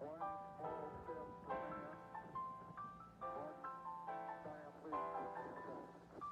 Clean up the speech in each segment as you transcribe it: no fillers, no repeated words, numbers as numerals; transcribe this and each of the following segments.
One small step for man, one giant leap for mankind.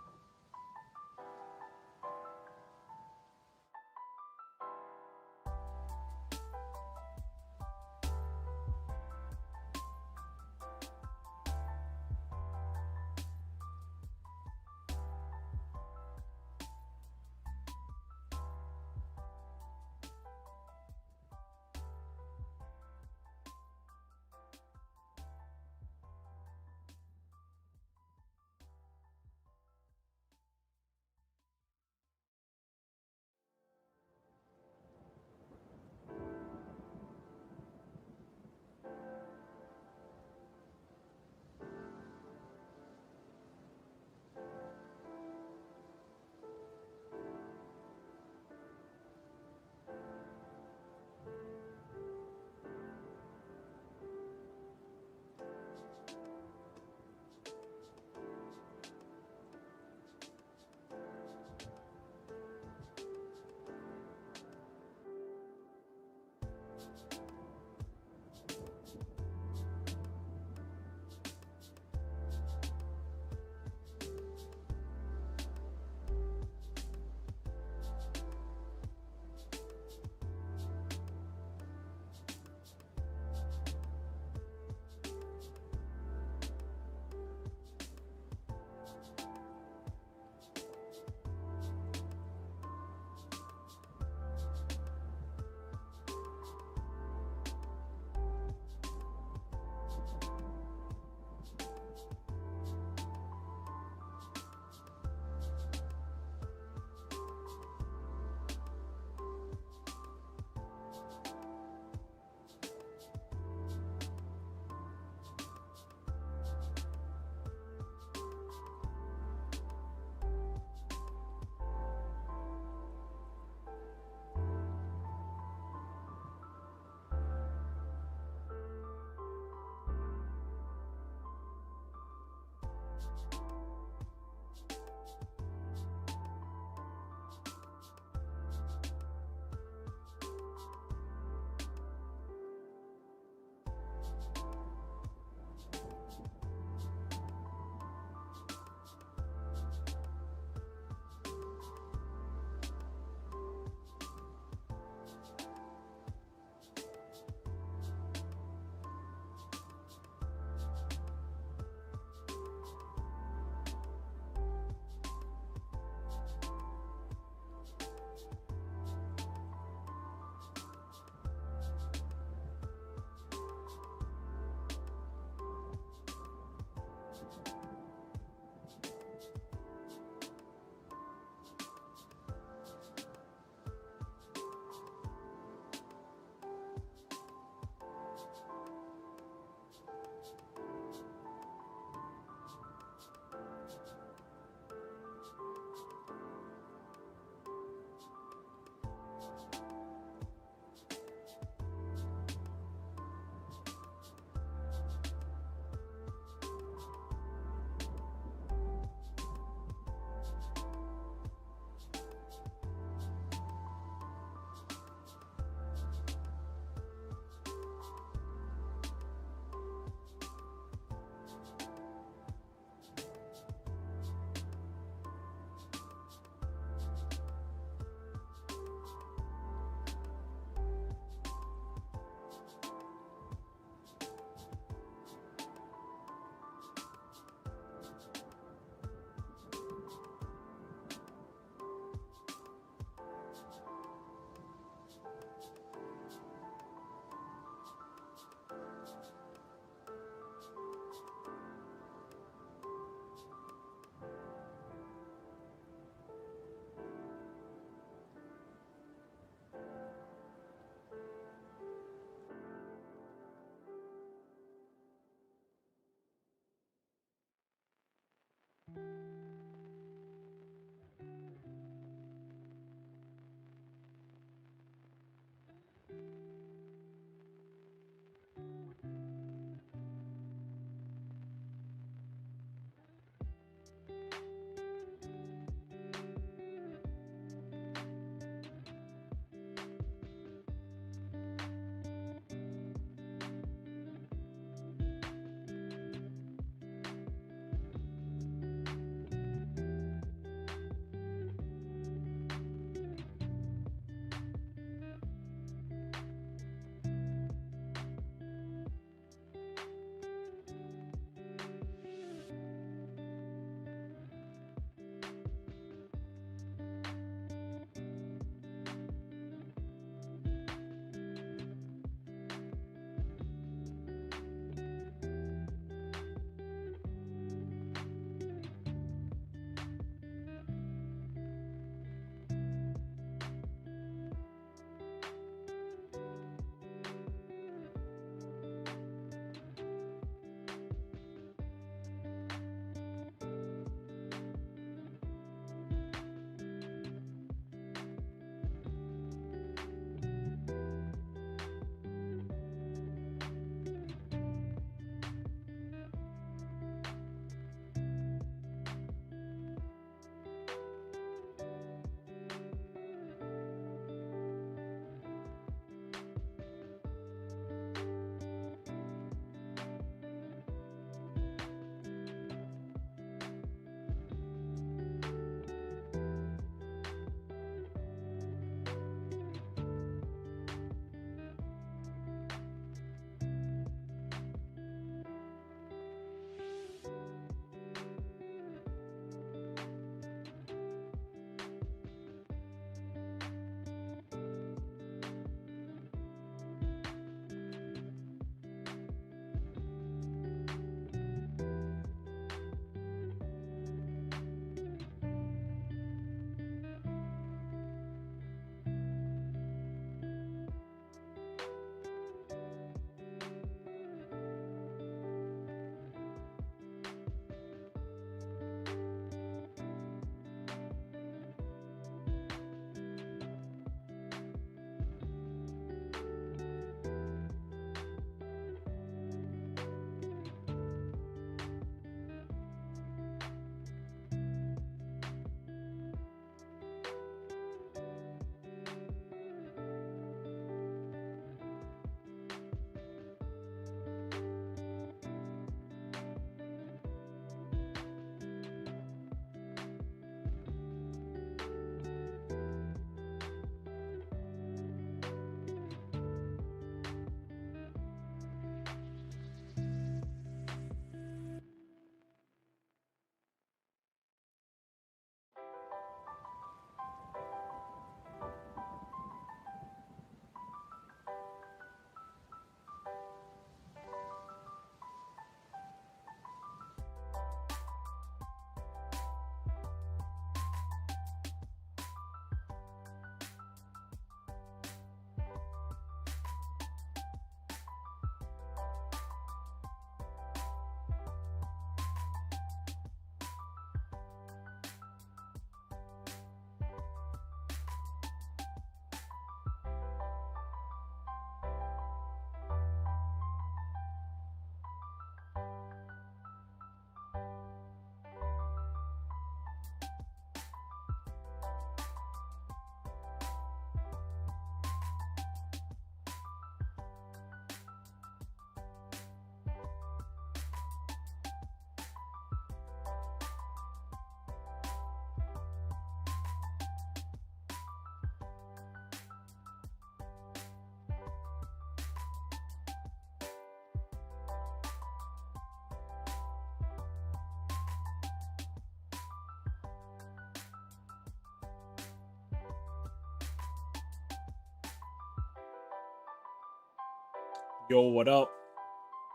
Yo, what up?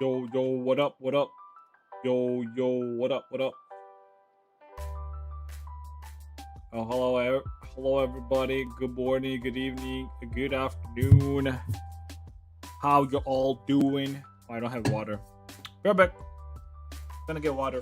Yo, what up? What up? Yo, what up? What up? Oh, hello, everybody. Good morning, good evening, good afternoon. How you all doing? Oh, I don't have water. Be right back. Gonna get water.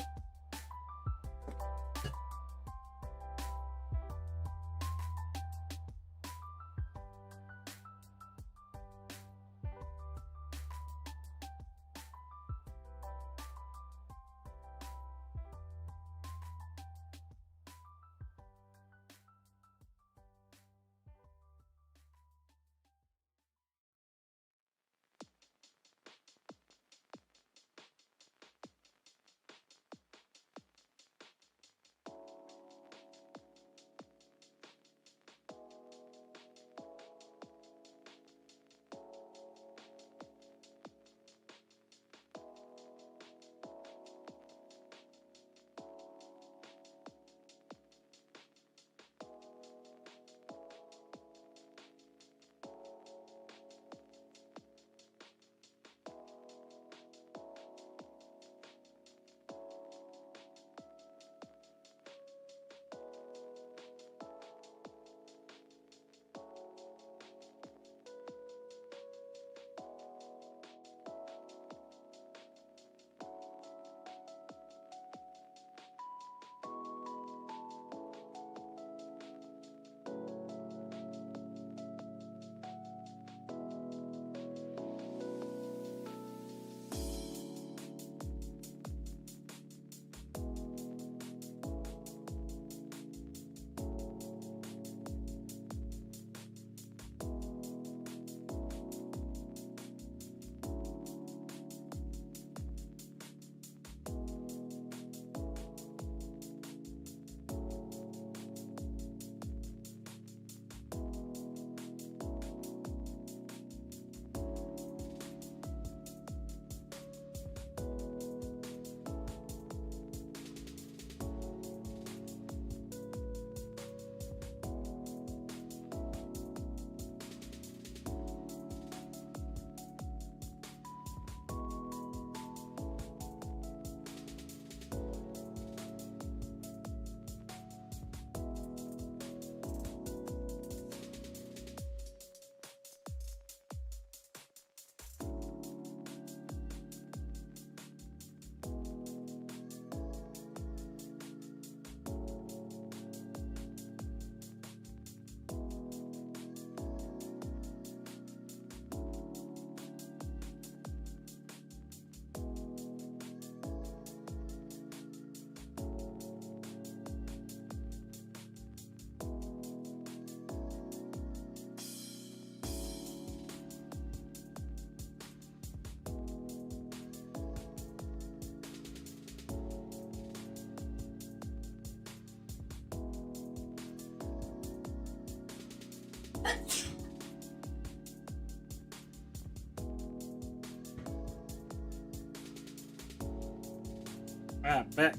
Back.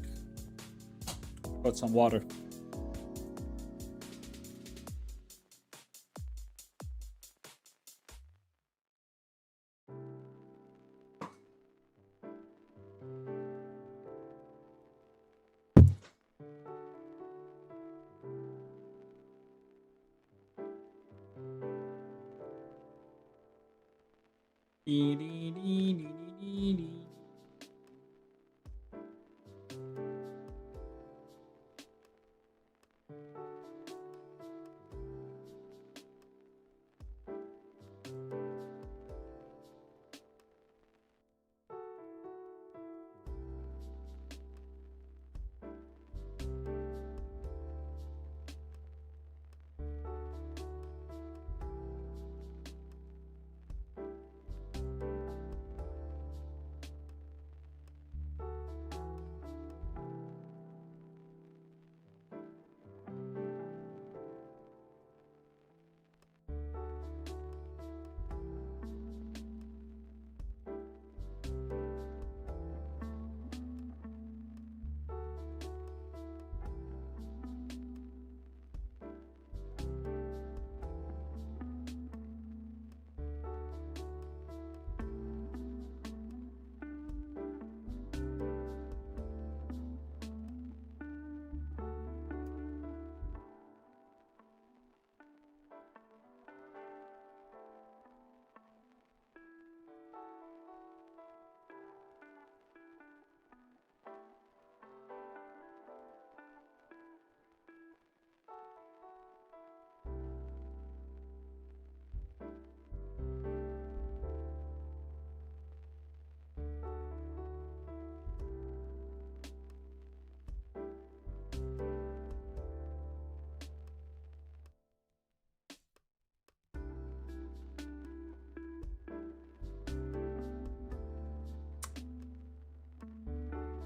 Got some water.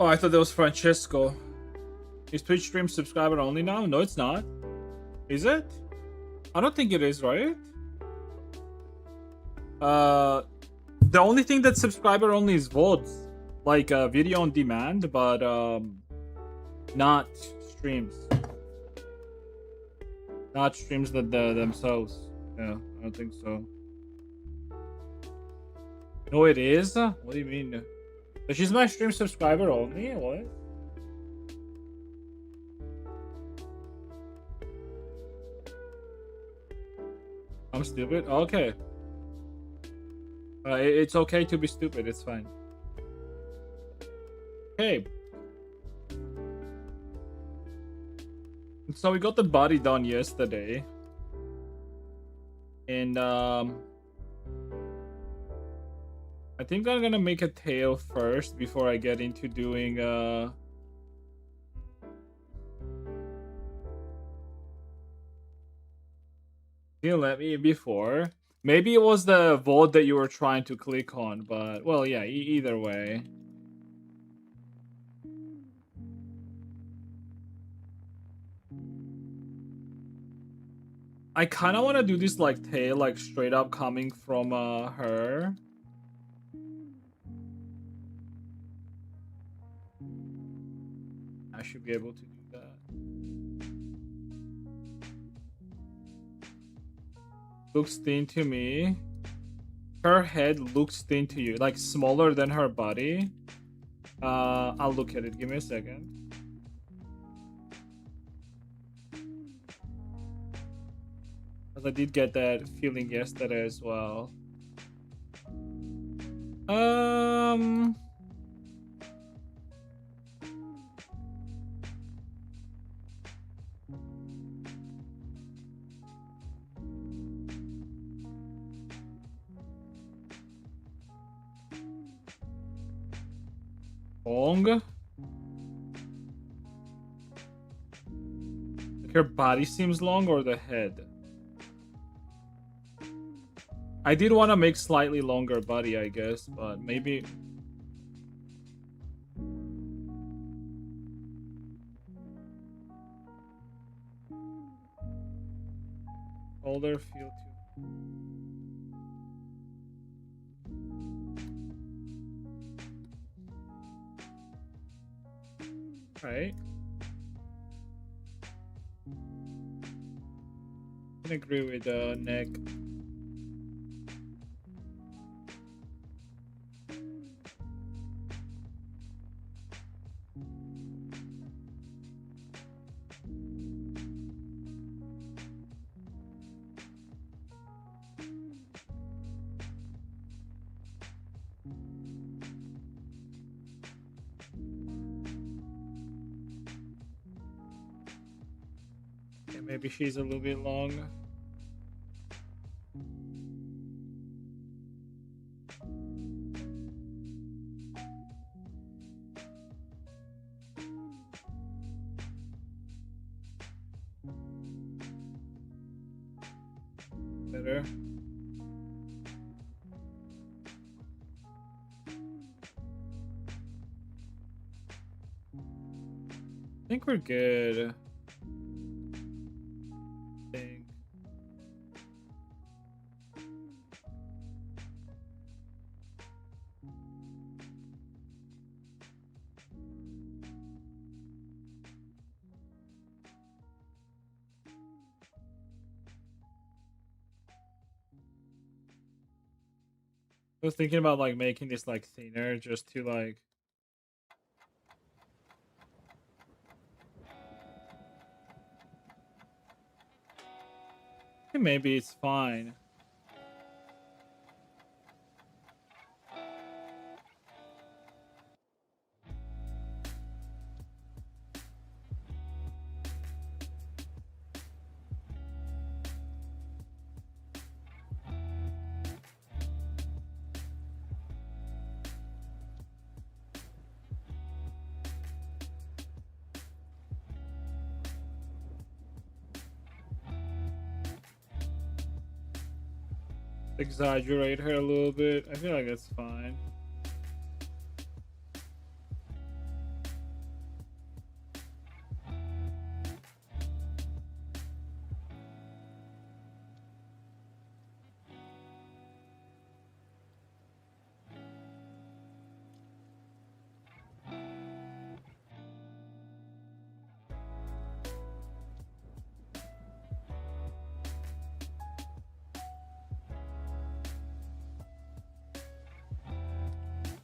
Oh, I thought that was Francesco. Is Twitch stream subscriber only now? No, it's not. Is it? I don't think it is, right? The only thing that's subscriber only is VODs, like video on demand, but not streams. Not streams that themselves. Yeah, I don't think so. No, it is. What do you mean? So she's my stream subscriber only. What? I'm stupid. Okay. It's okay to be stupid. It's fine. Okay. So we got the body done yesterday, and I think I'm gonna make a tail first before I get into doing You let me before. Maybe it was the vote that you were trying to click on, but well, yeah, either way. I kind of want to do this like tail, like straight up coming from her. I should be able to do that. Looks thin to me. Her head looks thin to you, like smaller than her body. I'll look at it. Give me a second. Because I did get that feeling yesterday as well. Long? Like her body seems long or the head? I did want to make slightly longer body, I guess, but maybe... Older feel too... Right. I can agree with the neck. Maybe she's a little bit long. Better. I think we're good. I was thinking about like making this like thinner just to like maybe it's fine. Exaggerate her a little bit. I feel like it's fine.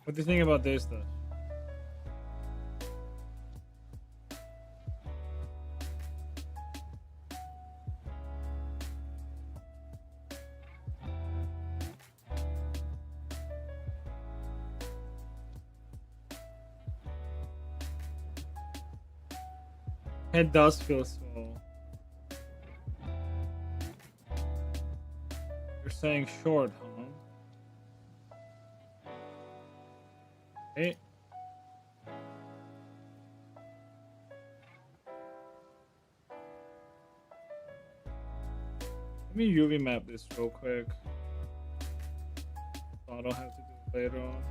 What do you think about this though? It does feel small. You're saying short, huh? Hey. Let me UV map this real quick, so I don't have to do it later on.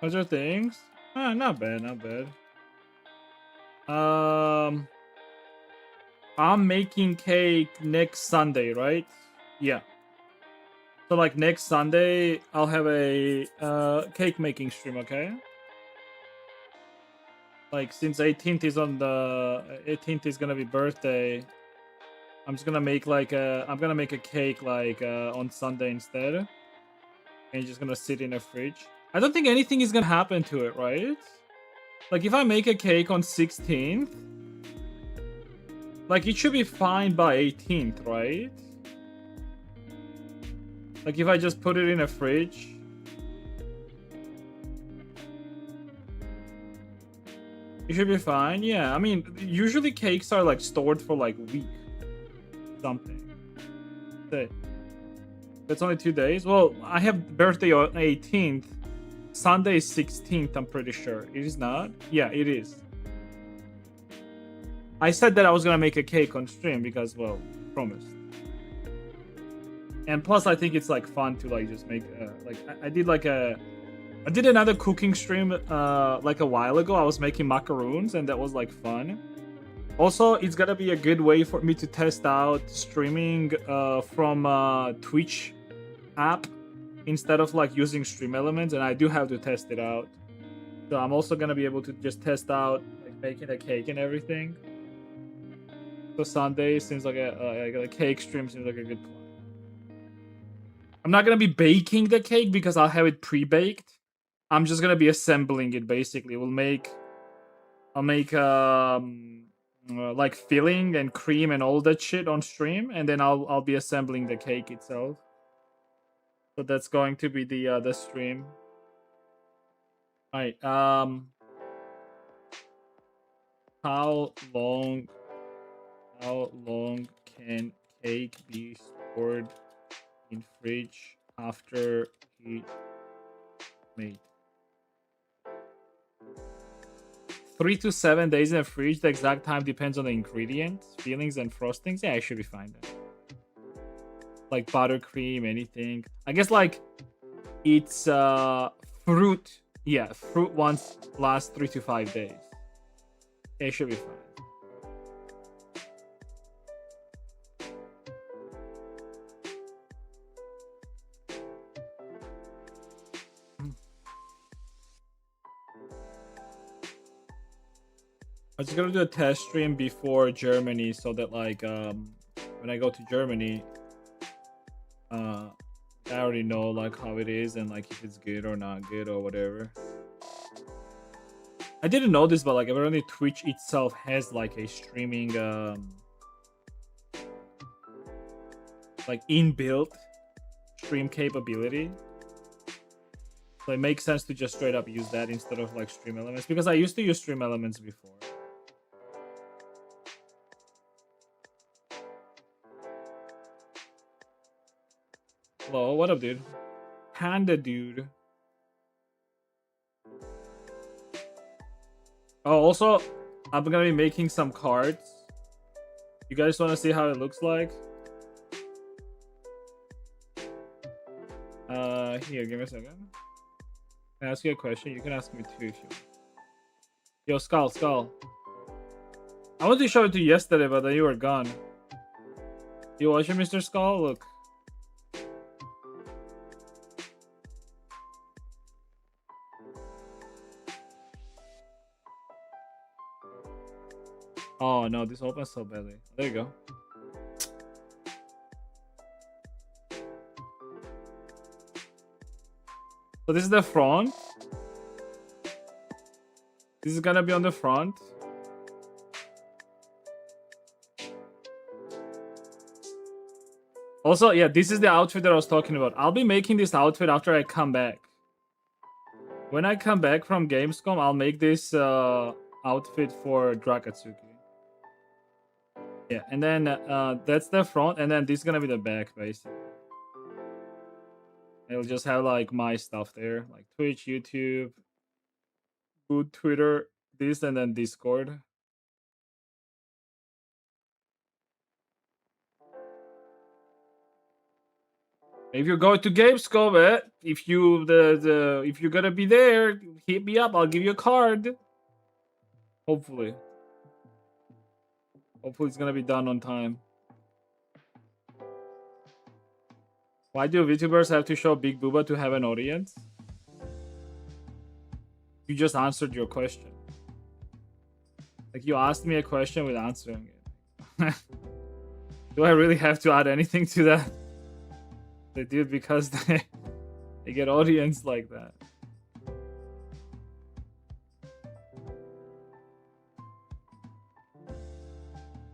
Those are things. Ah, not bad, not bad. I'm making cake next Sunday, right? Yeah. So like next Sunday, I'll have a cake making stream. Okay. Like since 18th is on the 18th is gonna be birthday, I'm just gonna make like I'm gonna make a cake like on Sunday instead, and just gonna sit in a fridge. I don't think anything is gonna happen to it, right? Like if I make a cake on 16th, like it should be fine by 18th, right? Like if I just put it in a fridge. It should be fine. Yeah, I mean, usually cakes are like stored for like a week. Something. That's only 2 days. Well, I have birthday on 18th. Sunday is 16th, I'm pretty sure. It is not? Yeah, it is. I said that I was gonna make a cake on stream because, well, promised. And plus, I think it's like fun to like just make like I did another cooking stream like a while ago. I was making macaroons and that was like fun. Also, it's gonna be a good way for me to test out streaming from Twitch app instead of like using Stream Elements, and I do have to test it out. So I'm also gonna be able to just test out like making a cake and everything. So Sunday seems like a cake stream seems like a good plan. I'm not gonna be baking the cake because I'll have it pre-baked. I'm just gonna be assembling it basically. I'll make like filling and cream and all that shit on stream, and then I'll be assembling the cake itself. So that's going to be the stream. All right. How long can cake be stored in fridge after heat made? 3 to 7 days in the fridge. The exact time depends on the ingredients, fillings, and frostings. Yeah, I should be fine then. Like buttercream, anything. I guess like it's fruit. Yeah, fruit ones last 3 to 5 days. Yeah, it should be fine. I'm just gonna do a test stream before Germany so that like when I go to Germany, I already know like how it is and like if it's good or not good or whatever. I didn't know this, but like apparently Twitch itself has like a streaming like inbuilt stream capability. So it makes sense to just straight up use that instead of like Stream Elements, because I used to use Stream Elements before. Hello, what up, dude? Panda dude. Oh, also, I'm gonna be making some cards. You guys want to see how it looks like? Here, give me a second. Can I ask you a question? You can ask me too if you want. Yo, Skull. I wanted to show it to you yesterday, but then you were gone. You watching, Mr. Skull? Look. Oh no, this opens so badly. There you go. So this is the front. This is gonna be on the front. Also, yeah, this is the outfit that I was talking about. I'll be making this outfit after I come back. When I come back from Gamescom, I'll make this outfit for Drakatsuki. Yeah, and then that's the front, and then this is gonna be the back, basically. It'll just have like my stuff there, like Twitch, YouTube, Boot, Twitter, this, and then Discord. If you go to Gamescom, if you're gonna be there, hit me up. I'll give you a card. Hopefully it's gonna be done on time. Why do VTubers have to show Big Booba to have an audience? You just answered your question. Like, you asked me a question with answering it. Do I really have to add anything to that? They do it because they get audience like that.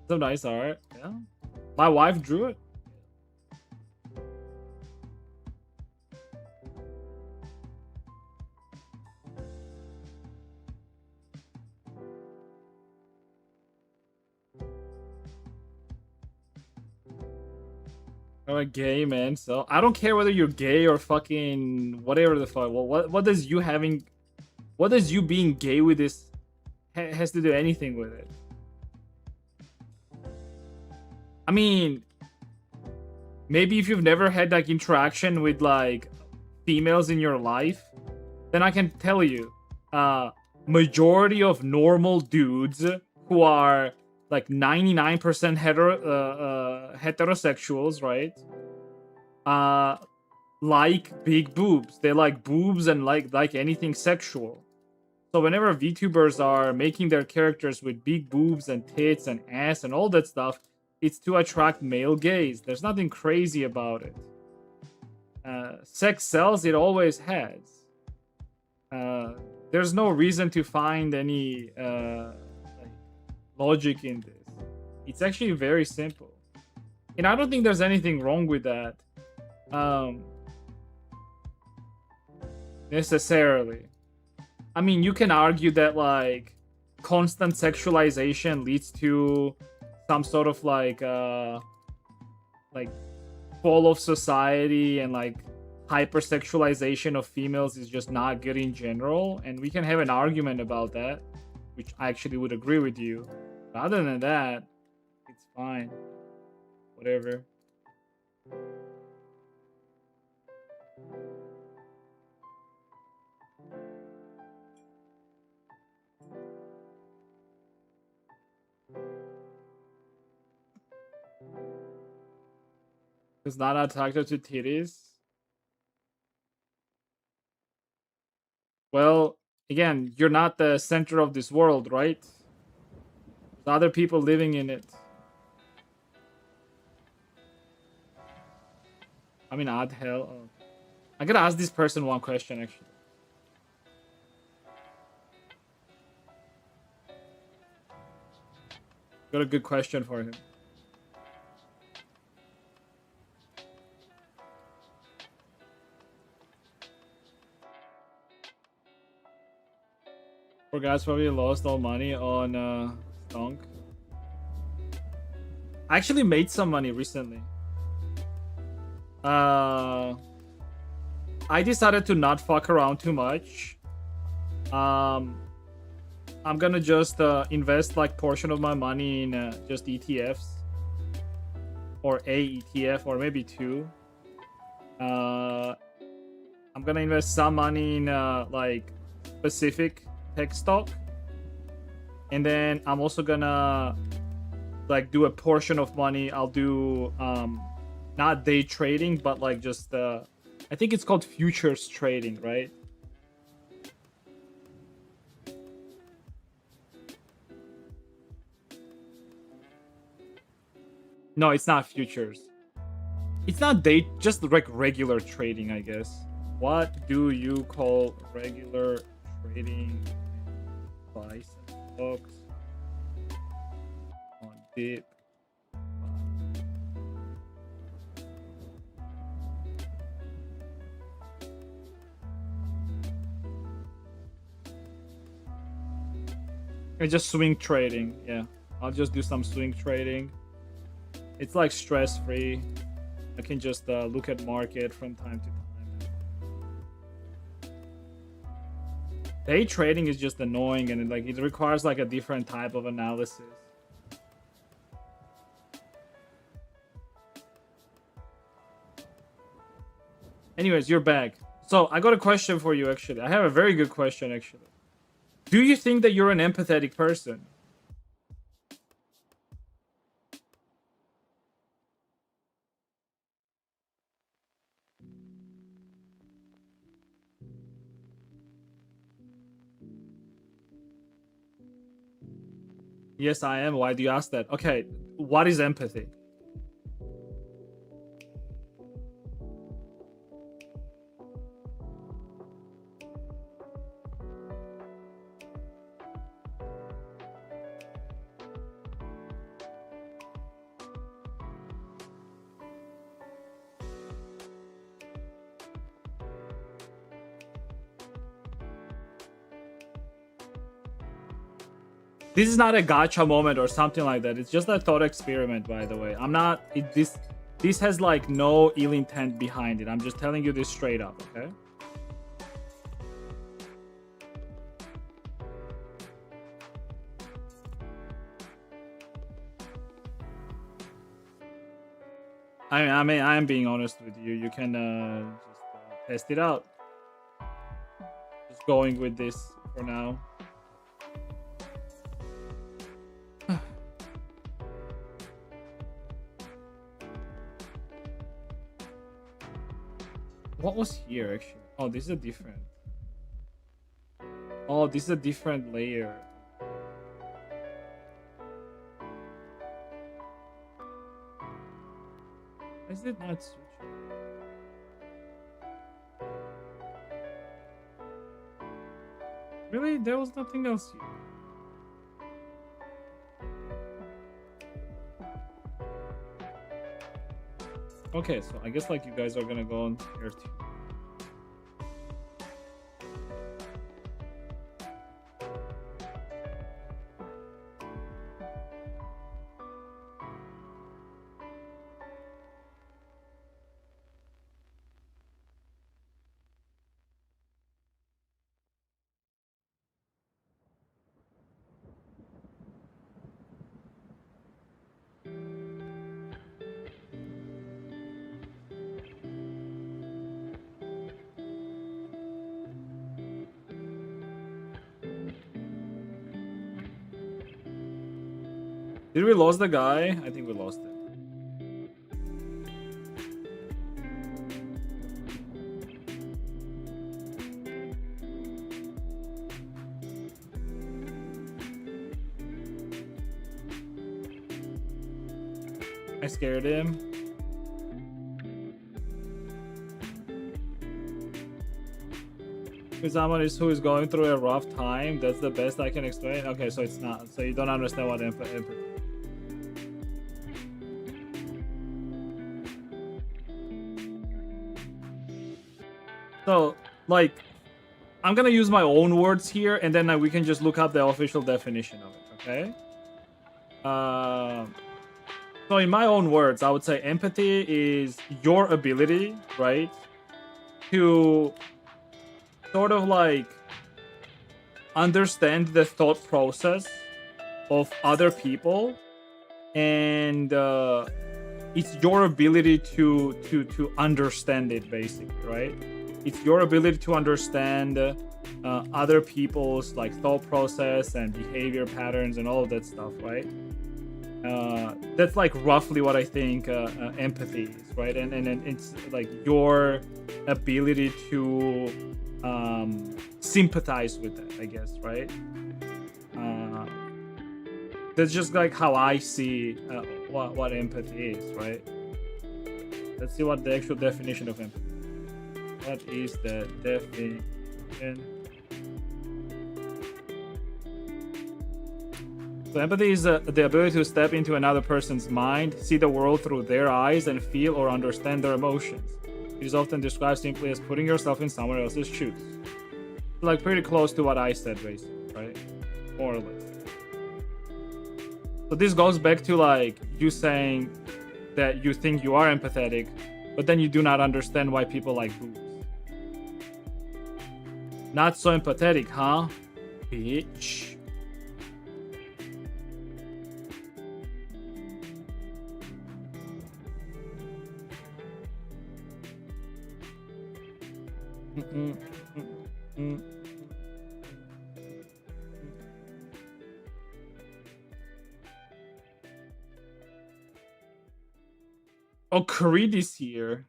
Some nice art. Yeah. My wife drew it. I'm a gay man, so I don't care whether you're gay or fucking whatever the fuck. Well, what does you being gay with this has to do anything with it? I mean, maybe if you've never had like interaction with like females in your life, then I can tell you, majority of normal dudes who are like 99% heterosexuals, right? Like big boobs. They like boobs and like anything sexual. So whenever VTubers are making their characters with big boobs and tits and ass and all that stuff, it's to attract male gaze. There's nothing crazy about it. Sex sells, it always has. There's no reason to find any logic in this. It's actually very simple. And I don't think there's anything wrong with that. Necessarily. I mean, you can argue that like constant sexualization leads to some sort of like fall of society, and like hypersexualization of females is just not good in general, and we can have an argument about that, which I actually would agree with you. But other than that, it's fine. Whatever. It's not attracted to titties. Well, again, you're not the center of this world, right? There's other people living in it. I mean, odd hell. Oh. I gotta ask this person one question, actually. Got a good question for him. Poor guys probably lost all money on Stonk. I actually made some money recently. I decided to not fuck around too much. I'm gonna just invest like portion of my money in just ETFs, or a ETF, or maybe two. I'm gonna invest some money in like specific tech stock, and then I'm also gonna like do a portion of money. I'll do not day trading, but like just I think it's called futures trading, right? No, it's not futures. It's not day, just like regular trading, I guess. What do you call regular trading? Buy some stocks on dip. It's just swing trading. Yeah, I'll just do some swing trading. It's like stress free. I can just look at market from time to time. Day trading is just annoying, and it requires like a different type of analysis. Anyways, you're back. So I got a question for you, actually. I have a very good question, actually. Do you think that you're an empathetic person? Yes, I am. Why do you ask that? Okay, what is empathy? This is not a gotcha moment or something like that. It's just a thought experiment, by the way. I'm not... This has like no ill intent behind it. I'm just telling you this straight up, okay? I mean, I am being honest with you. You can just test it out. Just going with this for now. What was here, actually? Oh, this is a different... Oh, this is a different layer. Why is it not switching? Really? There was nothing else here. Okay, so I guess like you guys are gonna go on here too. Did we lose the guy? I think we lost him. I scared him. If someone who is going through a rough time, that's the best I can explain. Okay, so it's not. So you don't understand what empathy. So, like, I'm gonna use my own words here, and then we can just look up the official definition of it. Okay. So in my own words, I would say empathy is your ability, right, to sort of like understand the thought process of other people, and it's your ability to understand it, basically, right? It's your ability to understand other people's like thought process and behavior patterns and all of that stuff, right? That's like roughly what I think empathy is, right? And it's like your ability to sympathize with it, I guess, right? That's just like how I see what empathy is, right? Let's see what the actual definition of empathy. What is the definition? So empathy is the ability to step into another person's mind, see the world through their eyes, and feel or understand their emotions. It is often described simply as putting yourself in someone else's shoes. Like pretty close to what I said, basically, right? More or less. So this goes back to like you saying that you think you are empathetic, but then you do not understand why people like boobs. Not so empathetic, huh? Bitch. Oh, Creed is here.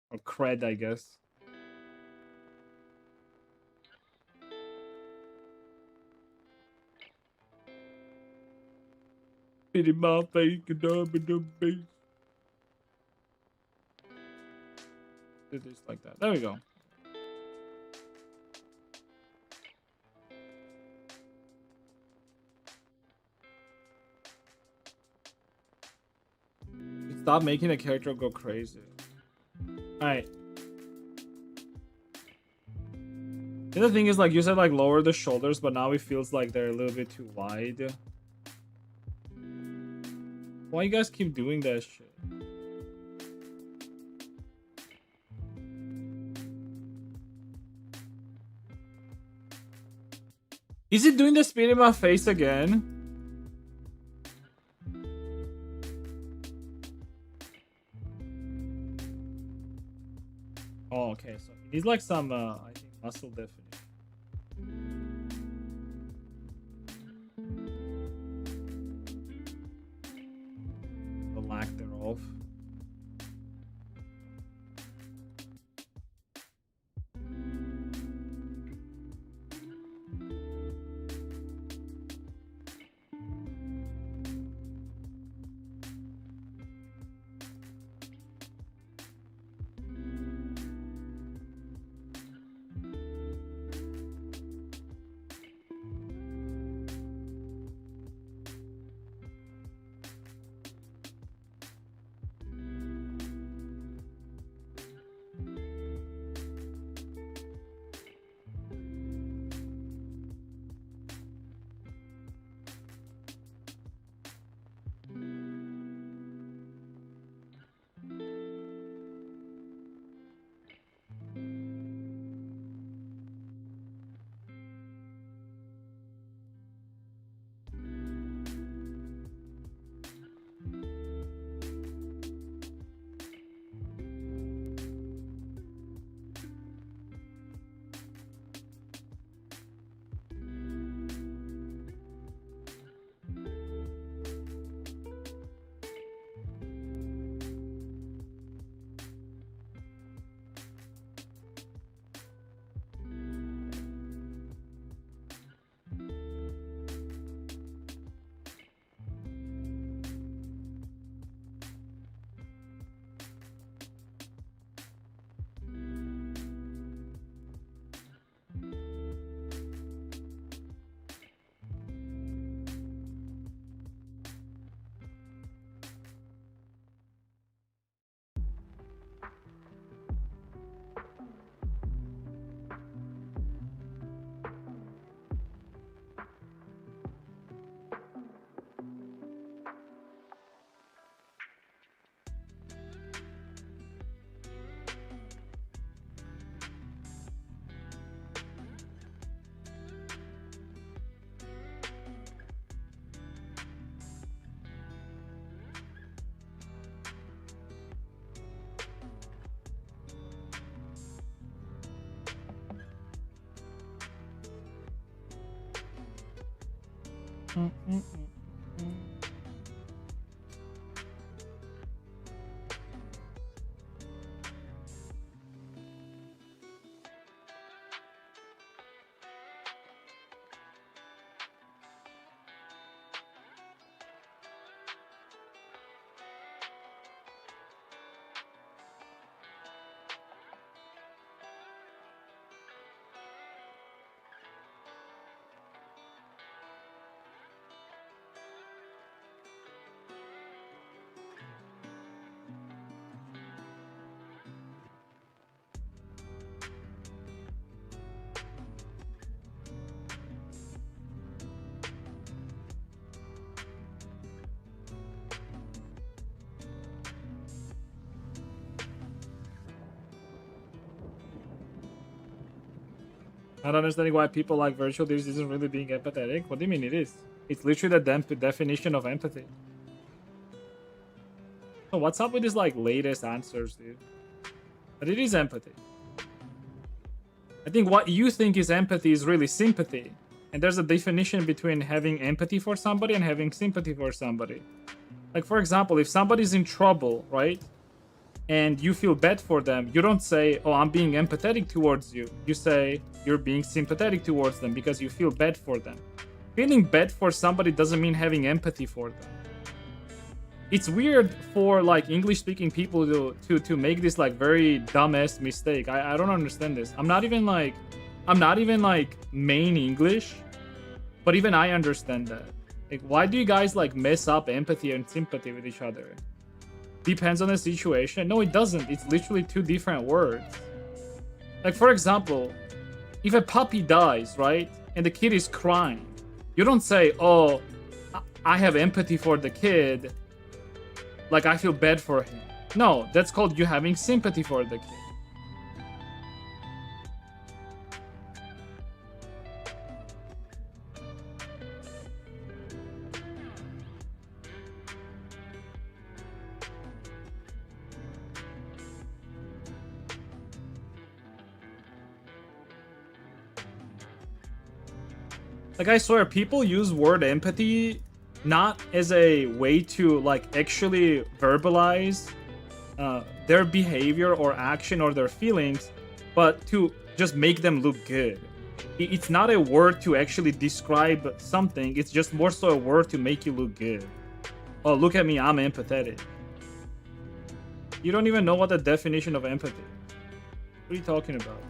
Or Cred, I guess. Pity my face, get up in the base. Do this like that. There we go. Stop making the character go crazy. Alright. The other thing is, like, you said, like, lower the shoulders, but now it feels like they're a little bit too wide. Why you guys keep doing that shit? Is it doing the spin in my face again? Oh, okay. So it needs like some, I think, muscle definition. The lack thereof. Not understanding why people like virtual this isn't really being empathetic. What do you mean it is? It's literally the definition of empathy. So what's up with these like latest answers, dude? But it is empathy. I think what you think is empathy is really sympathy. And there's a definition between having empathy for somebody and having sympathy for somebody. Like, for example, if somebody's in trouble, right? And you feel bad for them, you don't say, oh, I'm being empathetic towards you. You say you're being sympathetic towards them because you feel bad for them. Feeling bad for somebody doesn't mean having empathy for them. It's weird for like English speaking people to make this like very dumbass mistake. I don't understand this. I'm not even like main English, but even I understand that. Like, why do you guys like mess up empathy and sympathy with each other? Depends on the situation. No, it doesn't. It's literally two different words. Like, for example, if a puppy dies, right, and the kid is crying, you don't say, oh, I have empathy for the kid, like I feel bad for him. No, that's called you having sympathy for the kid. Like, I swear, people use word empathy not as a way to like actually verbalize their behavior or action or their feelings, but to just make them look good. It's not a word to actually describe something. It's just more so a word to make you look good. Oh, look at me, I'm empathetic. You don't even know what the definition of empathy is. What are you talking about?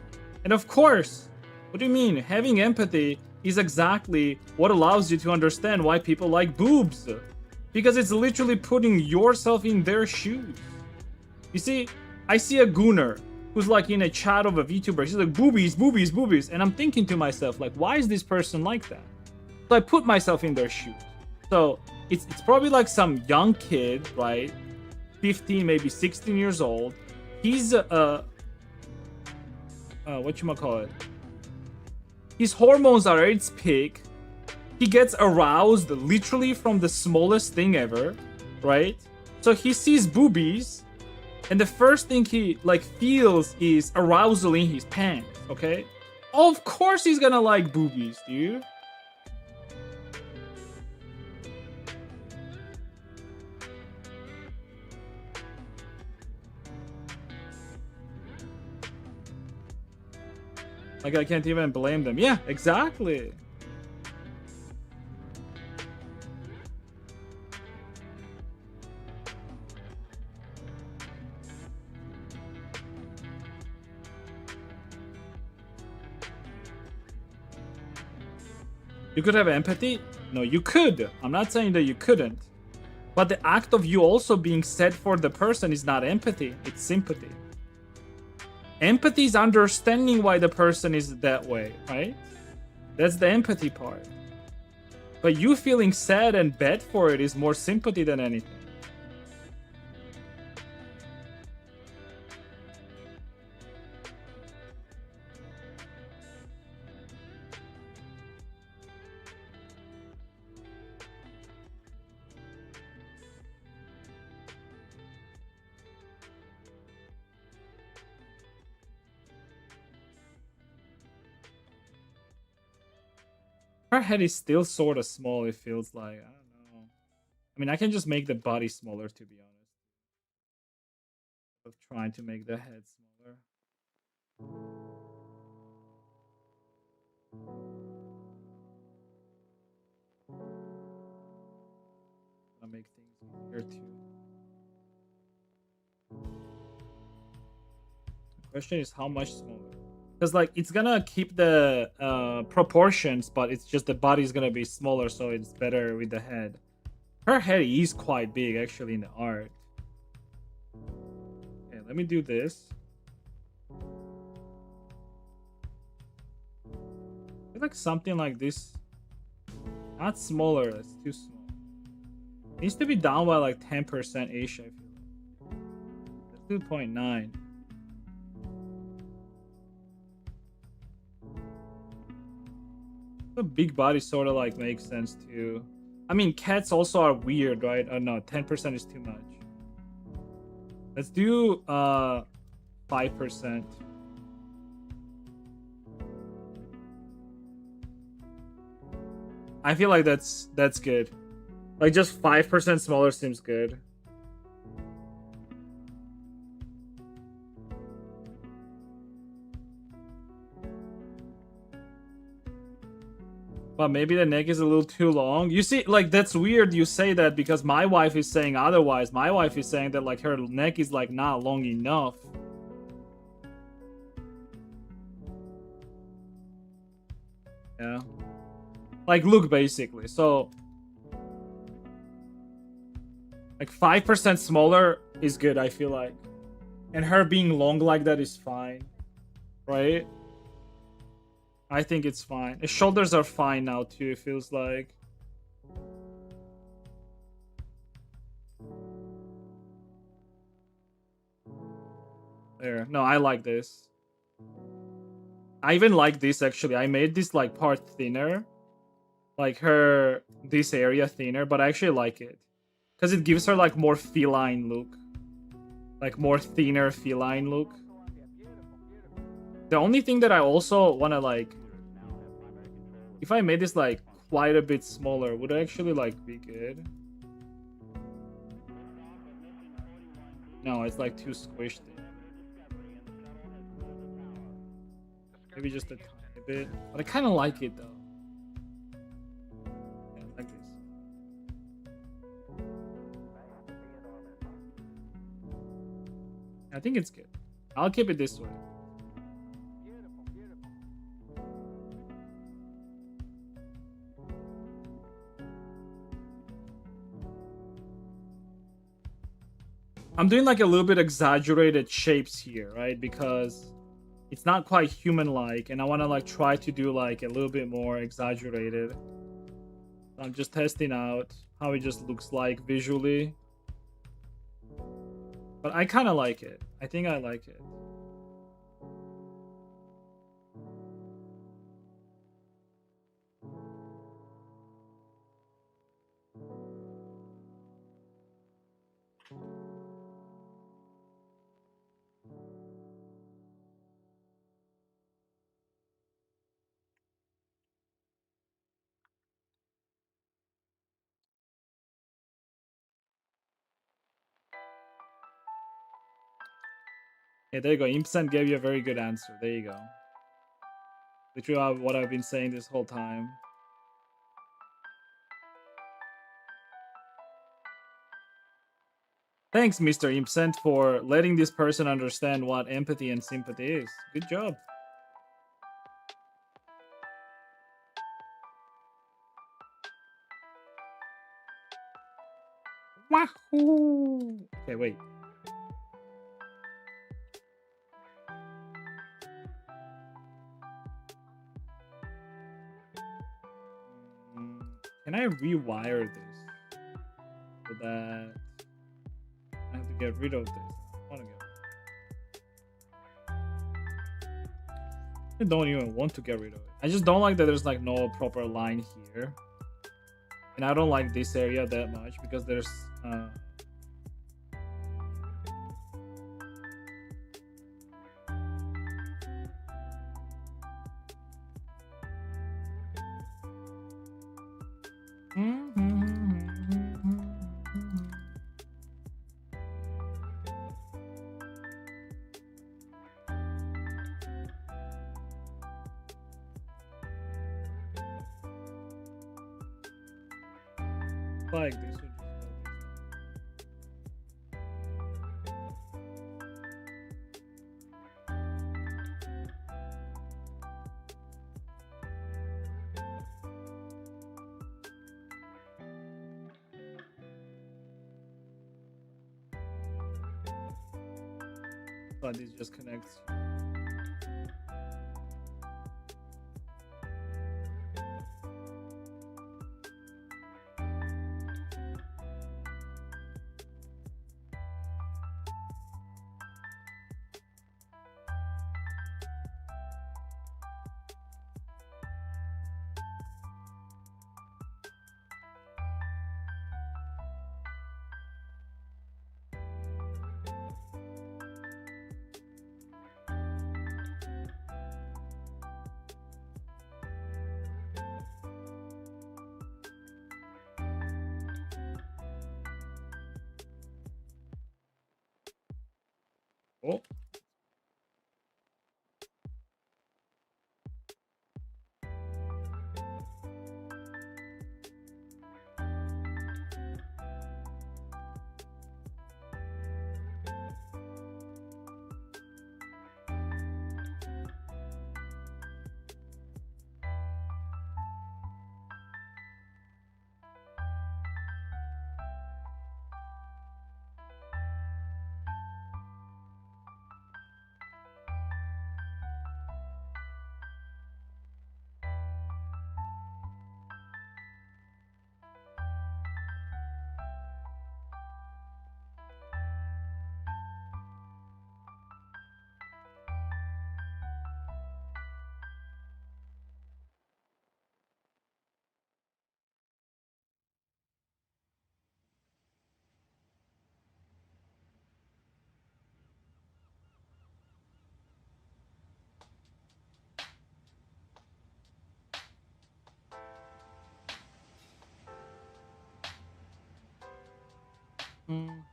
And of course, what do you mean? Having empathy is exactly what allows you to understand why people like boobs. Because it's literally putting yourself in their shoes. You see, I see a gooner who's like in a chat of a VTuber. She's like, boobies, boobies, boobies. And I'm thinking to myself, like, why is this person like that? So I put myself in their shoes. So it's probably like some young kid, right? 15, maybe 16 years old. He's whatchamacallit? His hormones are at its peak. He gets aroused literally from the smallest thing ever, right? So he sees boobies, and the first thing he like feels is arousal in his pants, okay? Of course he's gonna like boobies, dude. Like, I can't even blame them. Yeah, exactly. You could have empathy? No, you could. I'm not saying that you couldn't. But the act of you also being sad for the person is not empathy, it's sympathy. Empathy is understanding why the person is that way, right? That's the empathy part. But you feeling sad and bad for it is more sympathy than anything. Her head is still sort of small, it feels like. I don't know. I mean, I can just make the body smaller, to be honest. Of trying to make the head smaller. I'll make things easier too. The question is how much smaller? Because like it's gonna keep the proportions, but it's just the body's gonna be smaller, so it's better with the head. Her head is quite big actually in the art. Okay, let me do this. I feel like something like this. Not smaller, that's too small. It needs to be down by like 10% ish, I feel like. That's 2.9. The big body sort of like makes sense too. I mean, cats also are weird, right? Oh no, 10% is too much. Let's do 5%. I feel like that's good. Like just 5% smaller seems good. But maybe the neck is a little too long. You see, like that's weird you say that because my wife is saying otherwise. My wife is saying that like her neck is like not long enough. Yeah. Like look basically. So like 5% smaller is good, I feel like. And her being long like that is fine. Right? I think it's fine. His shoulders are fine now too, it feels like. There. No, I like this. I even like this actually. I made this like part thinner. Like her this area thinner, but I actually like it. Because it gives her like more feline look. Like more thinner feline look. The only thing that I also wanna like, if I made this like quite a bit smaller, would it actually like be good? No, it's like too squished. Maybe just a tiny bit. But I kind of like it though. Yeah, like this. I think it's good. I'll keep it this way. I'm doing like a little bit exaggerated shapes here, right? Because it's not quite human-like, and I want to like try to do like a little bit more exaggerated. I'm just testing out how it just looks like visually. But I kind of like it. I think I like it. Yeah, there you go. Impsent gave you a very good answer. There you go. Literally what I've been saying this whole time. Thanks, Mr. Impsent, for letting this person understand what empathy and sympathy is. Good job. Wahoo! Okay, wait. Can I rewire this? So that I have to get rid of this. I want to I don't even want to get rid of it. I just don't like that there's like no proper line here. And I don't like this area that much because there's Like this should just go this just connects. Oh. Mm.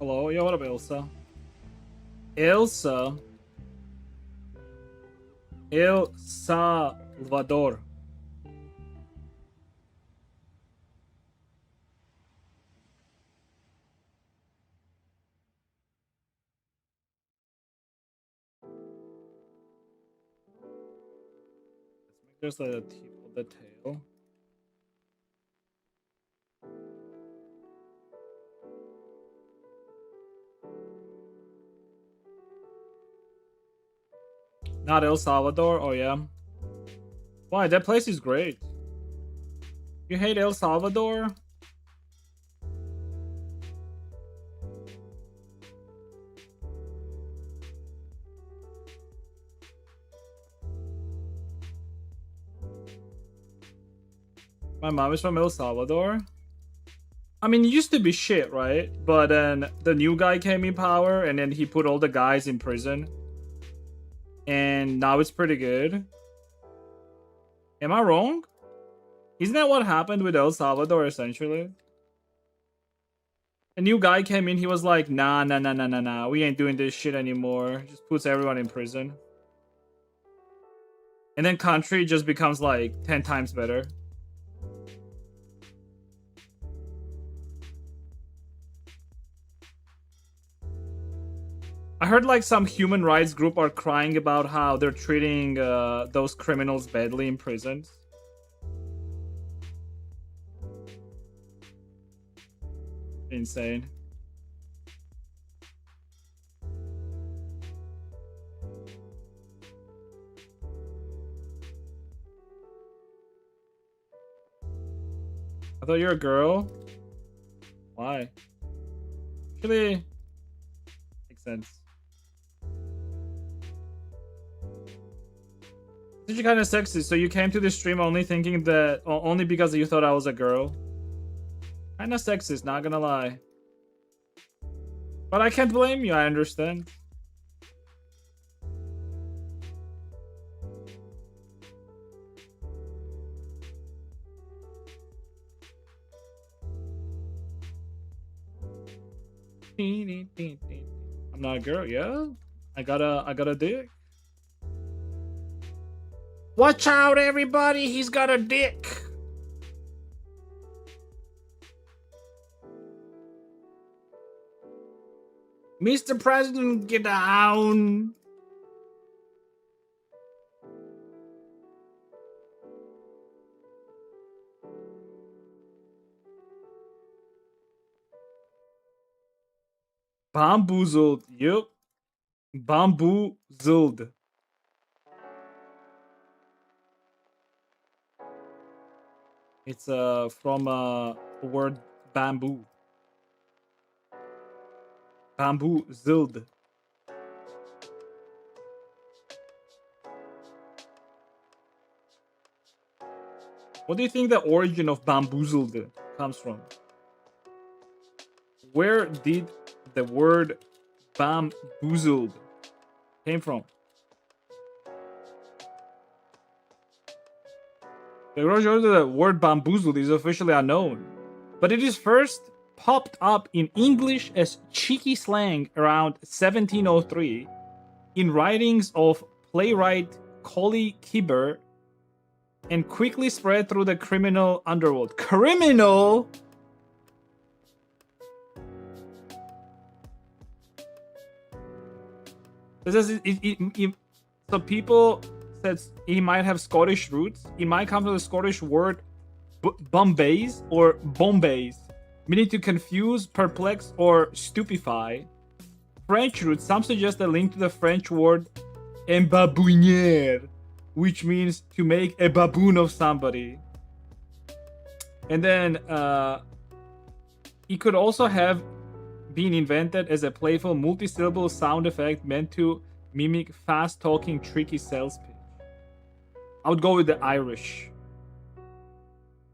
Hello, yo, what up, Ilsa? Ilsa. El Salvador. Let's make just the tip of the tail. Not El Salvador? Oh, yeah. Why? That place is great. You hate El Salvador? My mom is from El Salvador. I mean, it used to be shit, right? But then the new guy came in power, and then he put all the guys in prison. And now it's pretty good. Am I wrong? Isn't that what happened with El Salvador, essentially? A new guy came in, he was like, nah, we ain't doing this shit anymore. Just puts everyone in prison. And then country just becomes like 10 times better. I heard like some human rights group are crying about how they're treating those criminals badly in prisons. Insane. I thought you're a girl. Why? Actually, makes sense. This is kind of sexy. So you came to the stream only thinking that, only because you thought I was a girl. Kind of sexist, not gonna lie. But I can't blame you. I understand. I'm not a girl, yeah. I got a dick. Watch out, everybody! He's got a dick. Mr. President, get down. Bamboozled. Yep. Bamboozled. It's from word bamboo. Bamboozled. What do you think the origin of bamboozled comes from? Where did the word bamboozled came from? The word bamboozled is officially unknown, but it is first popped up in English as cheeky slang around 1703 in writings of playwright Colley Cibber and quickly spread through the criminal underworld. Criminal? So people said he might have Scottish roots. It might come from the Scottish word bombays or bombays, meaning to confuse, perplex, or stupefy. French roots, some suggest a link to the French word embabouiner, which means to make a baboon of somebody. And then it could also have been invented as a playful multi-syllable sound effect meant to mimic fast-talking, tricky sales pitch. I would go with the Irish.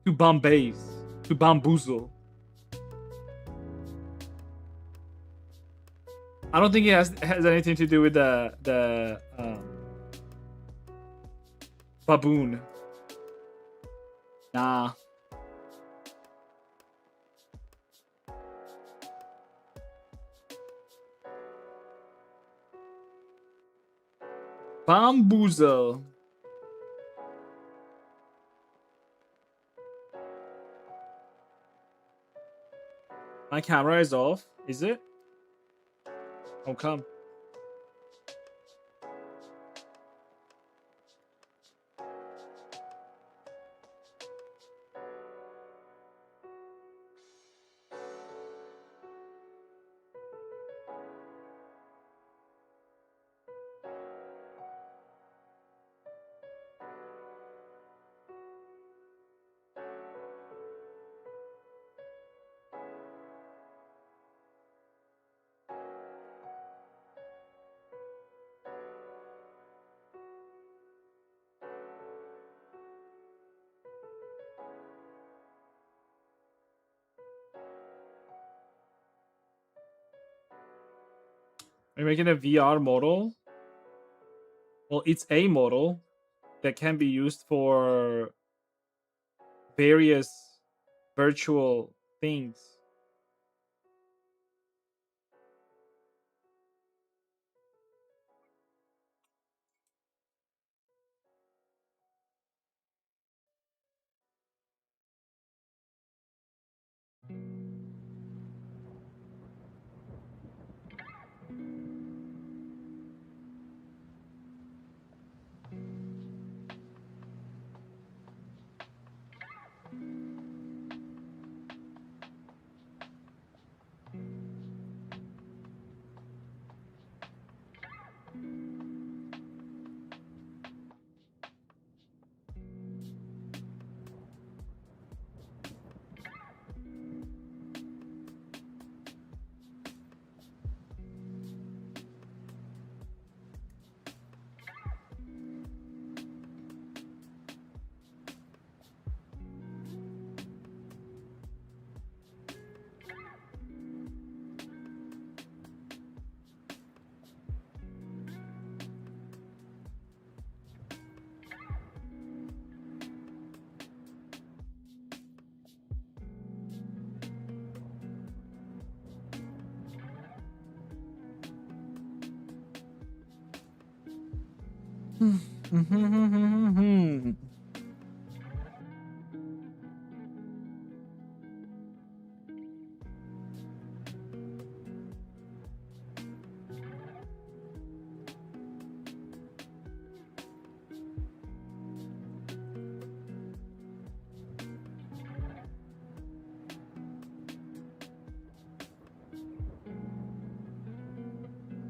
To bombays. To bamboozle. I don't think it has anything to do with the baboon. Nah. Bamboozle. My camera is off. Is it? Oh, come. We're making a VR model. Well, it's a model that can be used for various virtual things.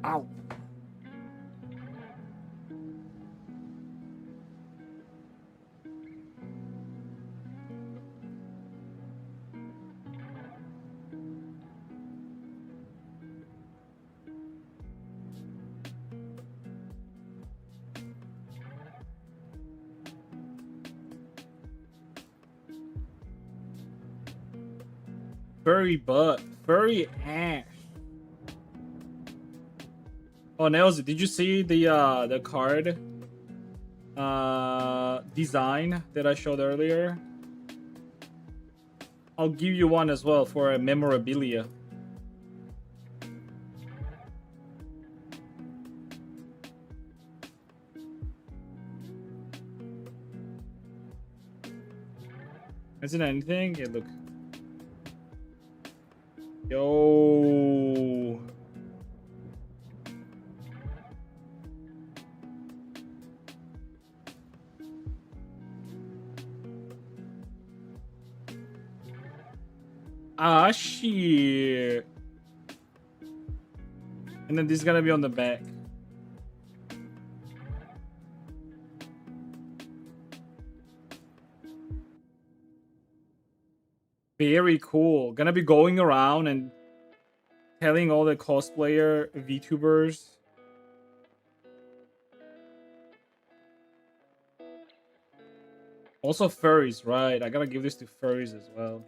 Ow. Furry butt. Furry ass. Oh, Nails, did you see the card design that I showed earlier? I'll give you one as well for a memorabilia. Isn't anything? Yeah, look. Yo. Ah, shit. And then this is gonna be on the back. Very cool. Gonna be going around and telling all the cosplayer VTubers. Also furries, right? I gotta give this to furries as well.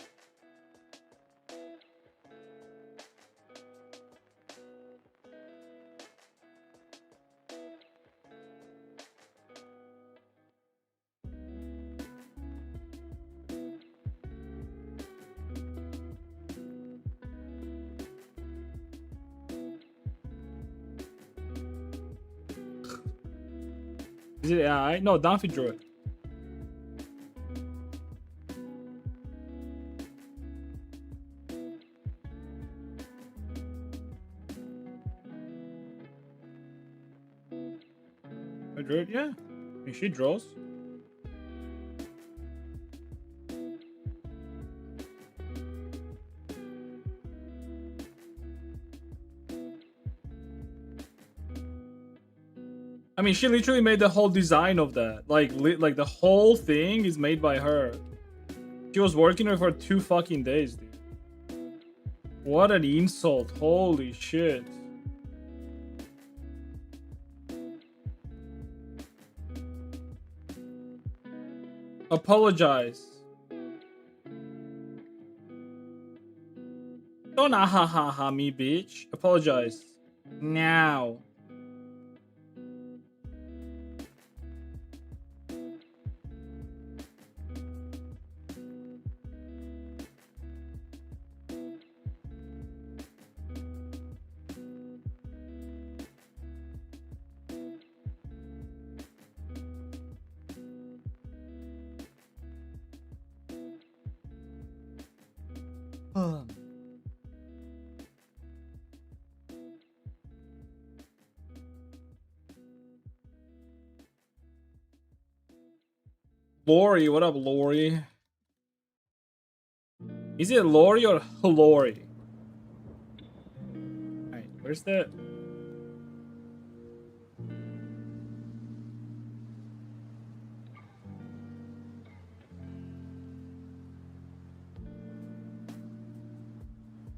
Is it AI? No, Danfi drew it. I drew it, yeah. And she draws. I mean, she literally made the whole design of that. Like the whole thing is made by her. She was working on it for 2 fucking days, dude. What an insult. Holy shit. Apologize. Don't ha me, bitch. Apologize. Now. Lori, what up, Lori? Is it Lori or Lori? Alright, where's that?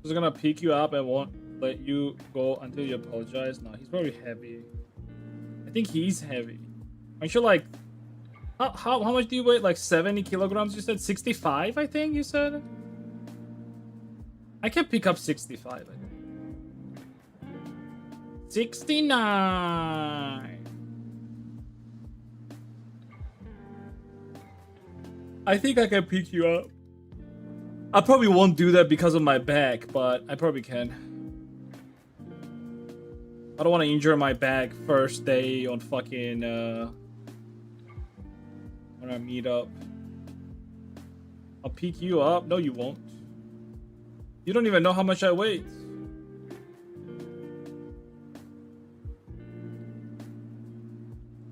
He's gonna pick you up and won't let you go until you apologize. No, he's probably heavy. I think he's heavy. Aren't you like... How much do you weigh? Like 70 kilograms, you said? 65, I think you said? I can pick up 65, I think. 69! I think I can pick you up. I probably won't do that because of my back, but I probably can. I don't want to injure my back first day on fucking, when I meet up. I'll pick you up. No, you won't. You don't even know how much I weigh.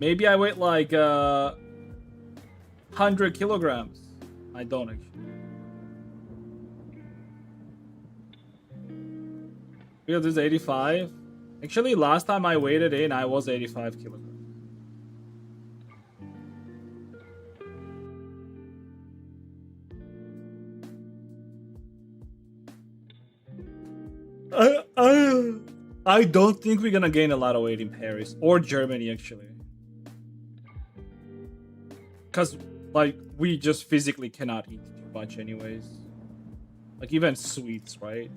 Maybe I weigh like 100 kilograms. I don't actually. Because this is 85. Actually, last time I weighed it in, I was 85 kilograms. I don't think we're gonna gain a lot of weight in Paris or Germany, actually. Because, like, we just physically cannot eat too much anyways. Like, even sweets, right?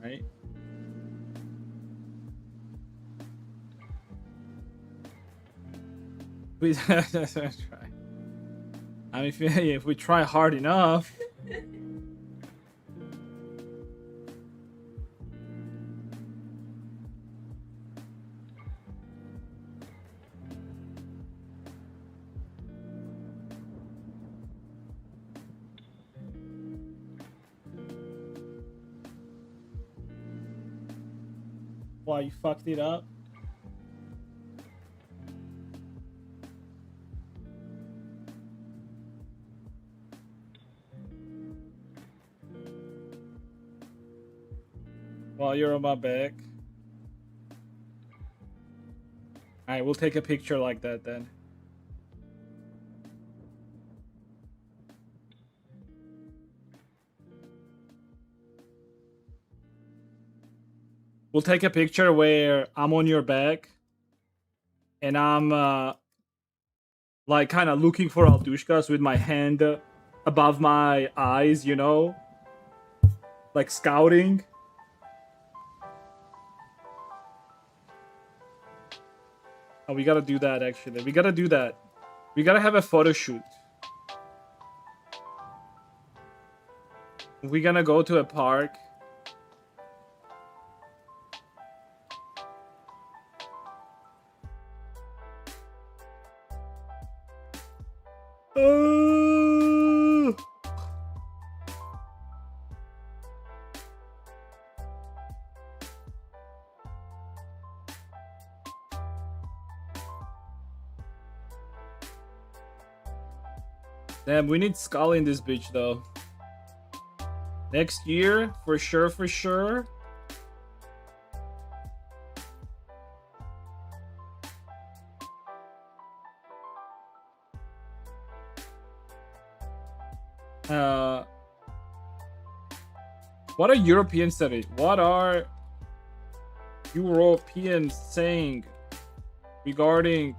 Right? We try. I mean, if we try hard enough. Why, you fucked it up? While you're on my back. Alright, we'll take a picture like that then. We'll take a picture where I'm on your back and I'm like kind of looking for Aldushkas with my hand above my eyes, you know? Like scouting. Oh, we gotta do that actually. We gotta do that. We gotta have a photo shoot. We're gonna go to a park. Damn, we need Skull in this bitch though. Next year, for sure, for sure. What are Europeans saying? What are Europeans saying regarding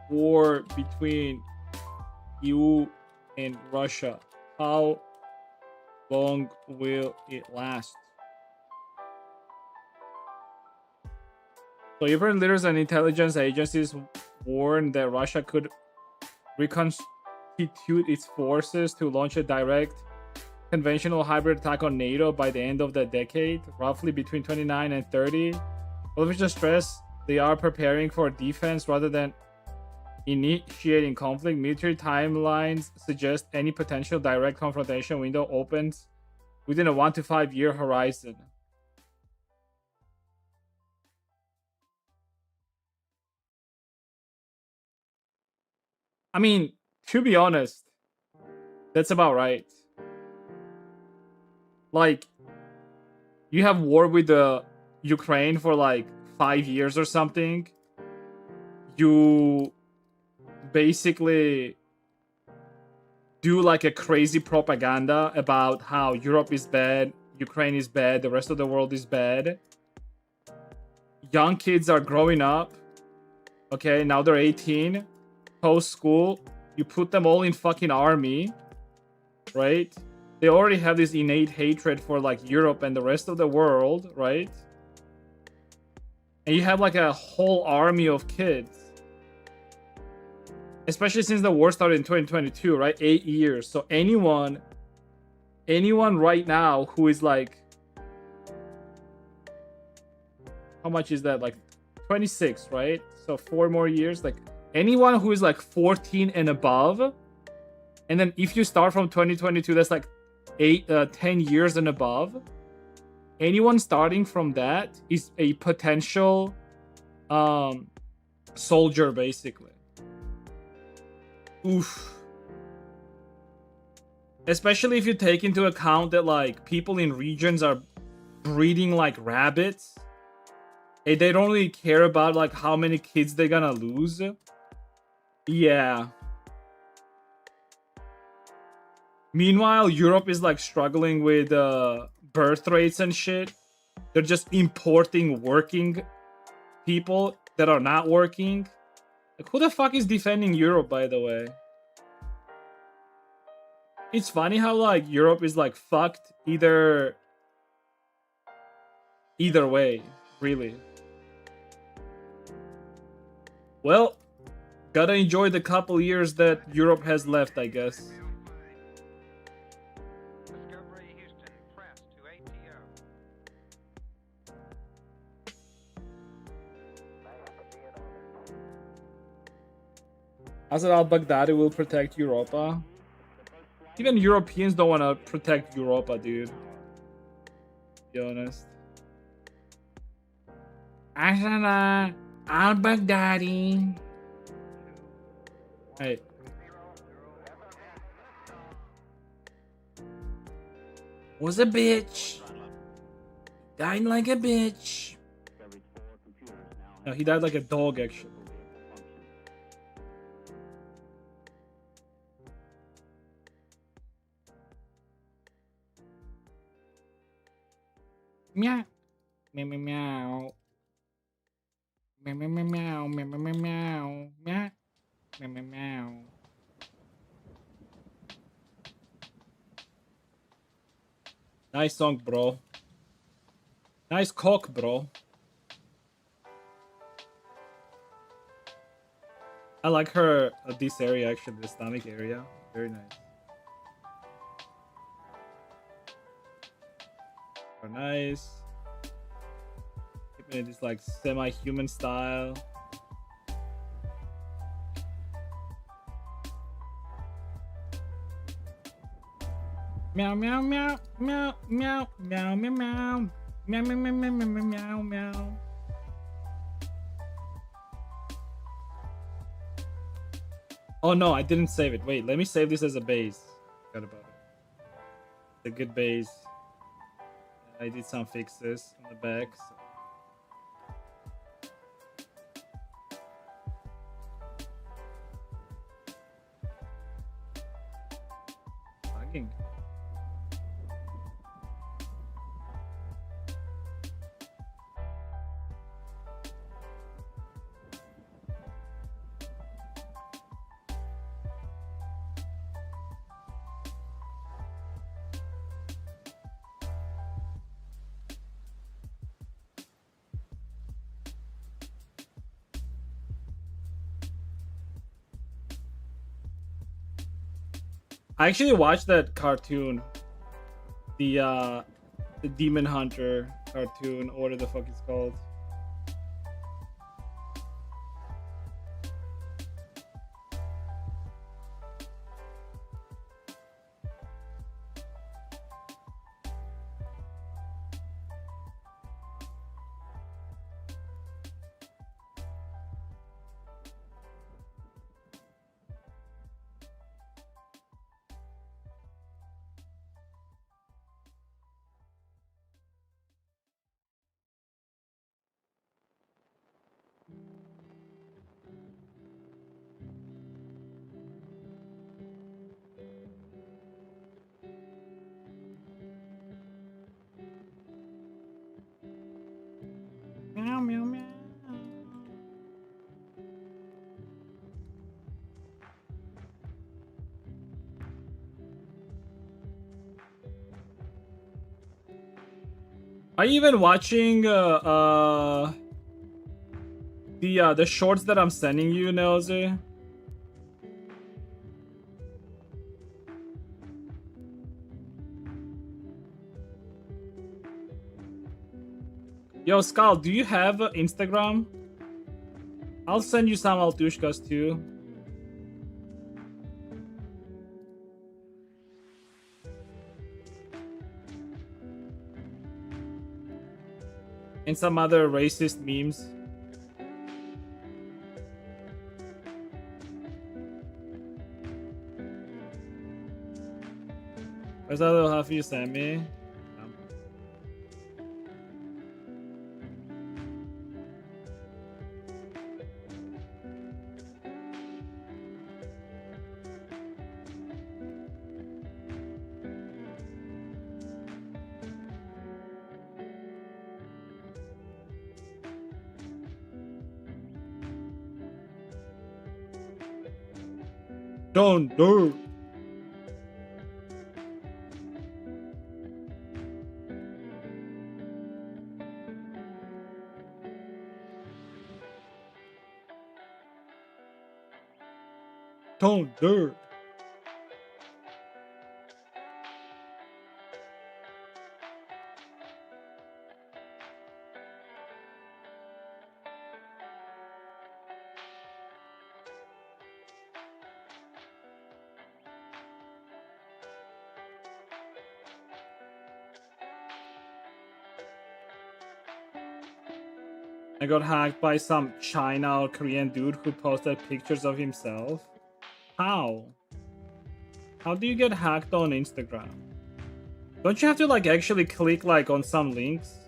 war between EU and Russia? How long will it last? So European leaders and intelligence agencies warned that Russia could reconstitute its forces to launch a direct conventional hybrid attack on NATO by the end of the decade, roughly between 29 and 30. All of which stress they are preparing for defense rather than initiating conflict. Military timelines suggest any potential direct confrontation window opens within a 1 to 5 year horizon. I mean, to be honest, that's about right. Like, you have war with the Ukraine for like 5 years or something. You basically do like a crazy propaganda about how Europe is bad, Ukraine is bad, the rest of the world is bad. Young kids are growing up. Okay, now they're 18. Post school, you put them all in fucking army, right? They already have this innate hatred for like Europe and the rest of the world, right? And you have like a whole army of kids. Especially since the war started in 2022, right? 8 years. So anyone right now who is like, how much is that? Like 26, right? So 4 more years. Like anyone who is like 14 and above, and then if you start from 2022, that's like 10 years and above. Anyone starting from that is a potential soldier, basically. Oof. Especially if you take into account that like people in regions are breeding like rabbits, and they don't really care about like how many kids they're gonna lose. Yeah. Meanwhile, Europe is like struggling with birth rates and shit. They're just importing working people that are not working. Like, who the fuck is defending Europe, by the way? It's funny how like Europe is like fucked either way, really. Well, gotta enjoy the couple years that Europe has left, I guess. Asad al-Baghdadi will protect Europa. Even Europeans don't want to protect Europa, dude. To be honest. Asad al-Baghdadi. Hey. Was a bitch. Died like a bitch. No, he died like a dog, actually. Meow. Meow meow meow. Meow meow meow meow meow meow meow meow meow meow meow. Nice song, bro. Nice cock, bro. I like her this area actually, the stomach area. Very nice. Very nice. Keeping it this like semi-human style. Meow meow meow meow meow meow meow meow meow meow meow meow meow meow meow. Oh no, I didn't save it. Wait, let me save this as a base. Forgot about it. It's a good base. I did some fixes on the back. So. Lagging. I actually watched that cartoon, the Demon Hunter cartoon, or whatever the fuck it's called. Meow meow meow. Are you even watching the shorts that I'm sending you, Nelzy? Yo, Skal, do you have Instagram? I'll send you some Altushkas too. And some other racist memes. Where's that little half you sent me? Don't do. Don't do. I got hacked by some China or Korean dude who posted pictures of himself. How? How do you get hacked on Instagram? Don't you have to like actually click like on some links?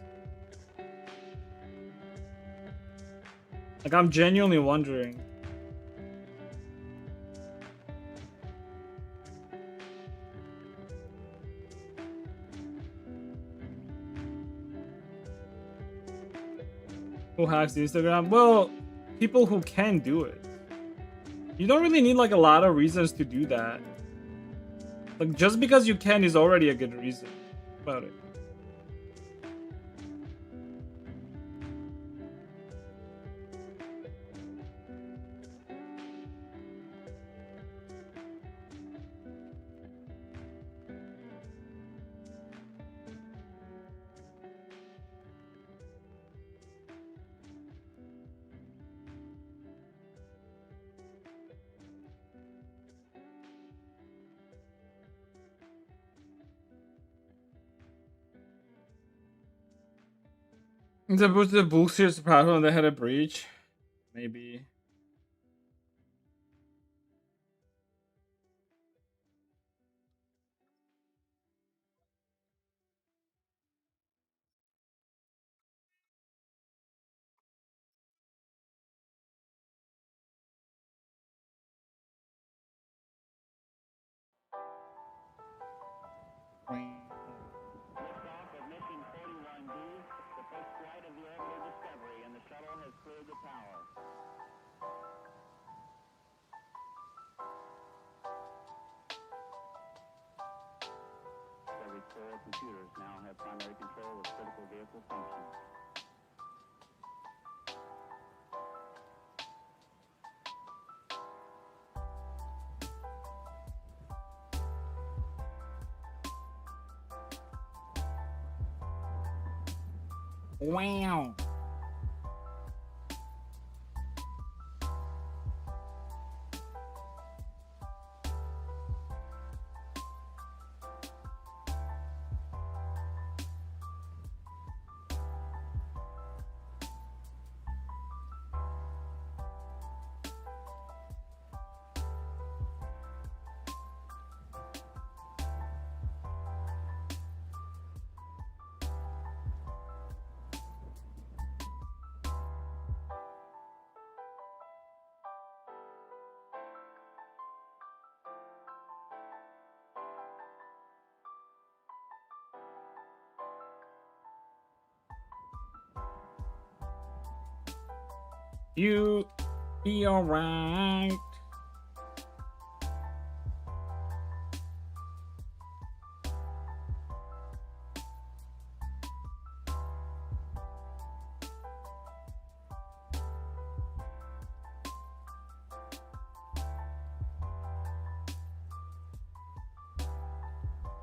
Like I'm genuinely wondering. Who hacks Instagram? Well, people who can do it. You don't really need like a lot of reasons to do that. Like just because you can is already a good reason about it. It's about the bullshit platform that had a breach. Maybe. Liftoff of mission 41B, the first flight of the orbital Discovery, and the shuttle has cleared the tower. Discovery's 4 computers now have primary control of critical vehicle functions. Wow. You be alright.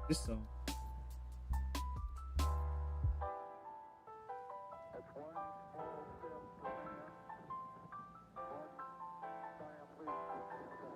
This song. That's one small step for man, one giant leap for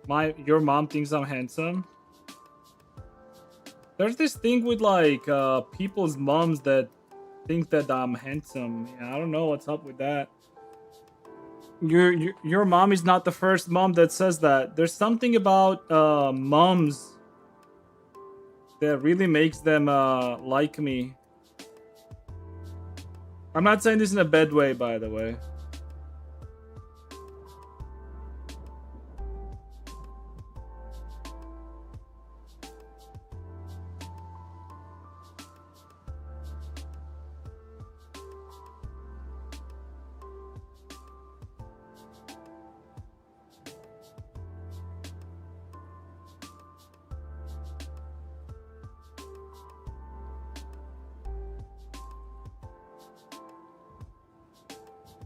mankind. Your mom thinks I'm handsome. There's this thing with like people's moms that think that I'm handsome. Yeah, I don't know what's up with that. Your mom is not the first mom that says that. There's something about moms that really makes them like me. I'm not saying this in a bad way, by the way.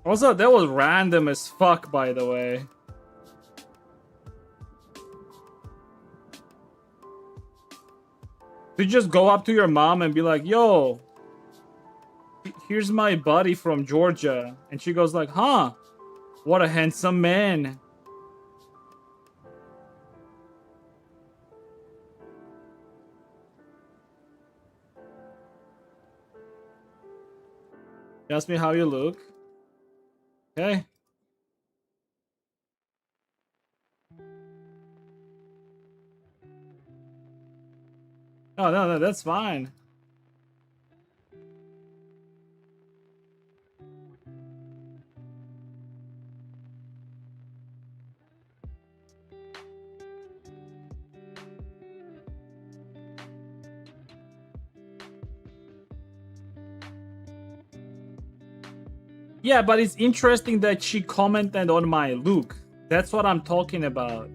Also, that was random as fuck, by the way. To just go up to your mom and be like, yo, here's my buddy from Georgia. And she goes like, huh, what a handsome man. You ask me how you look. Okay. Oh, no, that's fine. Yeah, but it's interesting that she commented on my look. That's what I'm talking about.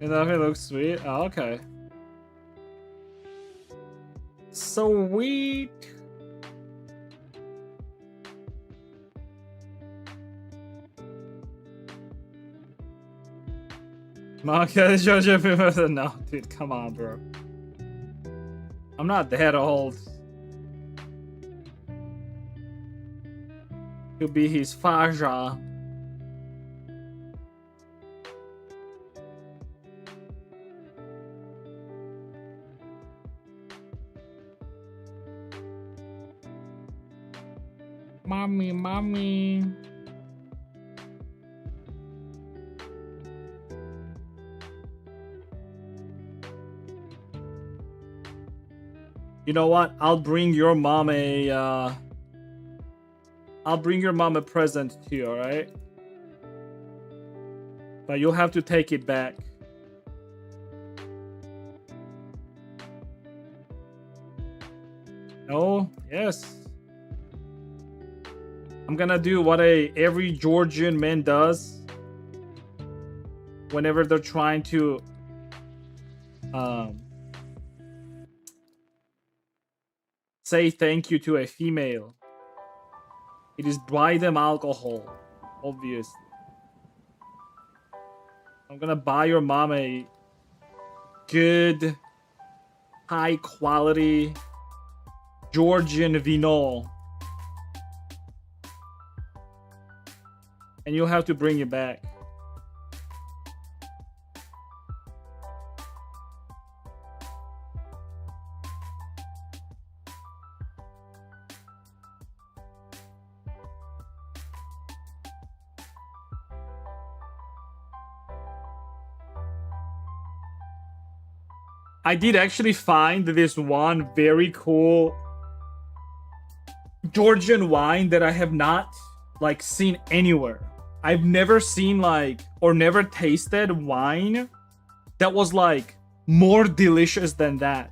You know, he looks sweet. Oh, okay. Sweet. Okay, Jojo. No, dude, come on, bro. I'm not that old to be his Faja. Mommy. You know what? I'll bring your mom a present too, alright? But you'll have to take it back. No? Yes. I'm gonna do what every Georgian man does whenever they're trying to say thank you to a female. It is buy them alcohol, obviously. I'm gonna buy your mom a good, high quality Georgian vino. and you'll have to bring it back. I did actually find this one very cool Georgian wine that I have not like seen anywhere. I've never seen like or never tasted wine that was like more delicious than that.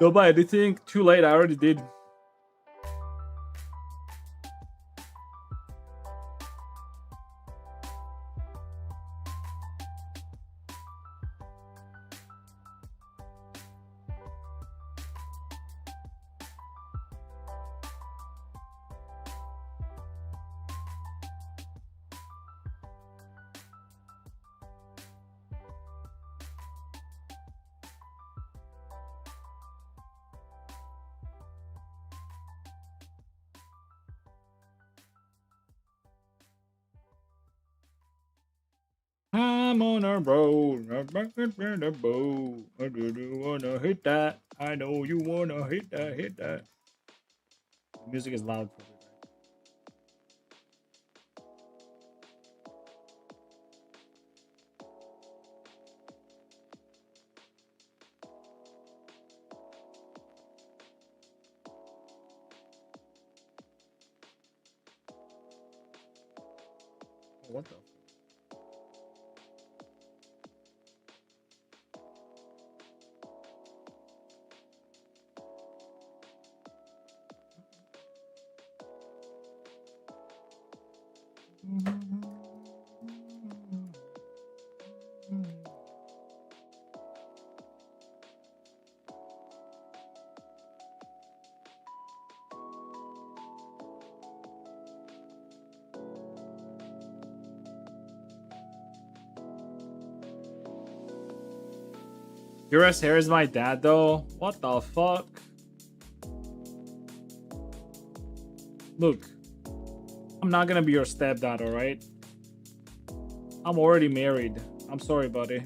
Don't buy anything. Too late. I already did. I'm on a roll. I'm back in the boat. I do wanna hit that. I know you wanna hit that. Hit that. The music is loud. What the? You're as hair as my dad, though. What the fuck? Look, I'm not gonna be your stepdad, alright? I'm already married. I'm sorry, buddy.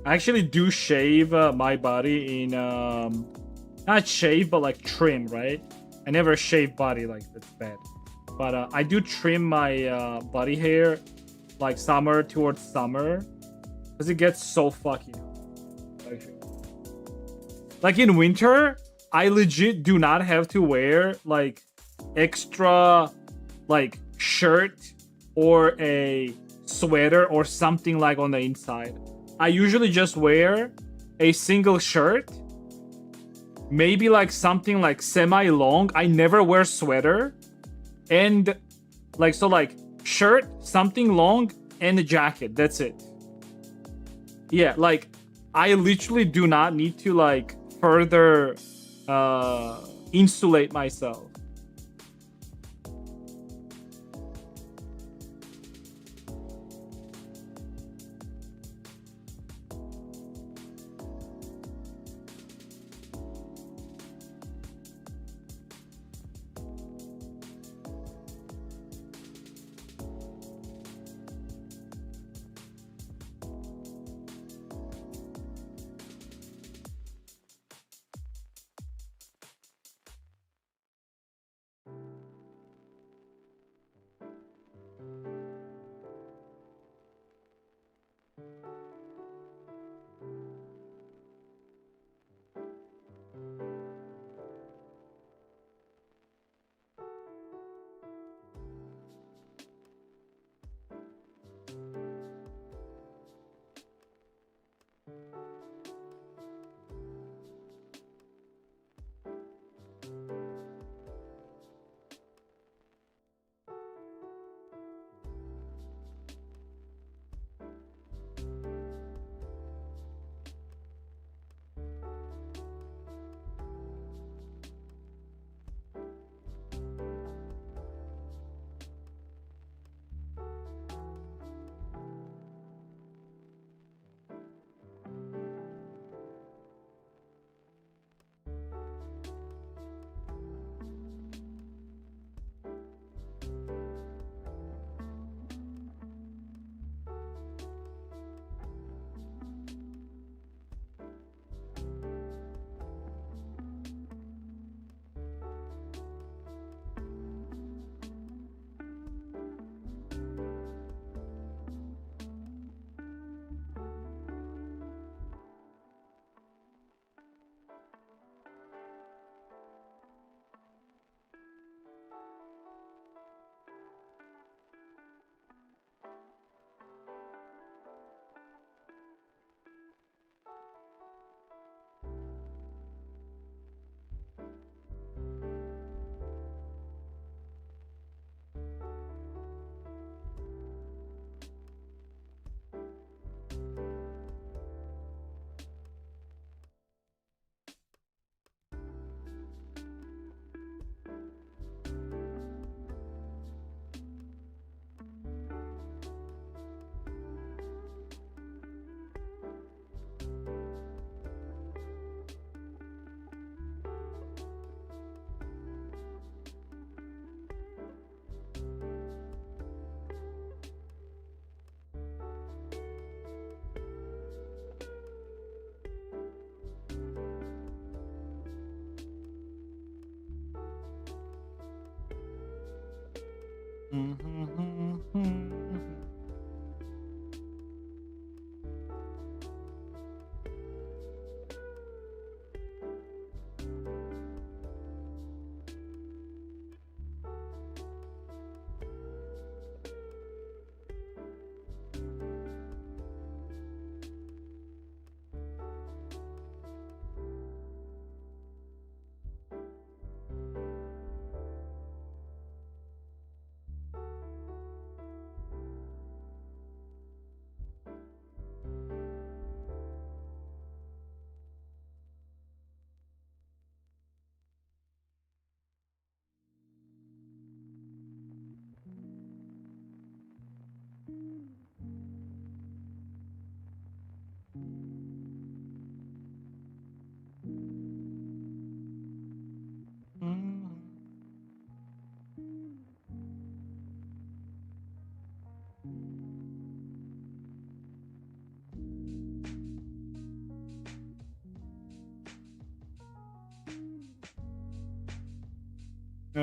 I actually do shave my body in not shave but like trim, right? I never shave body, like that's bad, but I do trim my body hair like summer towards summer because it gets so fucking like in winter I legit do not have to wear like extra like shirt or a sweater or something like on the inside. I usually just wear a single shirt, maybe like something like semi-long. I never wear sweater, and like so like shirt, something long, and a jacket. That's it. Yeah, like I literally do not need to like further insulate myself.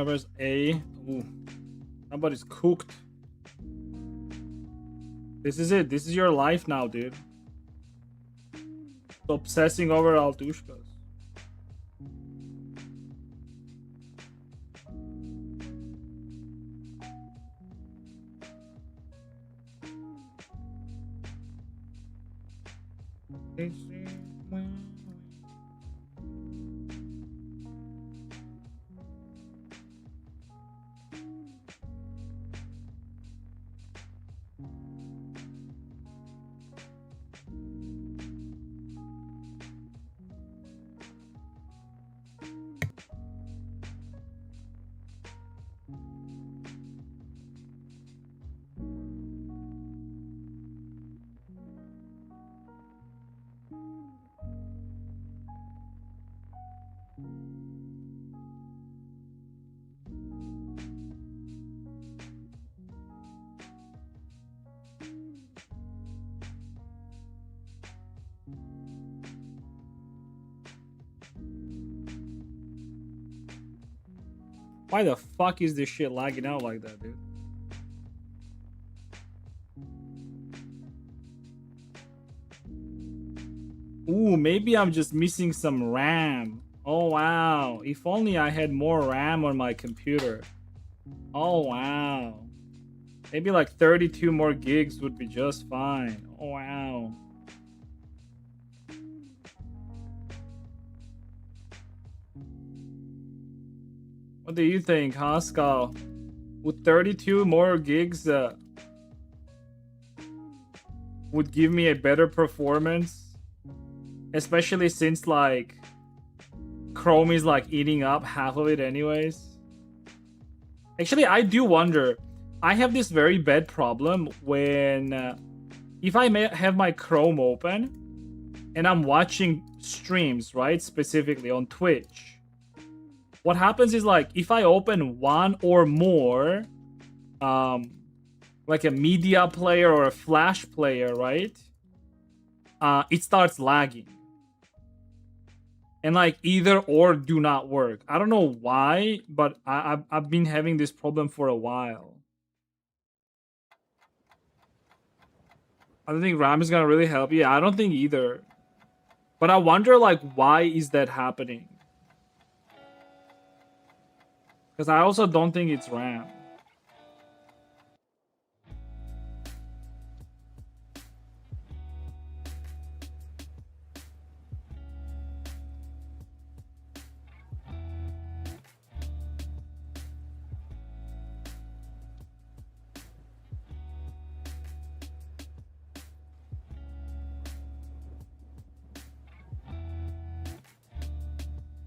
Where's A? Ooh, somebody's cooked. This is it. This is your life now, dude. Obsessing over Altushkas. Why the fuck is this shit lagging out like that, dude? Ooh, maybe I'm just missing some RAM. Oh, wow. If only I had more RAM on my computer. Oh, wow. Maybe like 32 more gigs would be just fine. Oh, wow. What do you think, huh, Skull? Would 32 more gigs would give me a better performance? Especially since, like, Chrome is, like, eating up half of it anyways. Actually, I do wonder. I have this very bad problem when... if I have my Chrome open and I'm watching streams, right? Specifically on Twitch. What happens is, like, if I open one or more, like a media player or a flash player, right? It starts lagging. And, like, either or do not work. I don't know why, but I've been having this problem for a while. I don't think RAM is gonna really help. Yeah, I don't think either. But I wonder, like, why is that happening? Because I also don't think it's RAM.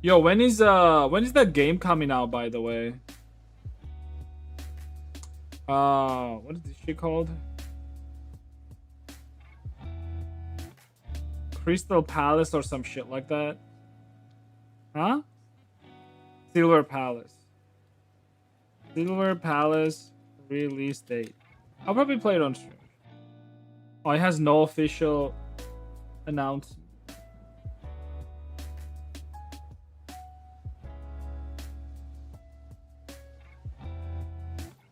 Yo, when is that game coming out, by the way? What is this shit called? Crystal Palace or some shit like that. Huh? Silver Palace. Silver Palace release date. I'll probably play it on stream. Oh, it has no official announcement.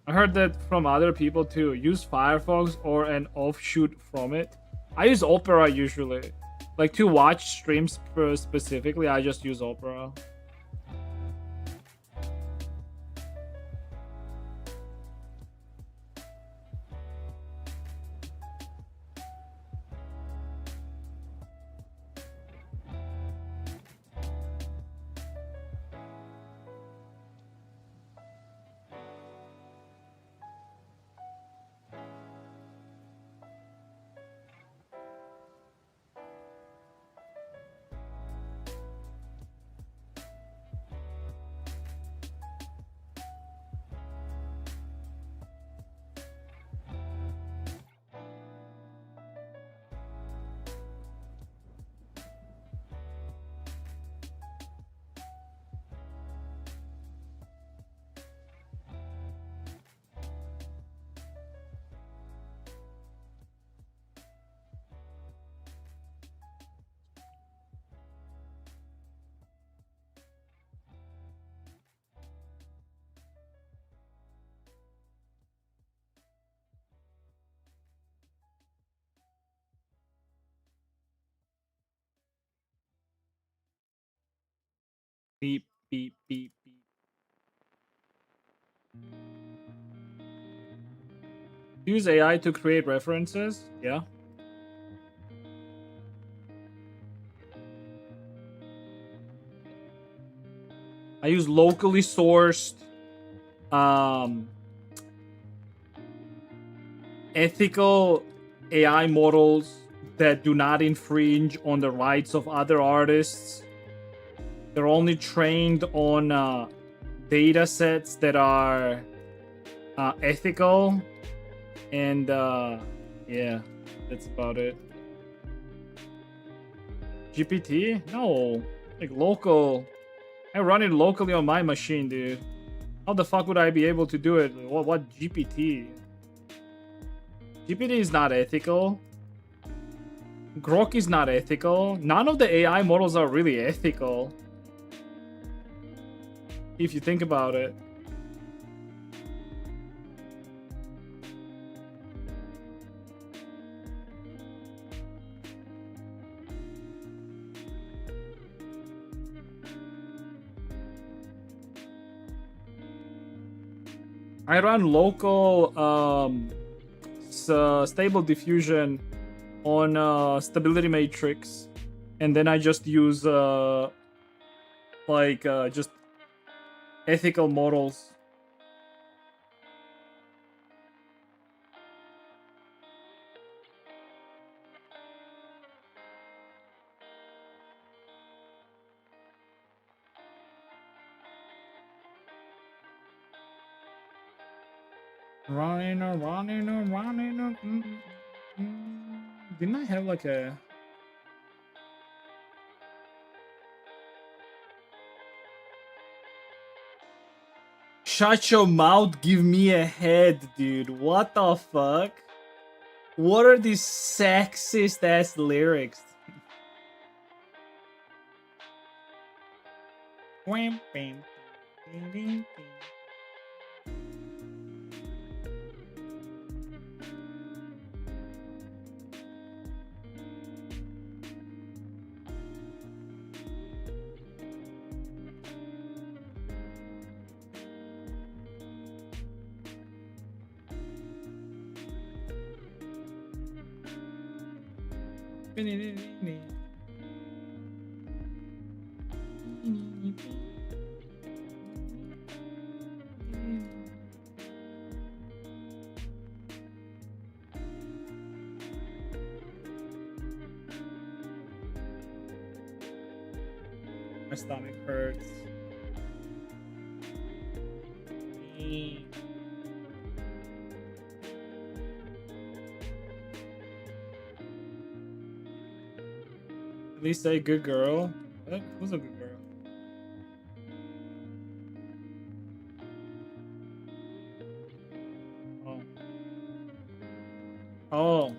I heard that from other people too. Use Firefox or an offshoot from it. I use Opera usually. Like to watch streams specifically, I just use Opera. Beep, beep, beep, beep. Use AI to create references? Yeah. I use locally sourced ethical AI models that do not infringe on the rights of other artists. They're only trained on data sets that are ethical. And yeah, that's about it. GPT? No. Like local. I run it locally on my machine, dude. How the fuck would I be able to do it? What GPT? GPT is not ethical. Grok is not ethical. None of the AI models are really ethical. If you think about it. I run local stable diffusion on stability matrix, and then I just use just ethical models. Running. Didn't I have like a... Shut your mouth, give me a head, dude. What the fuck? What are these sexist ass lyrics? My stomach hurts. At least say good girl. What? Who's a good girl? Oh. Oh.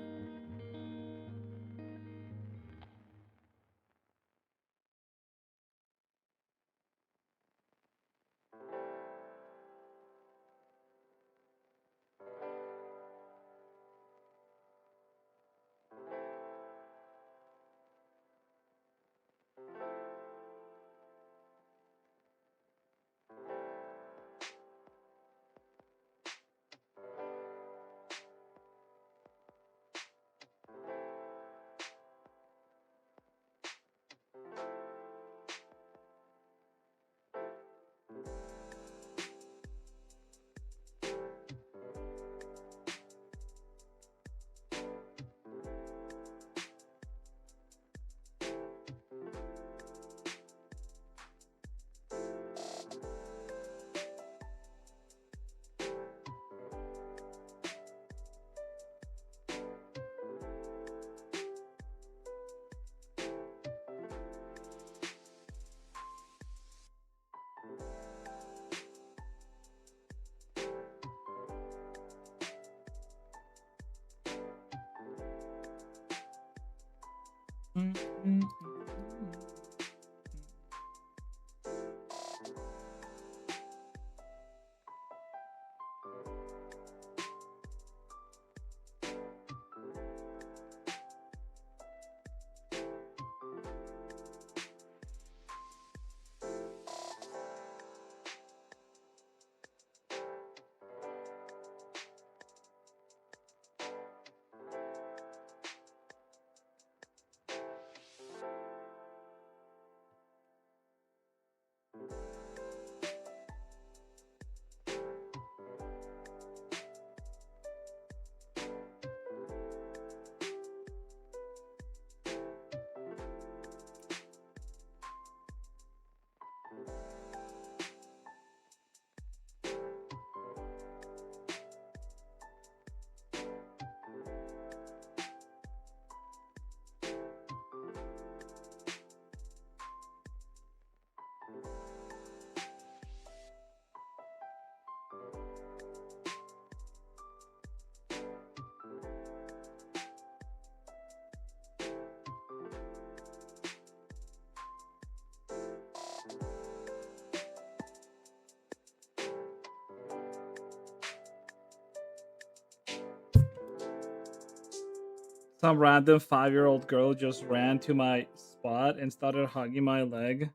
Some random 5-year-old girl just ran to my spot and started hugging my leg.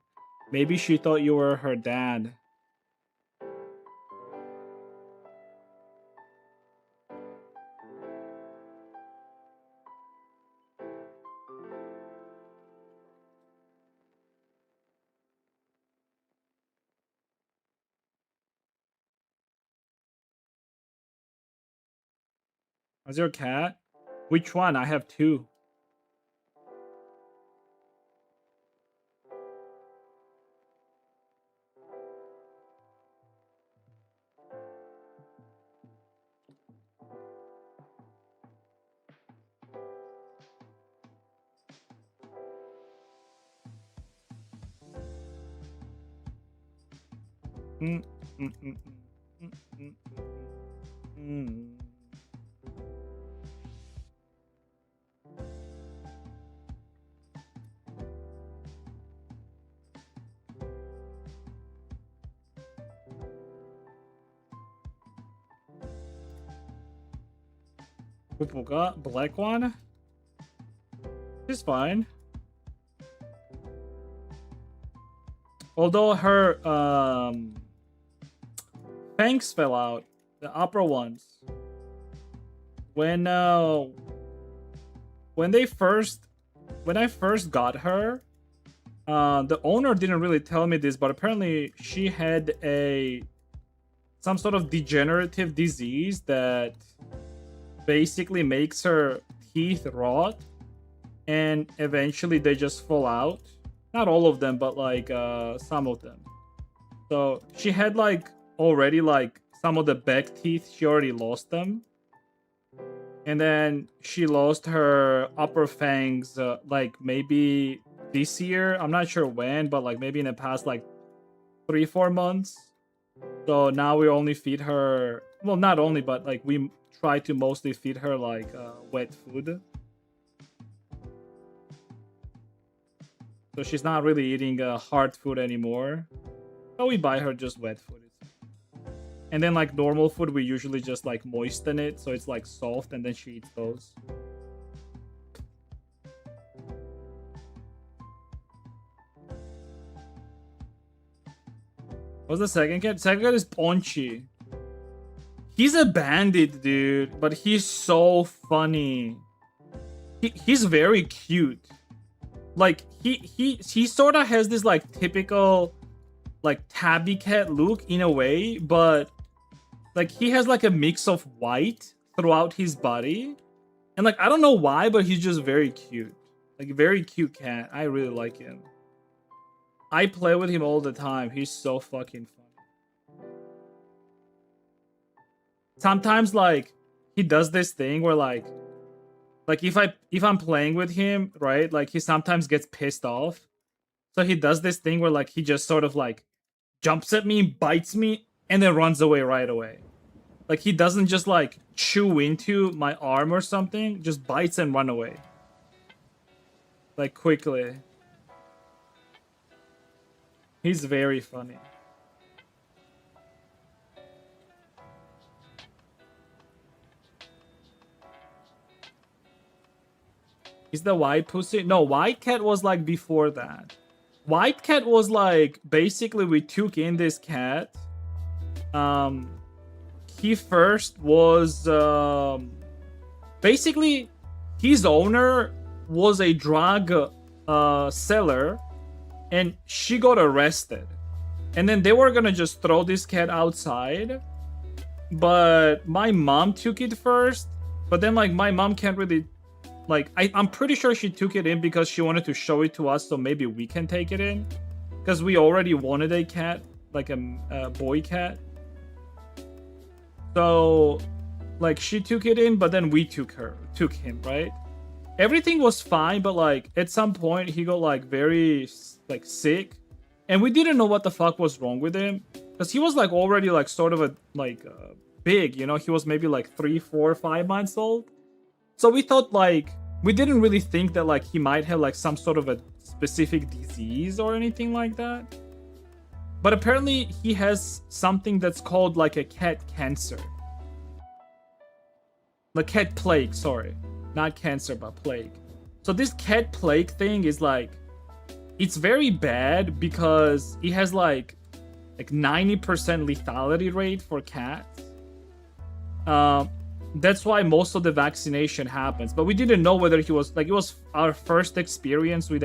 Maybe she thought you were her dad. Is your cat? Which one? I have two. Mm, mm, mm, mm, mm, mm, mm. Pupuga, black one? She's fine. Although her fangs fell out, the upper ones. When I first got her, the owner didn't really tell me this, but apparently she had some sort of degenerative disease that basically makes her teeth rot, and eventually they just fall out. Not all of them, but like some of them. So she had like already like some of the back teeth, she already lost them. And then she lost her upper fangs like maybe this year. I'm not sure when, but like maybe in the past like 3-4 months. So now we only feed her, well, not only, but like we try to mostly feed her like wet food. So she's not really eating hard food anymore. So we buy her just wet food. And then like normal food, we usually just like moisten it so it's like soft, and then she eats those. What's the second cat? Second cat is Ponchi. He's a bandit, dude, but he's so funny. He's very cute. Like he sort of has this like typical like tabby cat look in a way, but like he has like a mix of white throughout his body, and like I don't know why, but he's just very cute. Like a very cute cat. I really like him. I play with him all the time. He's so fucking funny. Sometimes like he does this thing where like if I'm playing with him, right? Like he sometimes gets pissed off. So he does this thing where like he just sort of like jumps at me, bites me, and then runs away right away. Like he doesn't just like chew into my arm or something, just bites and run away. like quickly. He's very funny. Is the white pussy? No, white cat was like before that. White cat was like basically we took in this cat. He first was basically his owner was a drug seller, and she got arrested. And then they were gonna just throw this cat outside, but my mom took it first. But then like my mom can't really like I'm pretty sure she took it in because she wanted to show it to us, so maybe we can take it in because we already wanted a cat, like a boy cat. So like she took it in, but then we took him, right? Everything was fine, but like at some point he got like very like sick, and we didn't know what the fuck was wrong with him because he was like already like sort of a like big, you know, he was maybe like 3, 4, 5 months old. So we thought like we didn't really think that like he might have like some sort of a specific disease or anything like that. But apparently he has something that's called like a cat cancer. Like cat plague, sorry. Not cancer, but plague. So this cat plague thing is like, it's very bad because it has like 90% lethality rate for cats. That's why most of the vaccination happens. But we didn't know whether he was like, it was our first experience with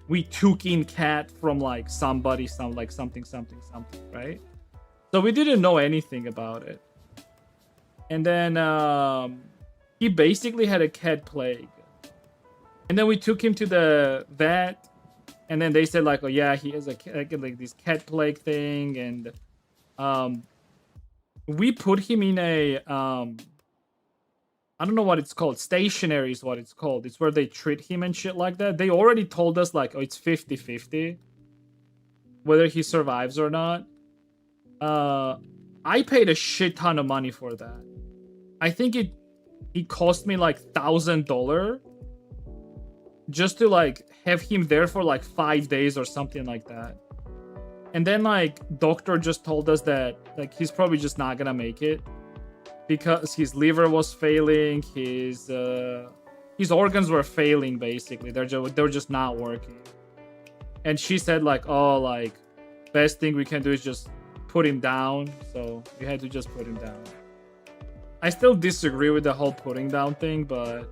we took in cat from like somebody, something, right? So we didn't know anything about it. And then he basically had a cat plague. And then we took him to the vet, and then they said like, oh yeah, he has like this cat plague thing, and we put him in a I don't know what it's called. Stationary is what it's called. It's where they treat him and shit like that. They already told us like, oh, it's 50-50 whether he survives or not. I paid a shit ton of money for that. I think it cost me like $1,000 just to like have him there for like 5 days or something like that. And then like doctor just told us that like he's probably just not gonna make it because his liver was failing, his organs were failing basically. They're just not working. And she said like, oh, like best thing we can do is just put him down. So we had to just put him down. I still disagree with the whole putting down thing, but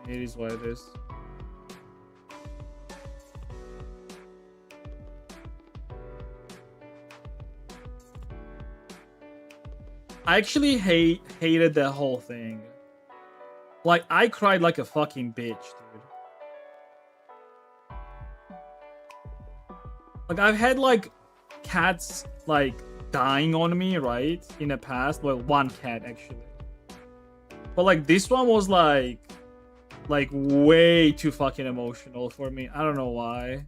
it is what it is. I actually hated the whole thing. Like, I cried like a fucking bitch, dude. Like, I've had like cats like dying on me, right? In the past. Well, one cat actually. But like this one was like way too fucking emotional for me. I don't know why.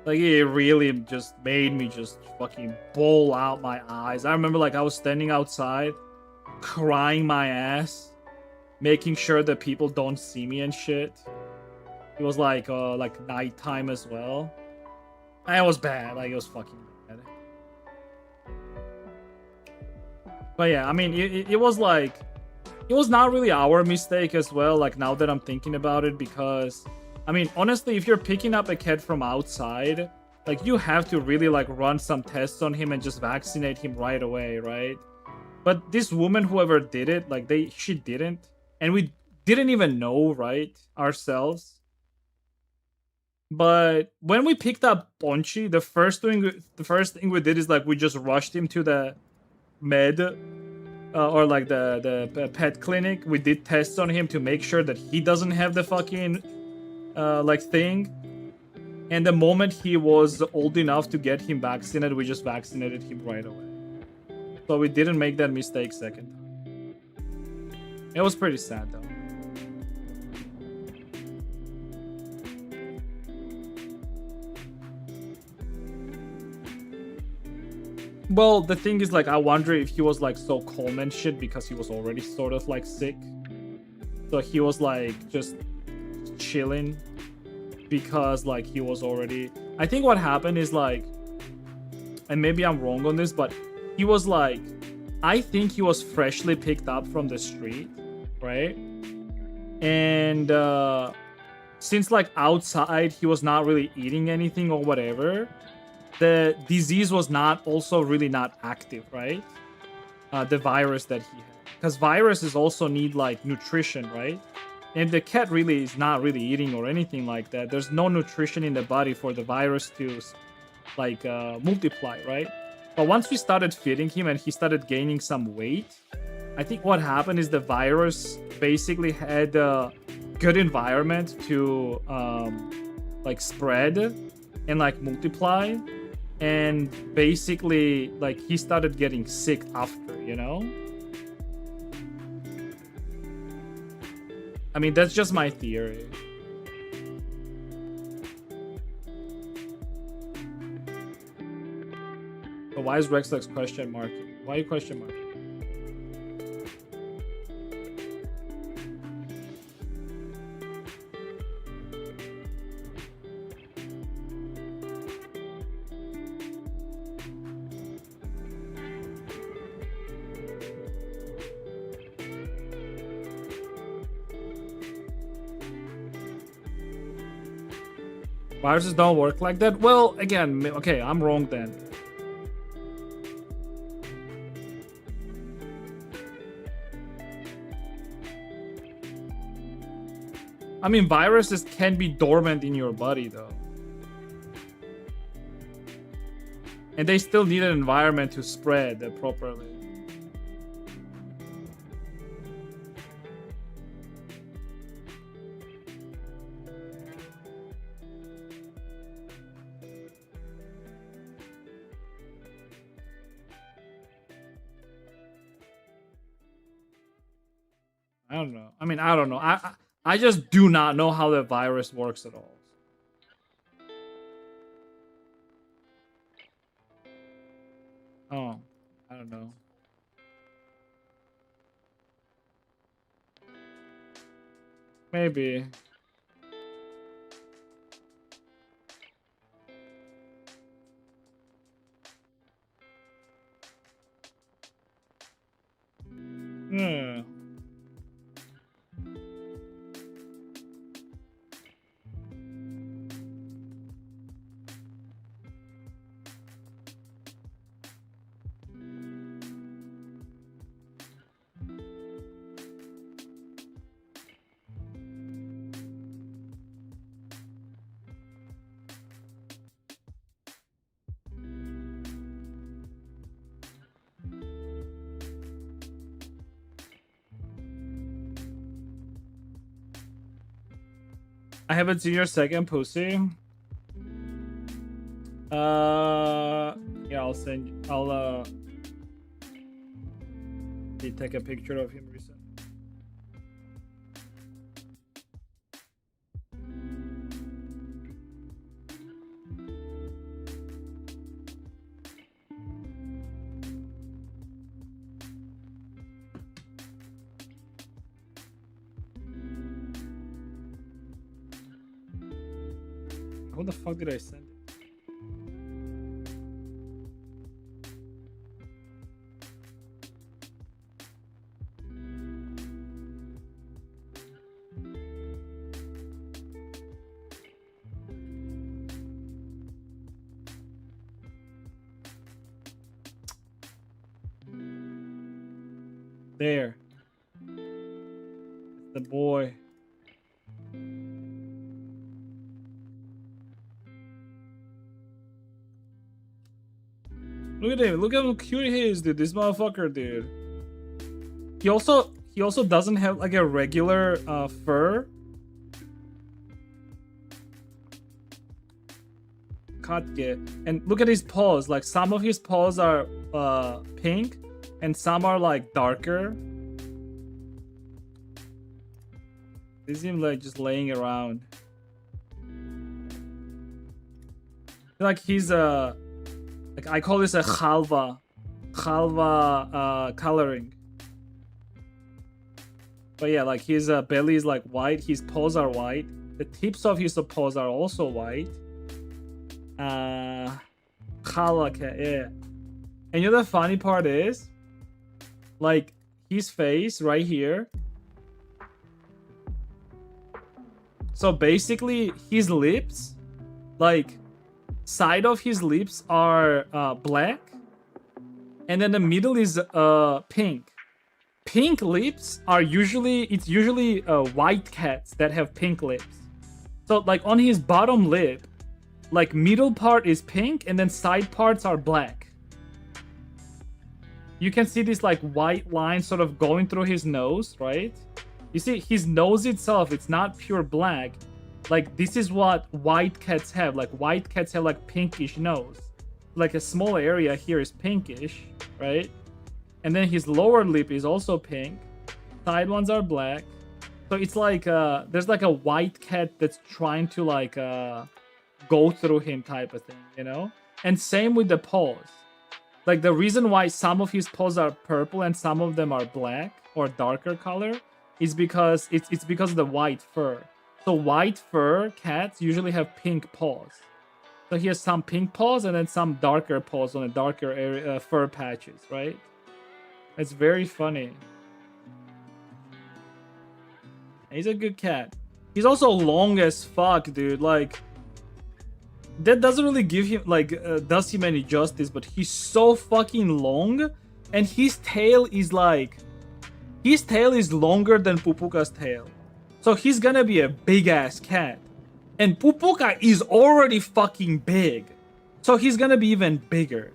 Like it really just made me just fucking bawl out my eyes. I remember like I was standing outside crying my ass, making sure that people don't see me and shit. It was like nighttime as well. And it was bad. Like it was fucking bad. But yeah, I mean it was like it was not really our mistake as well, like now that I'm thinking about it, because I mean honestly, if you're picking up a cat from outside, like you have to really like run some tests on him and just vaccinate him right away, right? But this woman, whoever did it, like she didn't, and we didn't even know, right, ourselves. But when we picked up Ponchi, the first thing we did is like we just rushed him to the med or like the pet clinic. We did tests on him to make sure that he doesn't have the fucking like thing. And the moment he was old enough to get him vaccinated, we just vaccinated him right away. So we didn't make that mistake second time. It was pretty sad though. Well, the thing is, like, I wonder if he was like so calm and shit because he was already sort of like sick. So he was like just chilling because like he was already, I think what happened is like, and maybe I'm wrong on this, but he was like, I think he was freshly picked up from the street, right? And since like outside he was not really eating anything or whatever, the disease was not also really not active, right? The virus that he had, because viruses also need like nutrition, right? And the cat really is not really eating or anything like that. There's no nutrition in the body for the virus to like multiply, right? But once we started feeding him and he started gaining some weight, I think what happened is the virus basically had a good environment to like spread and like multiply, and basically like he started getting sick after, you know? I mean, that's just my theory. But why is Rexlex question mark? Why are you question mark? Viruses don't work like that? Well, again, okay, I'm wrong then. I mean, viruses can be dormant in your body though. And they still need an environment to spread properly. I don't know. I mean, I don't know. I just do not know how the virus works at all. Oh, I don't know. Maybe. Hmm. I haven't seen your second pussy. Yeah, I'll send you. I'll take a picture of him recently. What the fuck did I send it? There. It's the boy. Look at him. Look how cute he is, dude. This motherfucker, dude. He also doesn't have like a regular fur. Katge. And look at his paws. Like some of his paws are pink and some are like darker. They seem like just laying around. Like he's like I call this a khalva coloring. But yeah, like his belly is like white, his paws are white, the tips of his paws are also white. Color cat, yeah. And you know the funny part is, like his face right here. So basically, his lips, like side of his lips are black, and then the middle is pink. Pink lips are usually white cats that have pink lips. So like on his bottom lip, like middle part is pink and then side parts are black. You can see this like white line sort of going through his nose, right? You see his nose itself, it's not pure black. Like this is what white cats have. Like white cats have like pinkish nose. Like a small area here is pinkish, right? And then his lower lip is also pink. Side ones are black. So it's like there's like a white cat that's trying to like go through him type of thing, you know? And same with the paws. Like the reason why some of his paws are purple and some of them are black or darker color is because it's because of the white fur. So white fur cats usually have pink paws. So he has some pink paws and then some darker paws on the darker area, fur patches, right? It's very funny. He's a good cat. He's also long as fuck, dude. Like, that doesn't really give him, like, does him any justice, but he's so fucking long, and his tail is like, his tail is longer than Pupuka's tail. So he's gonna be a big ass cat. And Pupuka is already fucking big. So he's gonna be even bigger.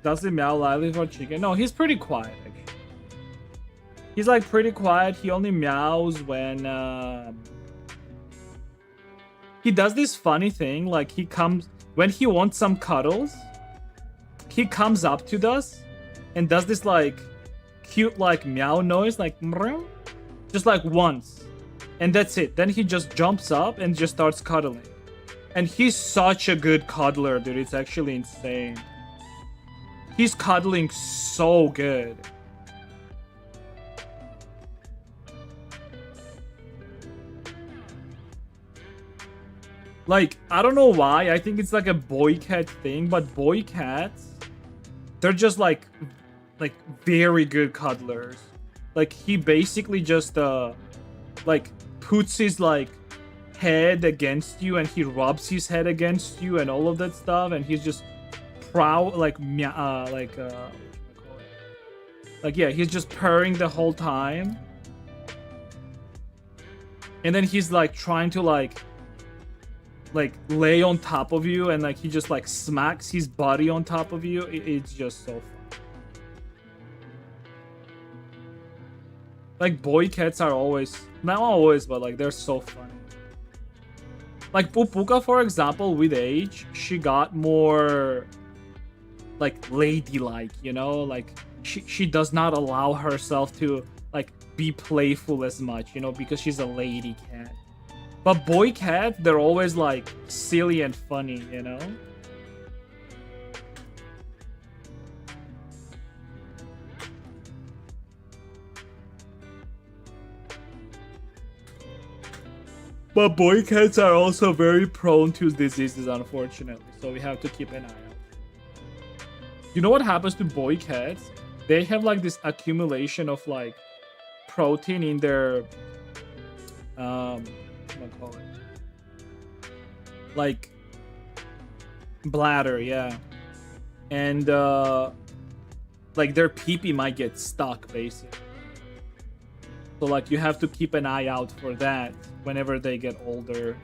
Does he meow loudly for chicken? No, he's pretty quiet, actually. He's like pretty quiet. He only meows when he does this funny thing. Like he comes when he wants some cuddles. He comes up to us and does this like cute like meow noise, like meow, just like once, and that's it. Then he just jumps up and just starts cuddling. And he's such a good cuddler, dude. It's actually insane. He's cuddling so good. Like, I don't know why. I think it's like a boy cat thing, but boy cats, they're just like very good cuddlers. Like he basically just like puts his like head against you and he rubs his head against you and all of that stuff, and he's just proud like yeah, he's just purring the whole time, and then he's like trying to like lay on top of you, and like he just like smacks his body on top of you. It's just so fun. Like boy cats are always, not always, but like they're so funny. Like Pupuka, for example, with age, she got more like ladylike, you know, like she does not allow herself to like be playful as much, you know, because she's a lady cat. But boy cats, they're always like silly and funny, you know. But boy cats are also very prone to diseases, unfortunately, so we have to keep an eye out. You know what happens to boy cats? They have like this accumulation of like protein in their what do I call it? Like bladder, yeah. And like their pee-pee might get stuck basically. So like you have to keep an eye out for that whenever they get older.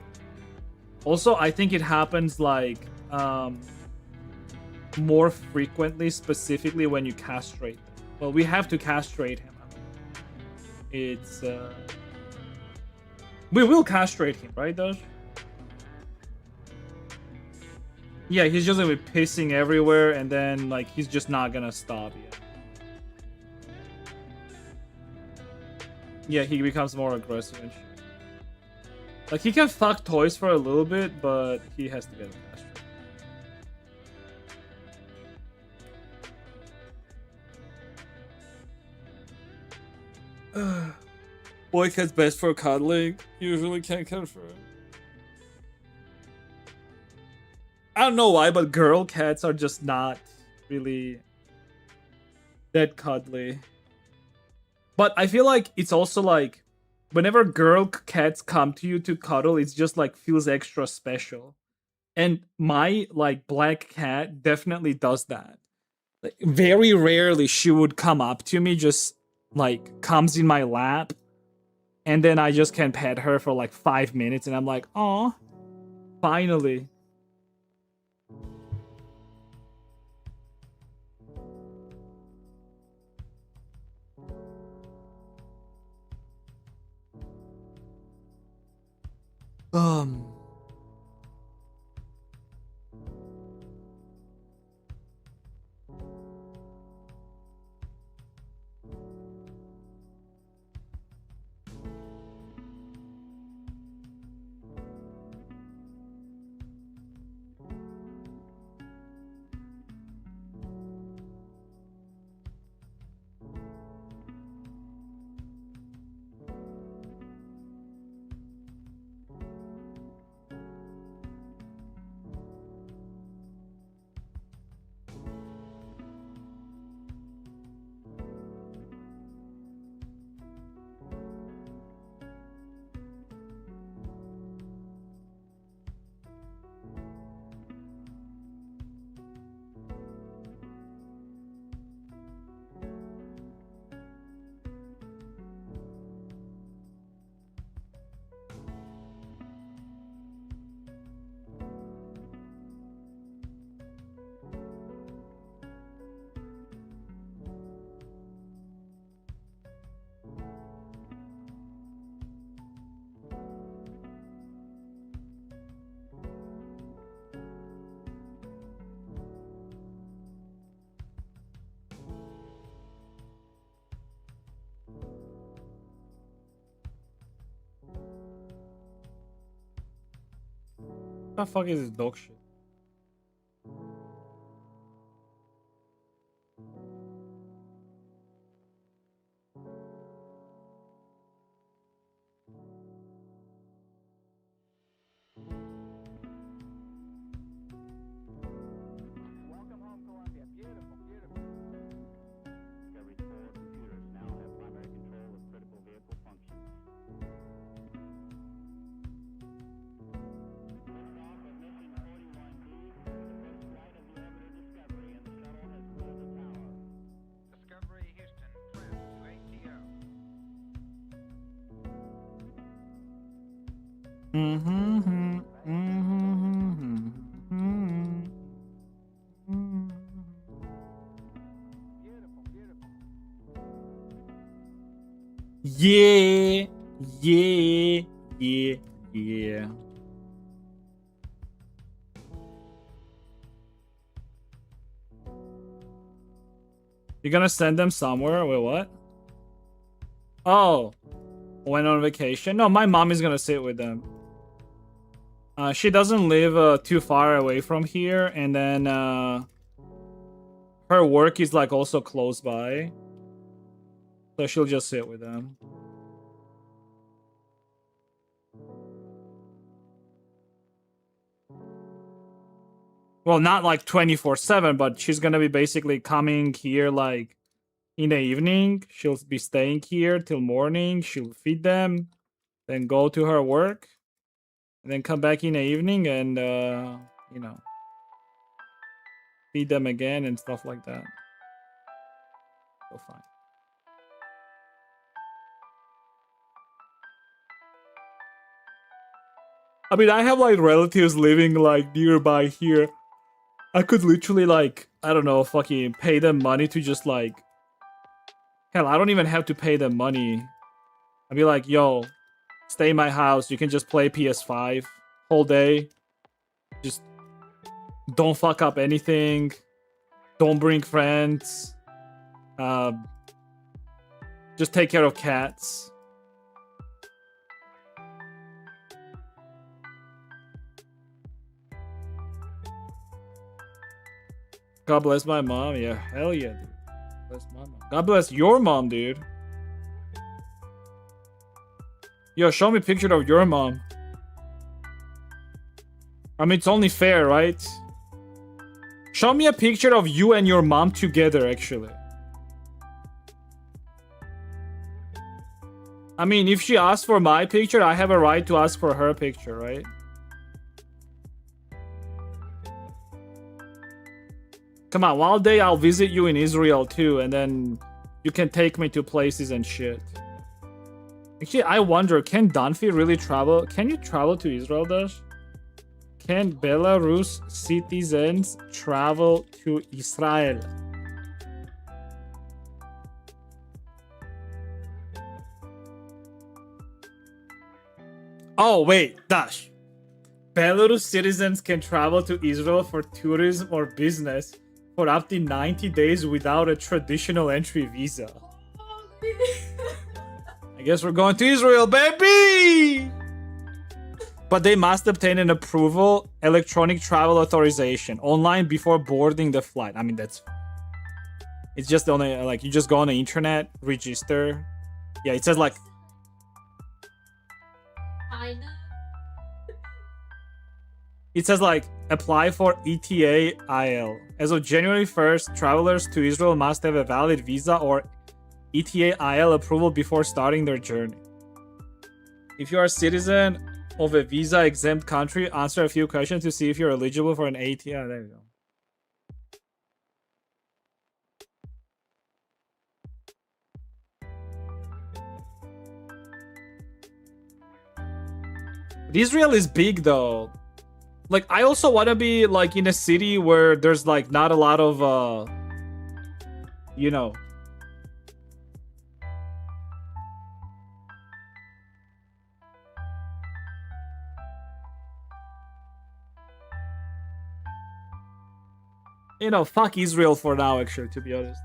Also, I think it happens like more frequently, specifically when you castrate them. Well, we have to castrate him. It's we will castrate him, right, Doge? Yeah, he's just gonna be pissing everywhere, and then like he's just not gonna stop yet. Yeah, he becomes more aggressive and shit. Like he can fuck toys for a little bit, but he has to get castrated. Boy cat's best for cuddling. Usually can't confirm. I don't know why, but girl cats are just not really that cuddly. But I feel like it's also like whenever girl cats come to you to cuddle, it's just like feels extra special. And my like black cat definitely does that. Like, very rarely she would come up to me, just like comes in my lap, and then I just can pet her for like 5 minutes, and I'm like, oh, finally. What the fuck is this dog shit? Welcome home, Columbia. Beautiful, beautiful. Discovery's four computers now have primary control of critical vehicle functions. Liftoff of mission 41B, the first flight of the orbiter Discovery, and the shuttle has cleared the tower. Discovery Houston, trim to ATO. Beautiful, beautiful. Yeah, yeah. You're gonna send them somewhere? Wait, what? Oh, went on vacation? No, my mom is gonna sit with them. She doesn't live too far away from here, and then her work is like also close by, so she'll just sit with them. Well, not like 24/7, but she's gonna be basically coming here like in the evening. She'll be staying here till morning. She'll feed them, then go to her work, and then come back in the evening and you know, feed them again and stuff like that. So fine. I mean, I have like relatives living like nearby here. I could literally like I don't know, fucking pay them money to just like, hell, I don't even have to pay them money. I'd be like, yo, stay in my house. You can just play PS5 whole day. Just don't fuck up anything. Don't bring friends. Just take care of cats. God bless my mom. Yeah, hell yeah, dude. Bless my mom. God bless your mom, dude. Yo, show me a picture of your mom. I mean, it's only fair, right? Show me a picture of you and your mom together, actually. I mean, if she asks for my picture, I have a right to ask for her picture, right? Come on, one day I'll visit you in Israel too, and then you can take me to places and shit. Actually, I wonder, can Dunphy really travel? Can you travel to Israel, Dash? Can Belarus citizens travel to Israel? Oh, wait, Dash. Belarus citizens can travel to Israel for tourism or business for up to 90 days without a traditional entry visa. I guess we're going to Israel, baby! But they must obtain an approval, electronic travel authorization, online before boarding the flight. I mean, that's... It's just on a, like, you just go on the internet, register. Yeah, it says, like... It says, like, apply for ETA IL. As of January 1st, travelers to Israel must have a valid visa or ETA IL approval before starting their journey. If you are a citizen of a visa-exempt country, answer a few questions to see if you're eligible for an ATI. There you go. But Israel is big, though. Like, I also want to be, like, in a city where there's, like, not a lot of, you know... You know, fuck Israel for now, actually, to be honest.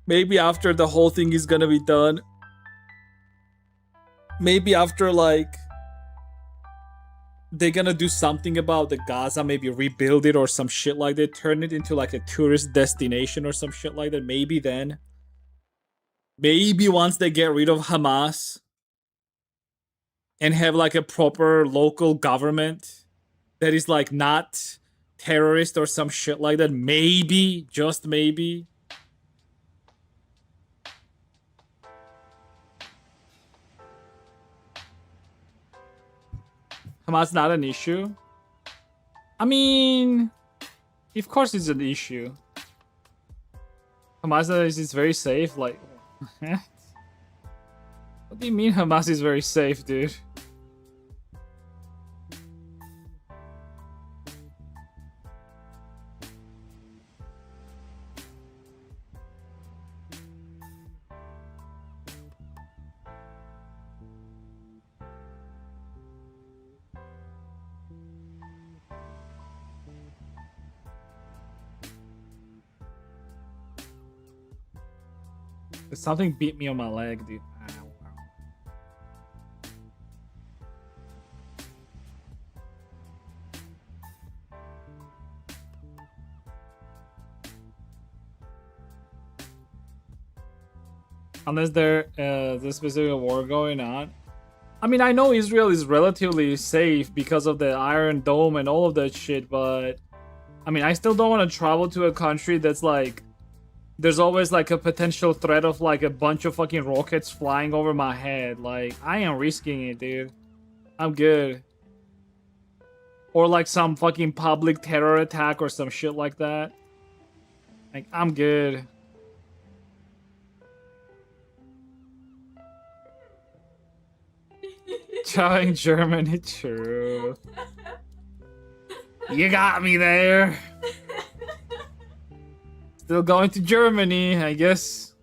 Maybe after the whole thing is gonna be done. Maybe after, like... They're gonna do something about the Gaza, maybe rebuild it or some shit like that. Turn it into, like, a tourist destination or some shit like that. Maybe then. Maybe once they get rid of Hamas. And have, like, a proper local government. That is, like, not... terrorist or some shit like that. Maybe, just maybe. Hamas not an issue. I mean, of course it's an issue. Hamas is very safe. Like, what do you mean Hamas is very safe, dude? Something beat me on my leg, dude. Ow, wow. Unless there's a specific war going on. I mean, I know Israel is relatively safe because of the Iron Dome and all of that shit, but I mean, I still don't want to travel to a country that's like, there's always like a potential threat of like a bunch of fucking rockets flying over my head. Like, I am risking it, dude. I'm good. Or like some fucking public terror attack or some shit like that. Like, I'm good. Trying Germany, true. You got me there. Still going to Germany, I guess.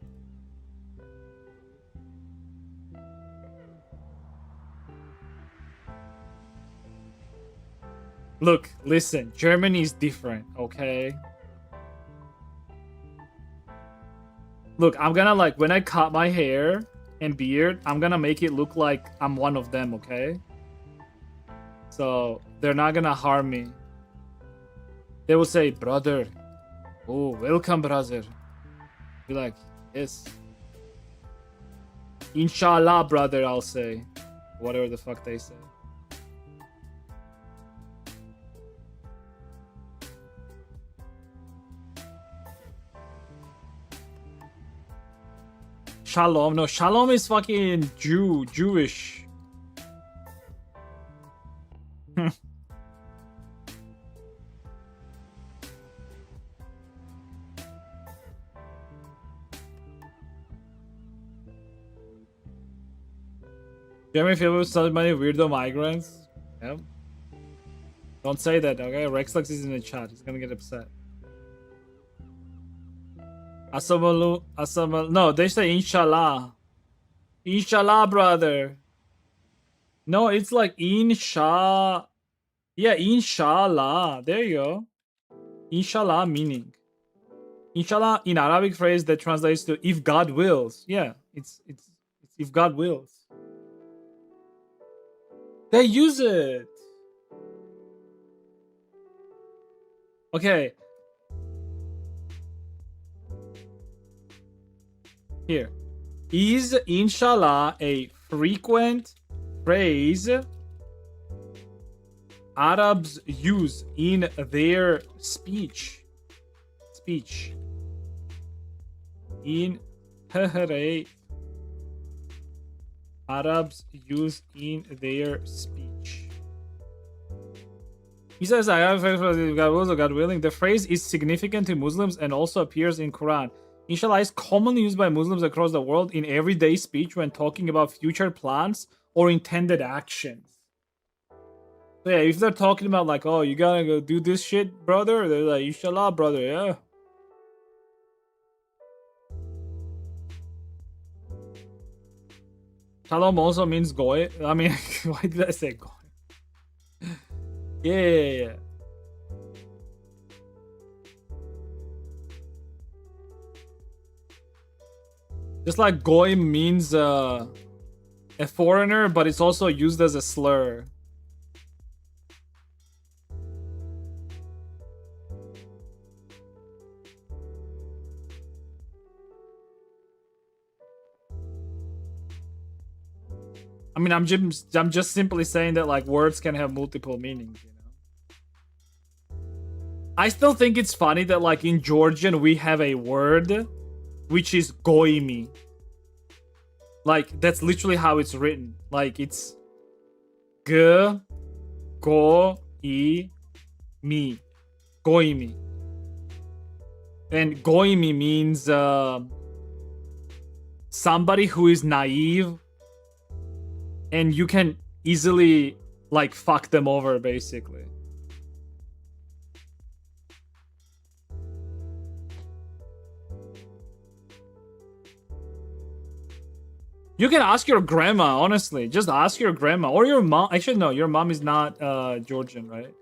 Look, listen, Germany is different, okay? Look, I'm gonna like, when I cut my hair and beard, I'm gonna make it look like I'm one of them, okay? So, they're not gonna harm me. They will say, brother. Oh, welcome, brother. Be like, yes. Inshallah, brother, I'll say. Whatever the fuck they say. Shalom. No, shalom is fucking Jewish. Jeremy feel with so many weirdo migrants. Yep. Don't say that, okay? Rexlux is in the chat. He's gonna get upset. Asamalu. No, they say inshallah. Inshallah, brother. No, it's like insha. Yeah, inshallah. There you go. Inshallah meaning. Inshallah in Arabic phrase that translates to if God wills. Yeah, it's if God wills. They use it. Okay. Here. Is inshallah a frequent phrase Arabs use in their speech? In Arabs use in their speech. He says, I have faith for God wills or God willing. The phrase is significant to Muslims and also appears in Quran. Inshallah is commonly used by Muslims across the world in everyday speech when talking about future plans or intended actions. So yeah, if they're talking about like, oh, you gotta go do this shit, brother, they're like, inshallah, brother, yeah. Shalom also means goy. I mean, why did I say goy? Yeah. Just like goy means a foreigner, but it's also used as a slur. I mean, I'm just simply saying that like words can have multiple meanings, you know. I still think it's funny that like in Georgian we have a word which is goimi. Like that's literally how it's written. Like it's g go I mi goimi. And goimi means somebody who is naive and you can easily like fuck them over basically. You can ask your grandma, honestly. Just ask your grandma or your mom. Actually, no, your mom is not Georgian, right?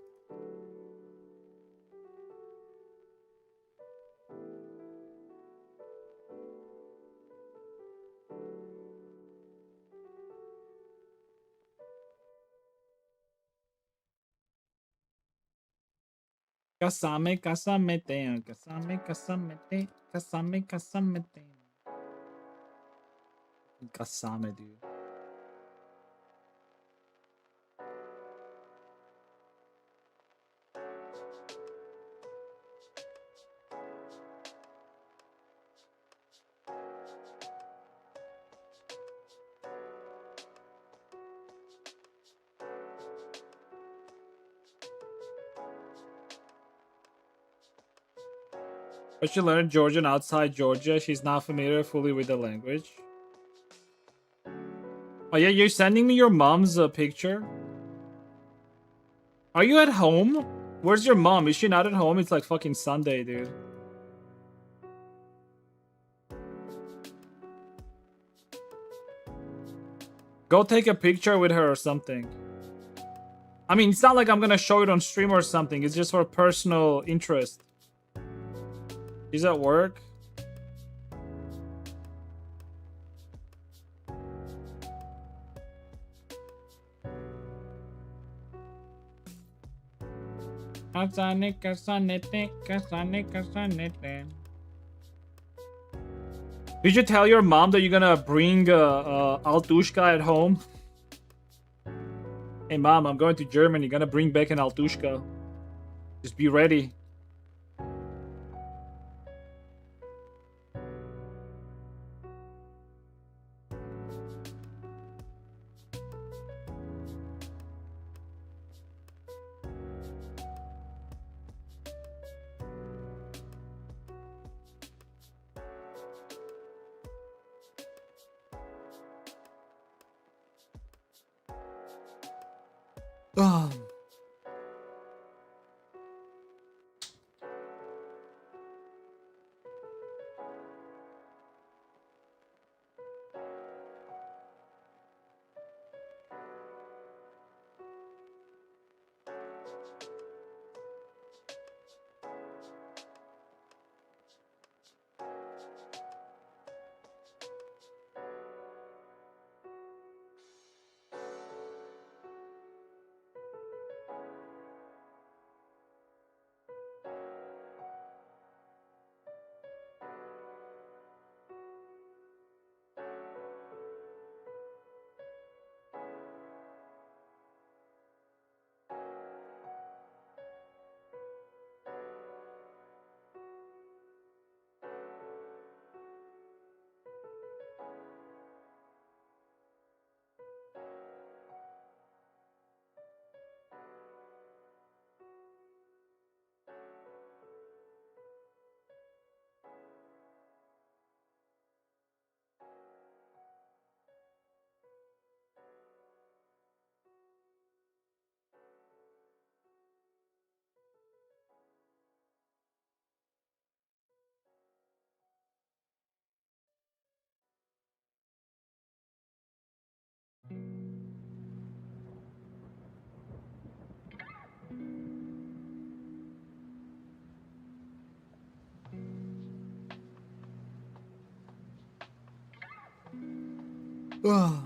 Casame, casamete, casame, casamete, casame, casamete. Casame, dude. But she learned Georgian outside Georgia. She's not familiar fully with the language. Oh yeah, you're sending me your mom's picture? Are you at home? Where's your mom? Is she not at home? It's like fucking Sunday, dude. Go take a picture with her or something. I mean, it's not like I'm gonna show it on stream or something. It's just for personal interest. She's at work. Did you tell your mom that you're gonna bring Altushka at home? Hey mom, I'm going to Germany. Gonna bring back an Altushka. Just be ready. Oh. Oh.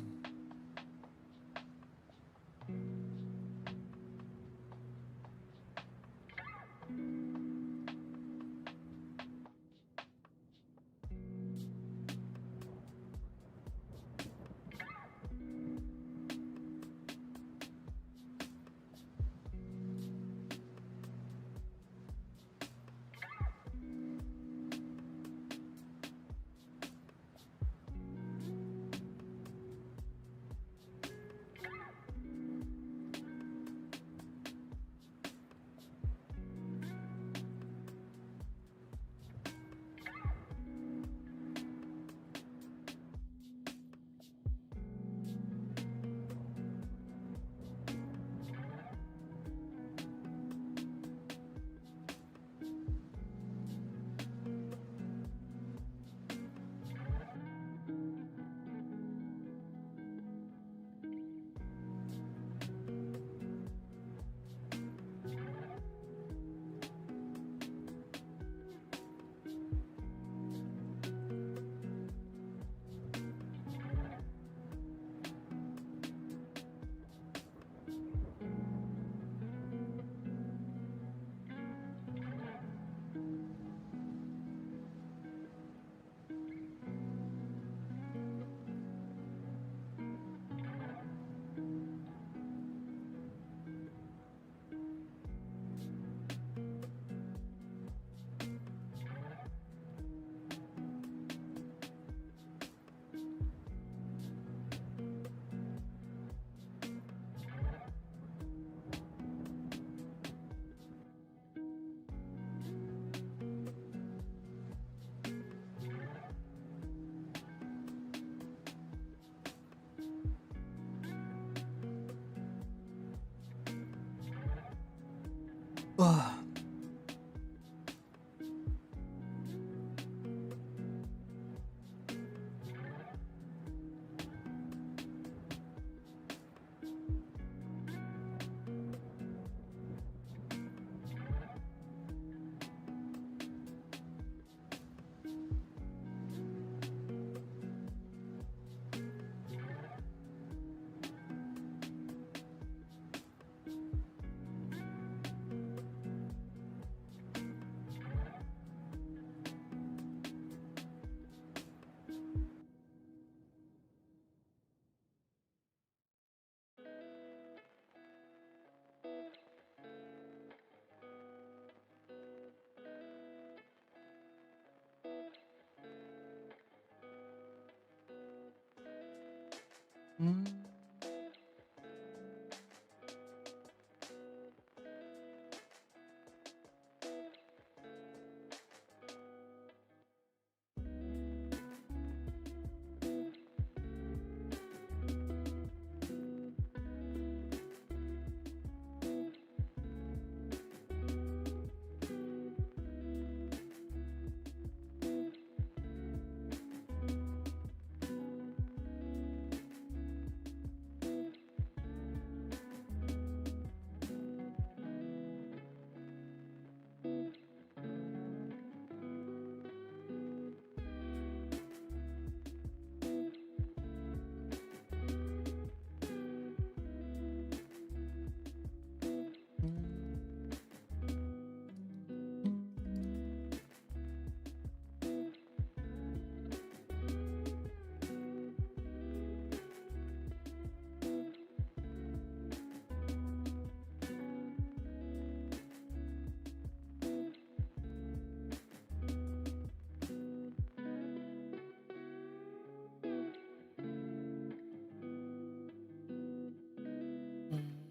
Oh.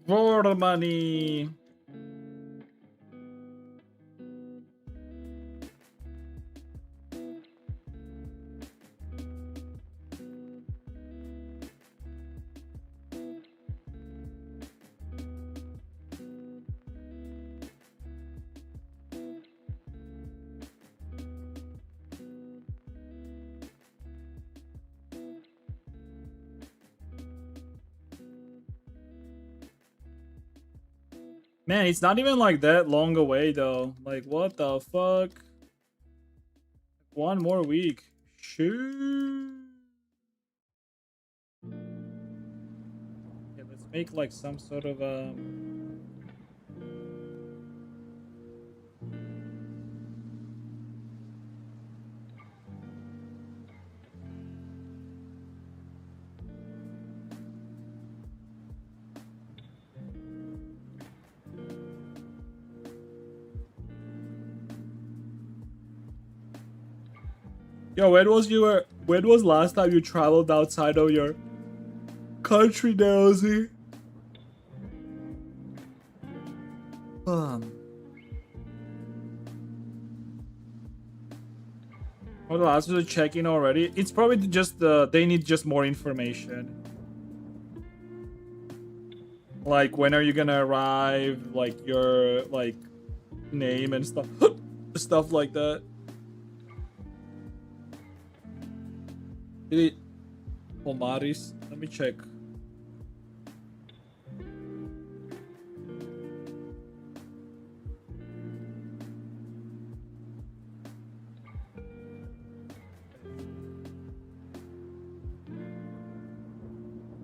For the money. Man, it's not even like that long away though. Like, what the fuck? 1 more week. Shoot. Okay, let's make like some sort of Yo, when was last time you traveled outside of your country, Nosy? Oh, the last was a check-in already. It's probably just they need just more information. Like, when are you gonna arrive? Like your like name and stuff, stuff like that. Omaris. Let me check.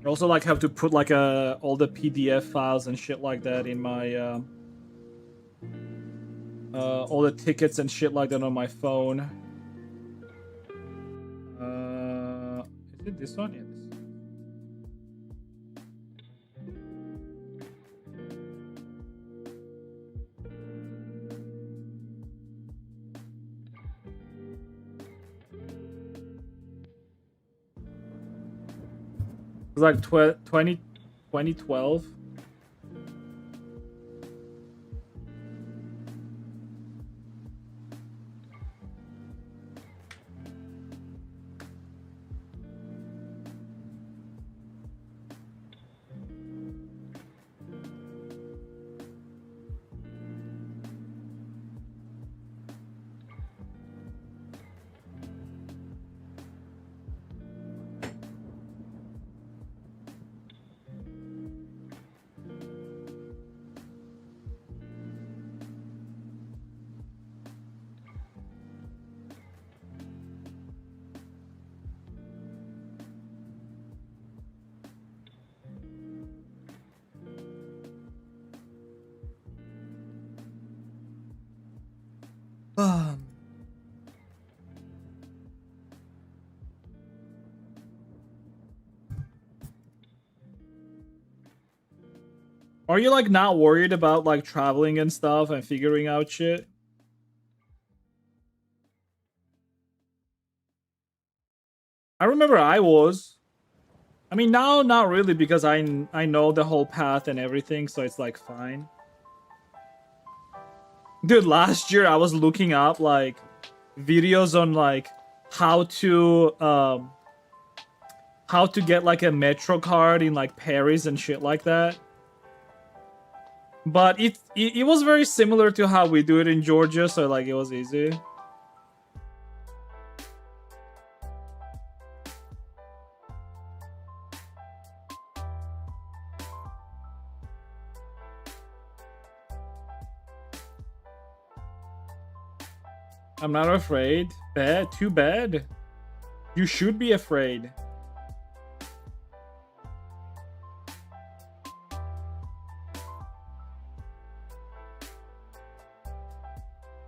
I also like have to put like all the PDF files and shit like that in my all the tickets and shit like that on my phone. Is it this one? Yeah, this. It's like 2012. Are you like not worried about like traveling and stuff and figuring out shit? I remember I was. I mean, now not really because I know the whole path and everything, so it's like fine. Dude, last year I was looking up like videos on like how to get like a metro card in like Paris and shit like that. But it was very similar to how we do it in Georgia, so like it was easy. I'm not afraid. Bad, too bad. You should be afraid.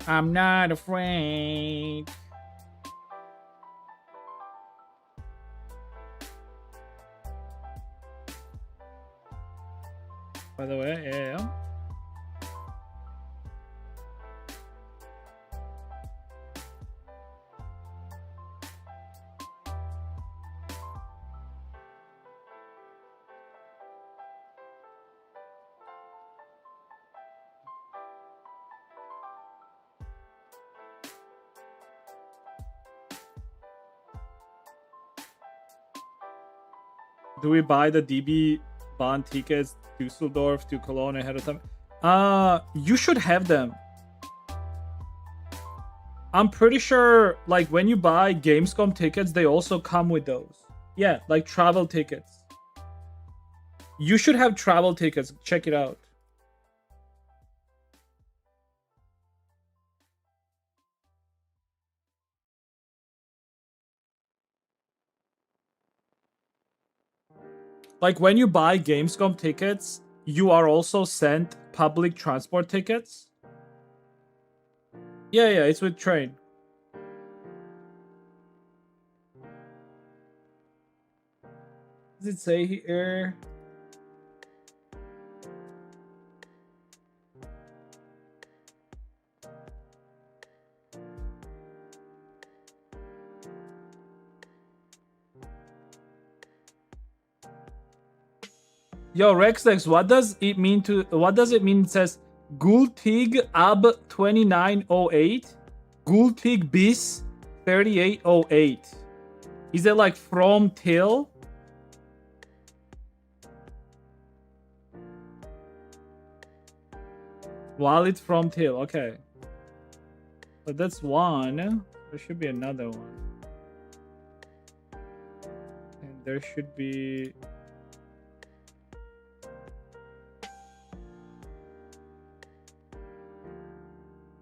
I'm not afraid. By the way, yeah. Do we buy the DB Bahn tickets Düsseldorf to Cologne ahead of time? You should have them. I'm pretty sure, like, when you buy Gamescom tickets, they also come with those. Yeah, like travel tickets. You should have travel tickets. Check it out. Like, when you buy Gamescom tickets, you are also sent public transport tickets. Yeah, it's with train. Does it say here? Yo, Rexlex, what does it mean it says Gültig ab 2908? Gültig bis 3808. Is it like from till? Valid from till, okay. But that's one. There should be another one. And there should be...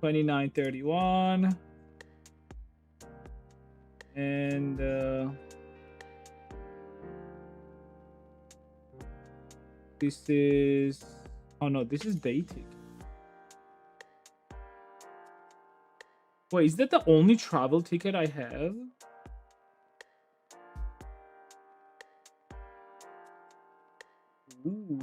$29.31 and this is, oh no, this is day ticket. Wait, is that the only travel ticket I have? Ooh.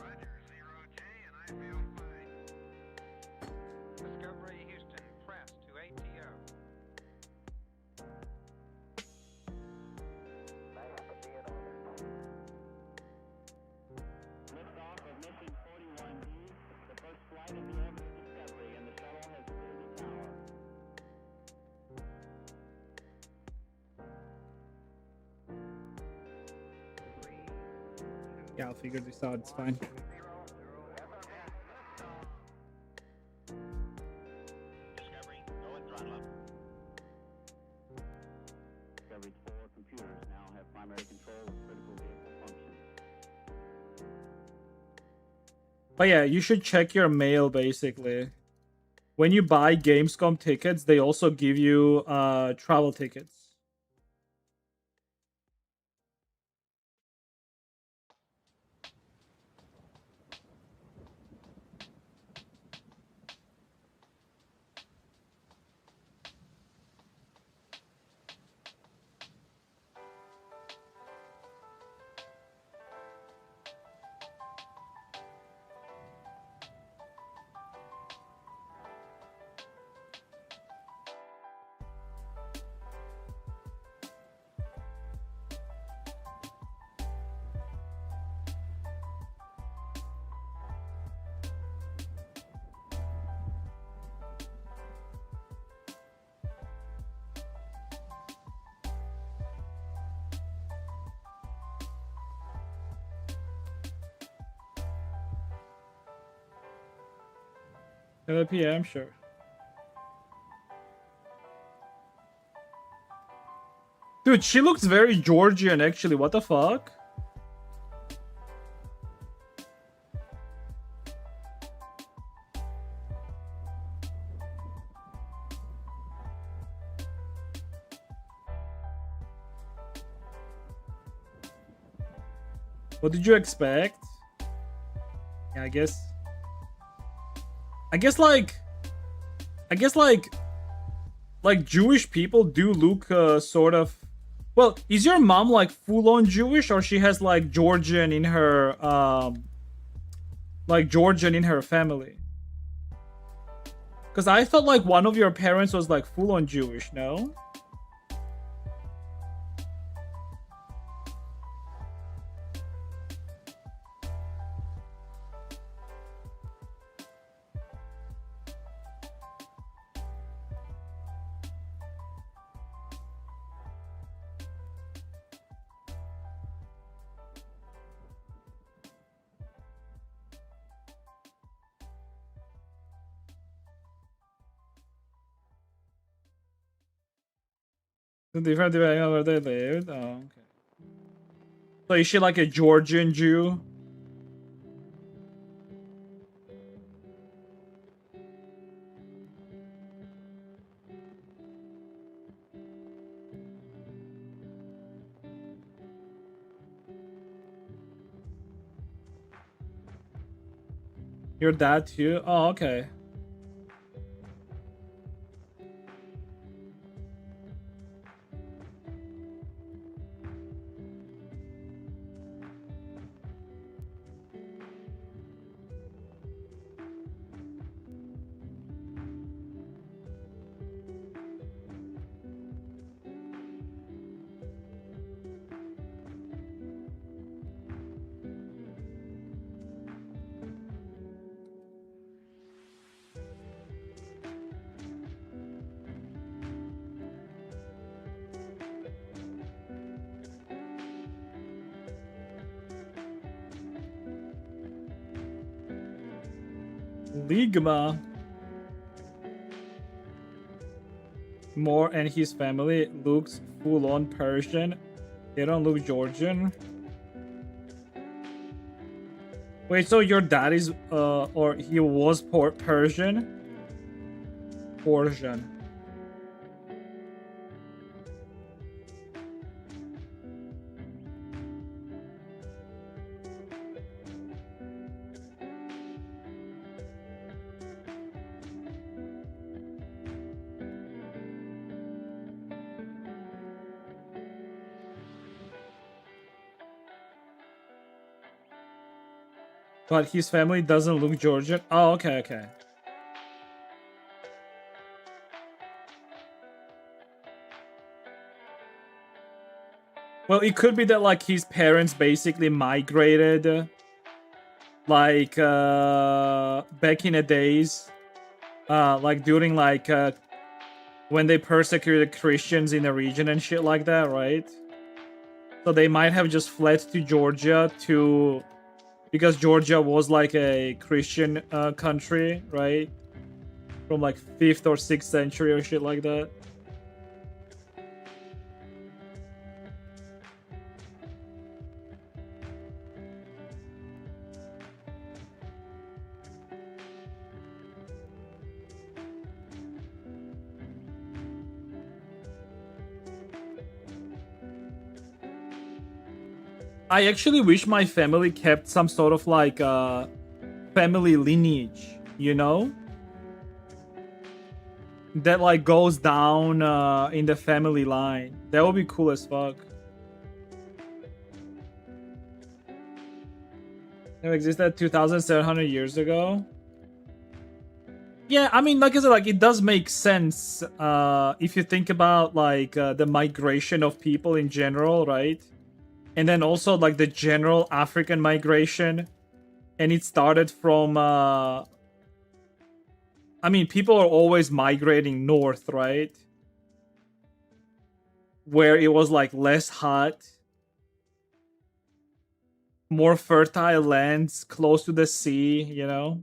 Roger, 0J, and I feel fine. Discovery Houston, press to ATO. Liftoff of mission 41D, the first flight in the orbit of Discovery, and the shuttle has cleared the tower. Yeah, I'll figure this out, it's fine. Discovery, go and throttle up. Discovery's 4 computers now have primary control of critical vehicle functions. But yeah, you should check your mail basically. When you buy Gamescom tickets, they also give you travel tickets. PM, sure. Dude, she looks very Georgian actually. What the fuck? What did you expect? Yeah, I guess like Jewish people do look sort of. Well, is your mom like full on Jewish, or she has like Georgian in her like Georgian in her family. Because I thought like one of your parents was like full on Jewish, no? Different depending on where they lived. Oh, okay. So is she like a Georgian Jew? Your dad too? Oh, okay. Ligma. Moore and his family looks full-on Persian. They don't look Georgian. Wait, so your dad is, or he was Persian? Persian. But his family doesn't look Georgian? Oh, okay, okay. Well, it could be that like his parents basically migrated like back in the days, like during like when they persecuted Christians in the region and shit like that, right? So they might have just fled to Georgia to, because Georgia was like a Christian country, right? From like 5th or 6th century or shit like that. I actually wish my family kept some sort of like family lineage, you know? That like goes down in the family line. That would be cool as fuck. It existed 2,700 years ago. Yeah, I mean, like I said, like it does make sense if you think about like the migration of people in general, right? And then also like the general African migration, and it started from I mean, people are always migrating north, right? Where it was like less hot, more fertile lands, close to the sea, you know?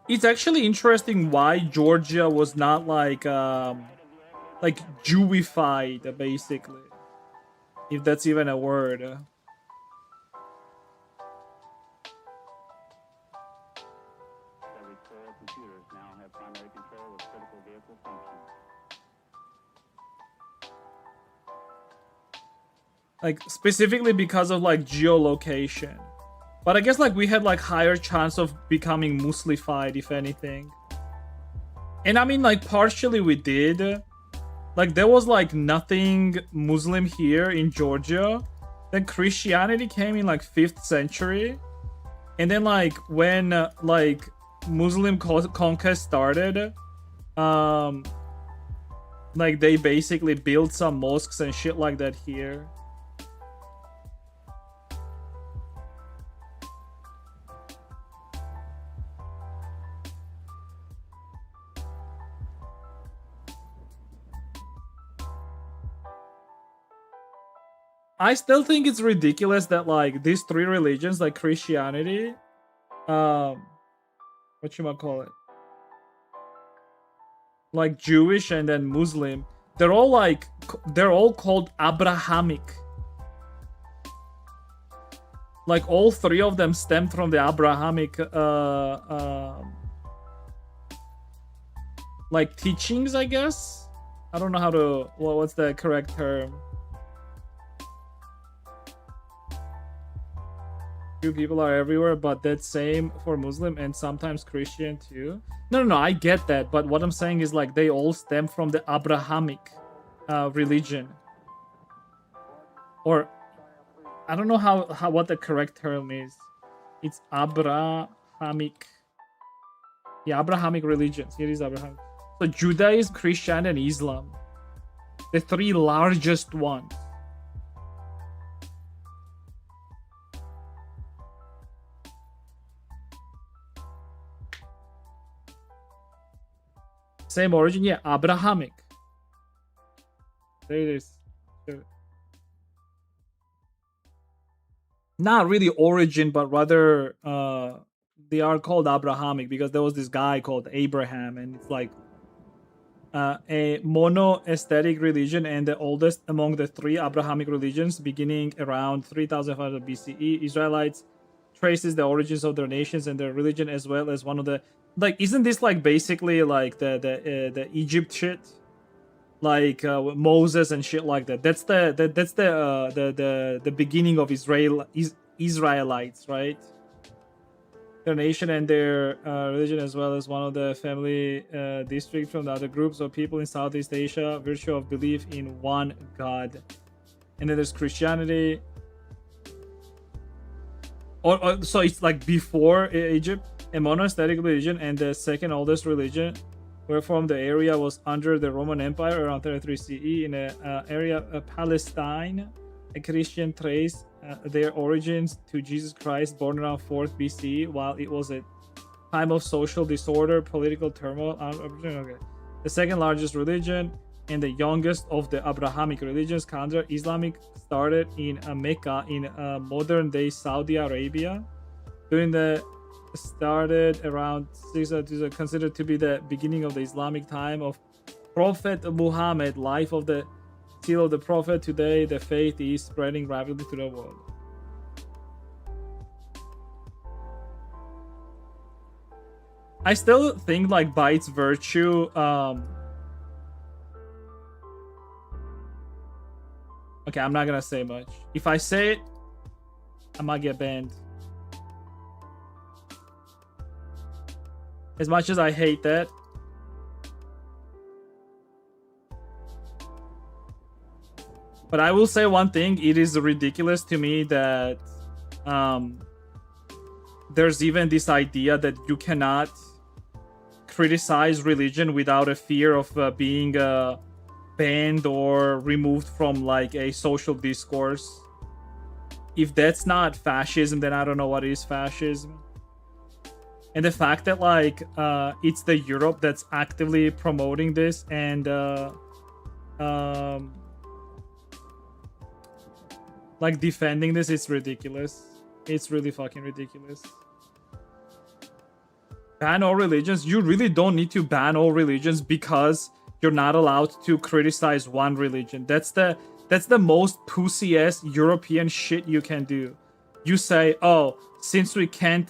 It's actually interesting why Georgia was not like Jewified, basically. If that's even a word. Every 4 computers now have primary control of critical vehicle functions. Like specifically because of like geolocation. But I guess like we had like higher chance of becoming Muslified, if anything. And I mean, like, partially we did. Like, there was like nothing Muslim here in Georgia. Then Christianity came in like 5th century. And then like when like Muslim conquest started, like they basically built some mosques and shit like that here. I still think it's ridiculous that like these 3 religions, like Christianity, whatchamacallit, like Jewish and then Muslim, they're all called Abrahamic. Like all 3 of them stemmed from the Abrahamic like teachings, I guess. I don't know how to, what's the correct term. Few people are everywhere, but that's same for Muslim and sometimes Christian too. No, I get that, but what I'm saying is like they all stem from the Abrahamic religion. Or I don't know how what the correct term is. It's Abrahamic. Yeah, Abrahamic religions. Here is Abrahamic. So Judaism, Christian, and Islam. The 3 largest ones. Same origin, yeah, Abrahamic. There it is. Not really origin, but rather they are called Abrahamic because there was this guy called Abraham, and it's like a monotheistic religion and the oldest among the 3 Abrahamic religions, beginning around 3500 BCE. Israelites traces the origins of their nations and their religion, as well as one of the, like, isn't this like basically like the Egypt shit, like Moses and shit like that? That's the beginning of Israelites, right? Their nation and their religion, as well as one of the family district from the other groups of people in Southeast Asia, virtue of belief in one God. And then there's Christianity. So it's like before Egypt, a monotheistic religion, and the second oldest religion, where from the area was under the Roman Empire around 33 CE. In an area of Palestine, a Christian trace their origins to Jesus Christ, born around 4th BCE, while it was a time of social disorder, political turmoil. Okay. The second largest religion and the youngest of the Abrahamic religions, calendar Islamic, started in Mecca in modern-day Saudi Arabia. Started around 600, considered to be the beginning of the Islamic time of Prophet Muhammad, life of the seal of the Prophet. Today, the faith is spreading rapidly to the world. I still think, like, by its virtue, okay, I'm not gonna say much. If I say it, I might get banned. As much as I hate that, but I will say one thing: it is ridiculous to me that there's even this idea that you cannot criticize religion without a fear of being banned or removed from like a social discourse. If that's not fascism, then I don't know what is fascism. And the fact that like it's the Europe that's actively promoting this and like defending this, it's ridiculous. It's really fucking ridiculous. Ban all religions? You really don't need to ban all religions because you're not allowed to criticize one religion. That's the most pussy ass European shit you can do. You say, oh, since we can't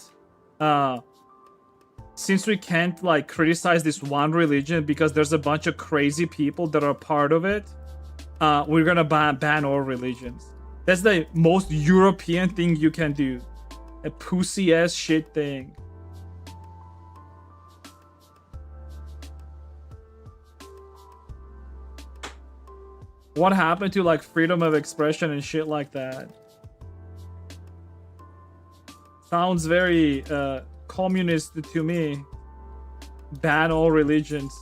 like criticize this one religion because there's a bunch of crazy people that are part of it, we're gonna ban all religions. That's the most European thing you can do. A pussy ass shit thing. What happened to like freedom of expression and shit like that? Sounds very communist to me. Ban all religions.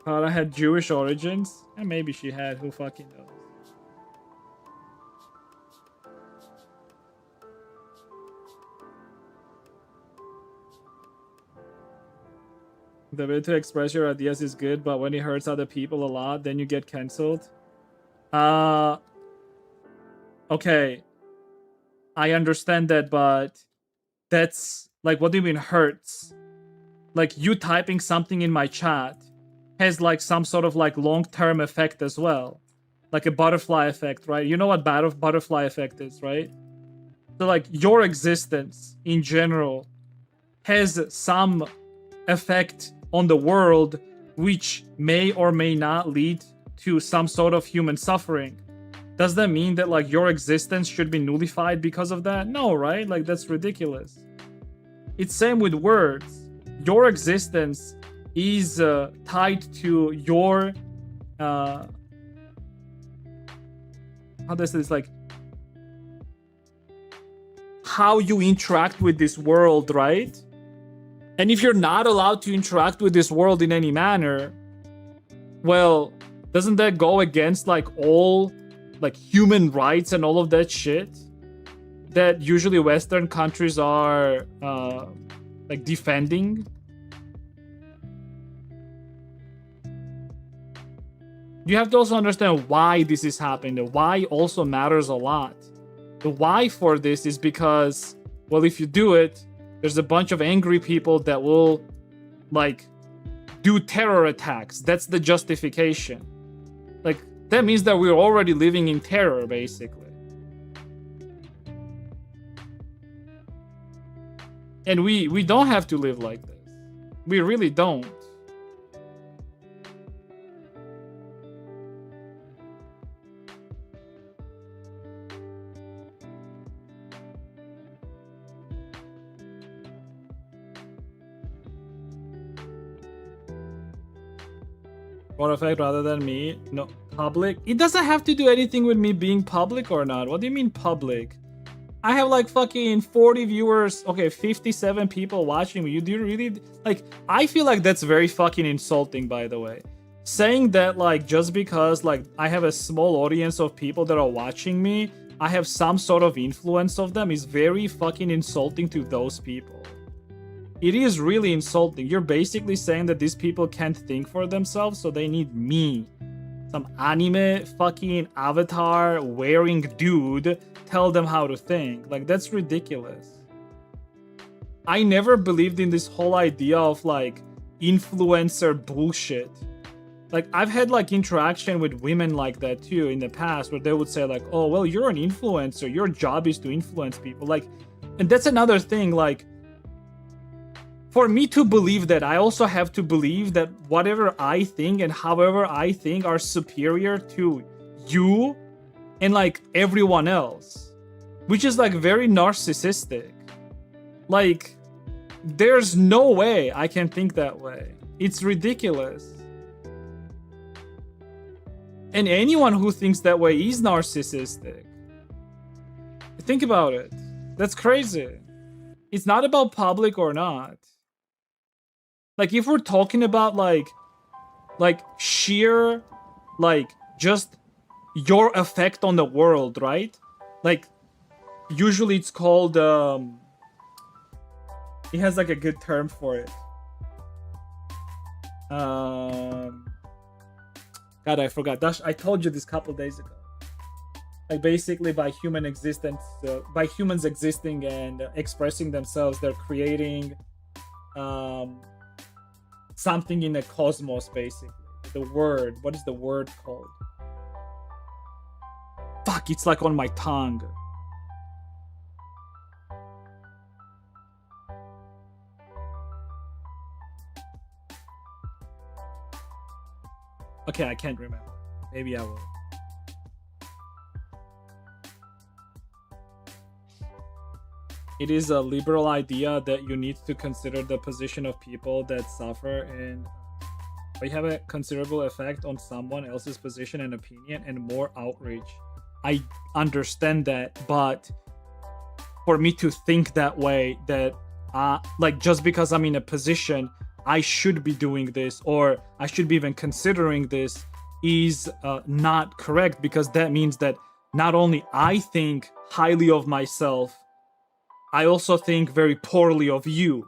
Clara had Jewish origins? And maybe she had, who fucking knows. The way to express your ideas is good, but when it hurts other people a lot, then you get cancelled. Okay. I understand that, but that's like, what do you mean hurts? Like, you typing something in my chat has like some sort of like long-term effect as well. Like a butterfly effect, right? You know what butterfly effect is, right? So like your existence in general has some effect on the world which may or may not lead to some sort of human suffering. Does that mean that like your existence should be nullified because of that? No, right? Like that's ridiculous. It's same with words. Your existence is tied to your how does this, like, how you interact with this world, right? And if you're not allowed to interact with this world in any manner, well, doesn't that go against like all like human rights and all of that shit that usually Western countries are like defending? You have to also understand why this is happening. The why also matters a lot. The why for this is because, well, if you do it, there's a bunch of angry people that will, like, do terror attacks. That's the justification. Like, that means that we're already living in terror, basically. And we don't have to live like this. We really don't. What effect rather than me? No, public? It doesn't have to do anything with me being public or not. What do you mean public? I have like fucking 40 viewers. Okay, 57 people watching me. Do you really, like, I feel like that's very fucking insulting, by the way. Saying that like just because like I have a small audience of people that are watching me, I have some sort of influence of them is very fucking insulting to those people. It is really insulting. You're basically saying that these people can't think for themselves, so they need me. Some anime fucking avatar wearing dude tell them how to think. Like, that's ridiculous. I never believed in this whole idea of like influencer bullshit. Like, I've had like interaction with women like that too in the past, where they would say like, oh, well, you're an influencer. Your job is to influence people. Like, and that's another thing, like, for me to believe that, I also have to believe that whatever I think and however I think are superior to you and like everyone else, which is like very narcissistic. Like, there's no way I can think that way. It's ridiculous. And anyone who thinks that way is narcissistic. Think about it. That's crazy. It's not about public or not. Like, if we're talking about like sheer, like, just your effect on the world, right? Like, usually it's called, it has like a good term for it. God, I forgot. I told you this a couple days ago. Like, basically by human existence, by humans existing and expressing themselves, they're creating something in the cosmos, basically. The word, what is the word called? Fuck, it's like on my tongue. Okay, I can't remember. Maybe I will. It is a liberal idea that you need to consider the position of people that suffer and may have a considerable effect on someone else's position and opinion and more outrage. I understand that, but for me to think that way, that like just because I'm in a position, I should be doing this or I should be even considering this is not correct, because that means that not only I think highly of myself, I also think very poorly of you.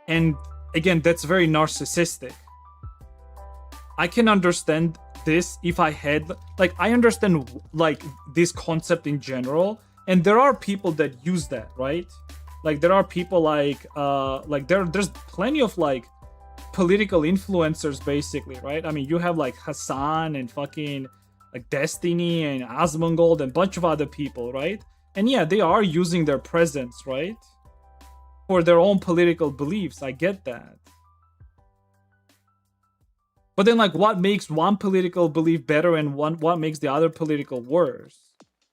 And again, that's very narcissistic. I can understand this if I had, like, I understand like this concept in general, and there are people that use that, right? Like there are people like there's plenty of like political influencers basically, right? I mean, you have like Hassan and fucking like Destiny and Asmongold and a bunch of other people, right? And yeah, they are using their presence, right, for their own political beliefs. I get that. But then, like, what makes one political belief better and what makes the other political worse?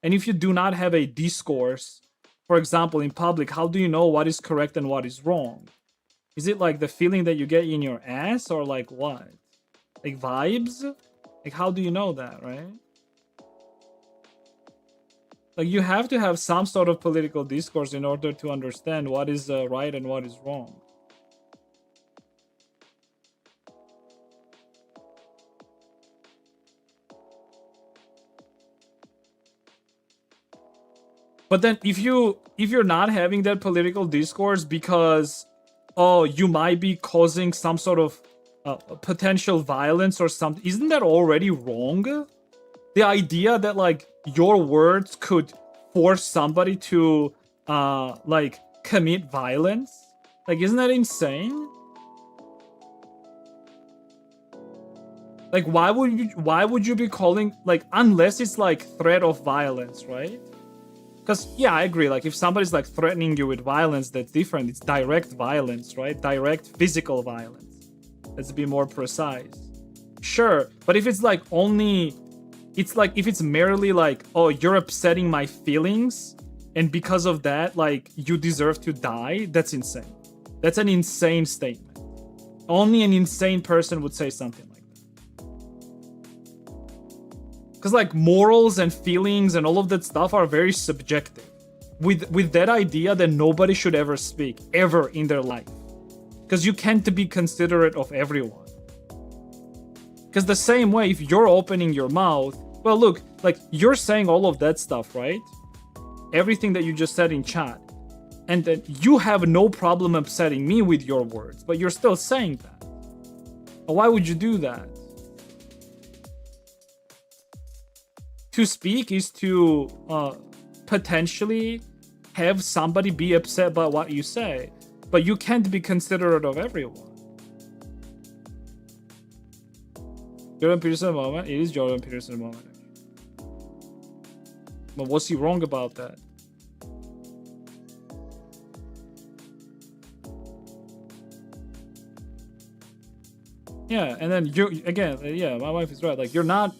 And if you do not have a discourse, for example, in public, how do you know what is correct and what is wrong? Is it like the feeling that you get in your ass, or like what? Like vibes? Like, how do you know that, right? Like, you have to have some sort of political discourse in order to understand what is right and what is wrong. But then if you're not having that political discourse because, oh, you might be causing some sort of potential violence or something, isn't that already wrong? The idea that like your words could force somebody to like commit violence, like, isn't that insane? Like, why would you be calling, like, unless it's like threat of violence, right? Because yeah, I agree, like if somebody's like threatening you with violence, that's different. It's direct violence, right? Direct physical violence. Let's be more precise. Sure, but if it's like only, it's like if it's merely like, oh, you're upsetting my feelings and because of that, like, you deserve to die, that's insane. That's an insane statement. Only an insane person would say something like that. Because like morals and feelings and all of that stuff are very subjective. With that idea that nobody should ever speak ever in their life, because you can't be considerate of everyone. Because the same way, if you're opening your mouth, well, look, like, you're saying all of that stuff, right? Everything that you just said in chat, and then you have no problem upsetting me with your words, but you're still saying that. Why would you do that? To speak is to potentially have somebody be upset by what you say, but you can't be considerate of everyone. Jordan Peterson moment. It is Jordan Peterson moment. But what's he wrong about that? Yeah, and then you again, yeah, my wife is right. Like, you're not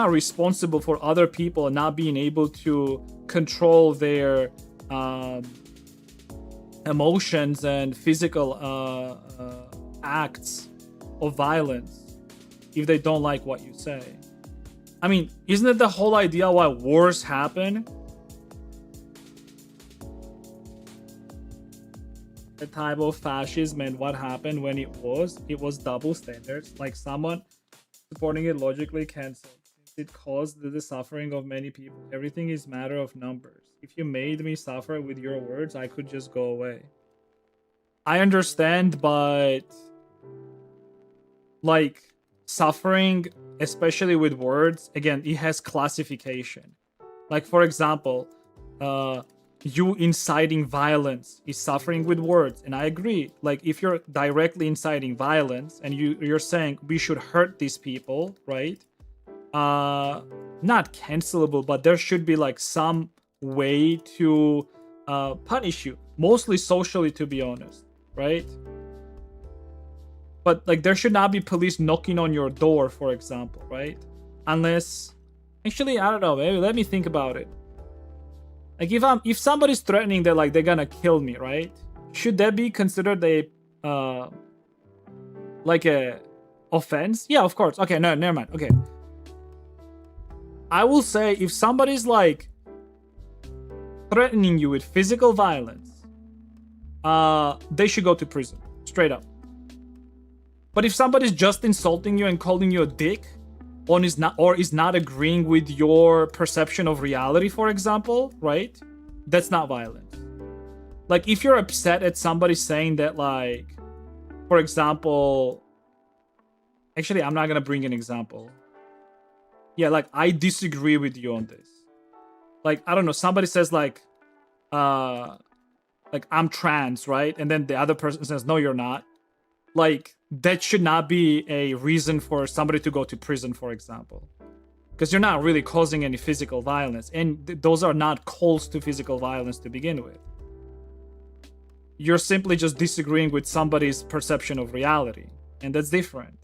responsible for other people not being able to control their emotions and physical acts of violence if they don't like what you say. I mean, isn't it the whole idea why wars happen? The type of fascism, and what happened when it was double standards. Like, someone supporting it logically canceled. It caused the suffering of many people. Everything is matter of numbers. If you made me suffer with your words, I could just go away. I understand, but like, suffering, especially with words, again, it has classification. Like, for example, you inciting violence is suffering with words, and I agree. Like, if you're directly inciting violence and you're saying we should hurt these people, right? Not cancelable, but there should be like some way to punish you, mostly socially, to be honest, right? But like there should not be police knocking on your door, for example, right? Unless, actually, I don't know. Maybe let me think about it. Like if somebody's threatening that like they're gonna kill me, right? Should that be considered a like a offense? Yeah, of course. Okay, no, never mind. Okay. I will say if somebody's like threatening you with physical violence, they should go to prison. Straight up. But if somebody's just insulting you and calling you a dick, or is not agreeing with your perception of reality, for example, right? That's not violence. Like if you're upset at somebody saying that, like, for example, actually, I'm not gonna bring an example. Yeah, like I disagree with you on this. Like, I don't know, somebody says like I'm trans, right? And then the other person says, no, you're not. Like, that should not be a reason for somebody to go to prison, for example. Because you're not really causing any physical violence. And those are not calls to physical violence to begin with. You're simply just disagreeing with somebody's perception of reality. And that's different.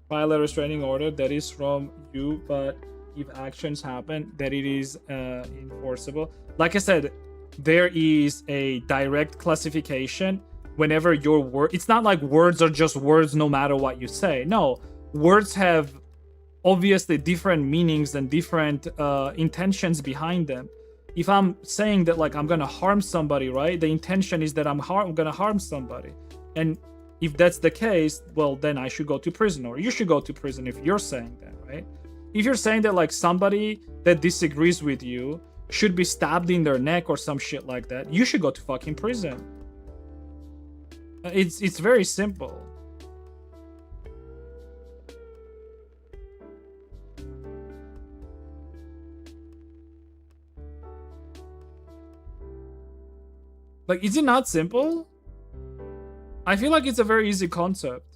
File a restraining order that is from you, but if actions happen, that it is enforceable. Like I said, there is a direct classification whenever your word. It's not like words are just words no matter what you say. No, words have obviously different meanings and different intentions behind them. If I'm saying that like I'm gonna harm somebody, right? The intention is that I'm gonna harm somebody, and if that's the case, well, then I should go to prison, or you should go to prison if you're saying that, right? If you're saying that like somebody that disagrees with you should be stabbed in their neck or some shit like that, you should go to fucking prison. It's very simple. Like, is it not simple? I feel like it's a very easy concept.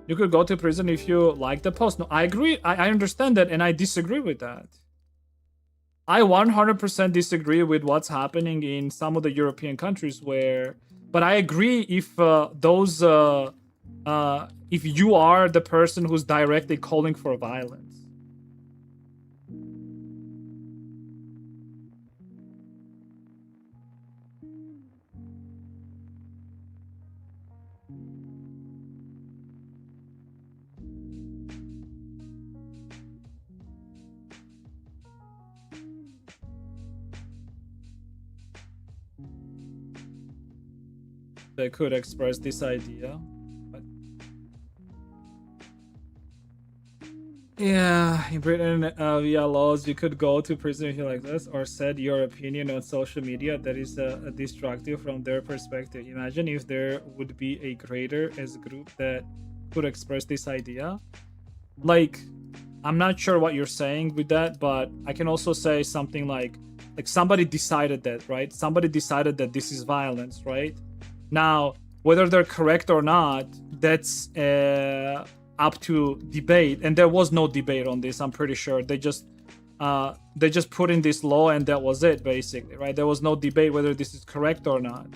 You could go to prison if you like the post. No, I agree. I understand that, and I disagree with that. I 100% disagree with what's happening in some of the European countries where... But I agree if if you are the person who's directly calling for violence. They could express this idea, but yeah, in Britain, via laws, you could go to prison if you like this, or said your opinion on social media that is destructive from their perspective. Imagine if there would be a creator as a group that could express this idea. Like, I'm not sure what you're saying with that, but I can also say something like somebody decided that, right? Somebody decided that this is violence, right? Now, whether they're correct or not, that's up to debate. And there was no debate on this, I'm pretty sure. They just put in this law and that was it, basically, right? There was no debate whether this is correct or not.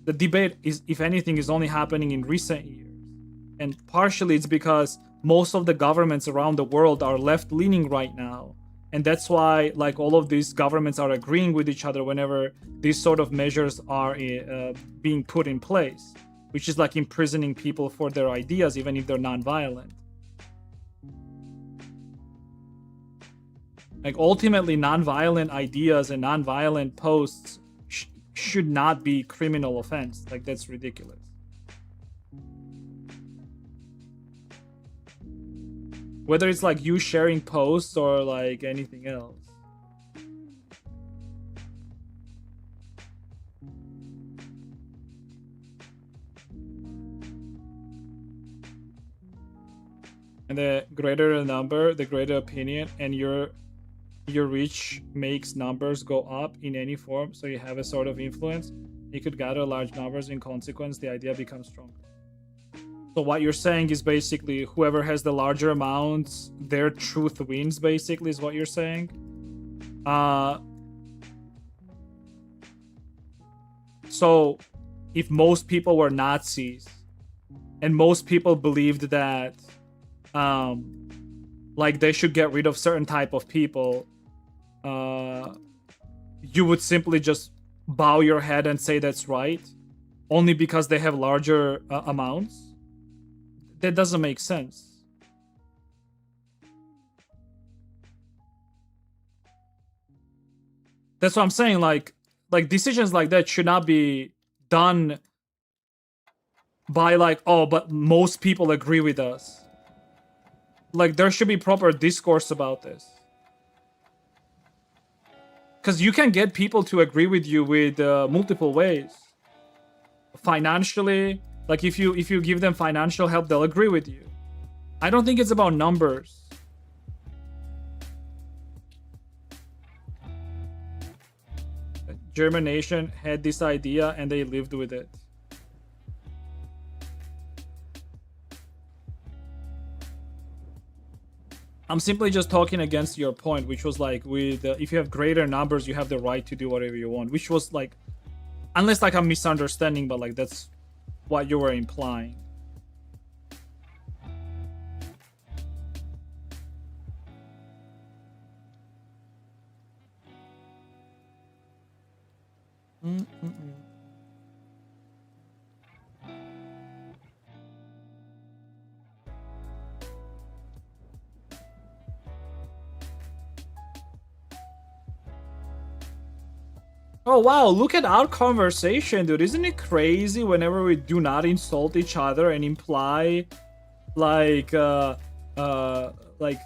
The debate is, if anything, is only happening in recent years. And partially it's because most of the governments around the world are left-leaning right now. And that's why, like, all of these governments are agreeing with each other whenever these sort of measures are being put in place, which is like imprisoning people for their ideas, even if they're non-violent. Like, ultimately, non-violent ideas and non-violent posts should not be criminal offense. Like, that's ridiculous. Whether it's like you sharing posts or like anything else. And the greater the number, the greater opinion, and your reach makes numbers go up in any form, so you have a sort of influence. You could gather large numbers. In consequence, the idea becomes stronger. So what you're saying is basically whoever has the larger amounts, their truth wins, basically, is what you're saying. So if most people were Nazis and most people believed that like they should get rid of certain type of people, you would simply just bow your head and say that's right only because they have larger amounts? That doesn't make sense. That's what I'm saying. Like decisions like that should not be done by like, oh, but most people agree with us. Like there should be proper discourse about this. Because you can get people to agree with you with multiple ways. Financially, like if you give them financial help, they'll agree with you. I don't think it's about numbers. German nation had this idea and they lived with it. I'm simply just talking against your point, which was like with if you have greater numbers, you have the right to do whatever you want, which was like, unless like I'm misunderstanding, but like that's what you were implying. Oh wow, look at our conversation, dude. Isn't it crazy whenever we do not insult each other and imply like like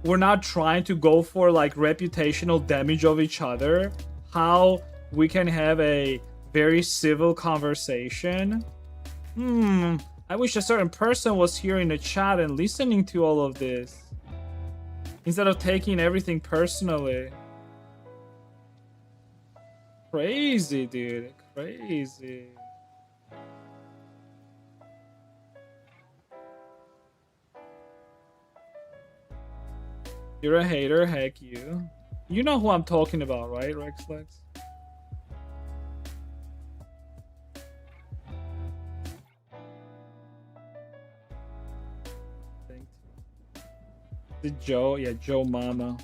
we're not trying to go for like reputational damage of each other, how we can have a very civil conversation? I wish a certain person was here in the chat and listening to all of this instead of taking everything personally. Crazy, dude. Crazy. You're a hater, heck you. You know who I'm talking about, right, Rexlex? The Joe, yeah, Joe Mama.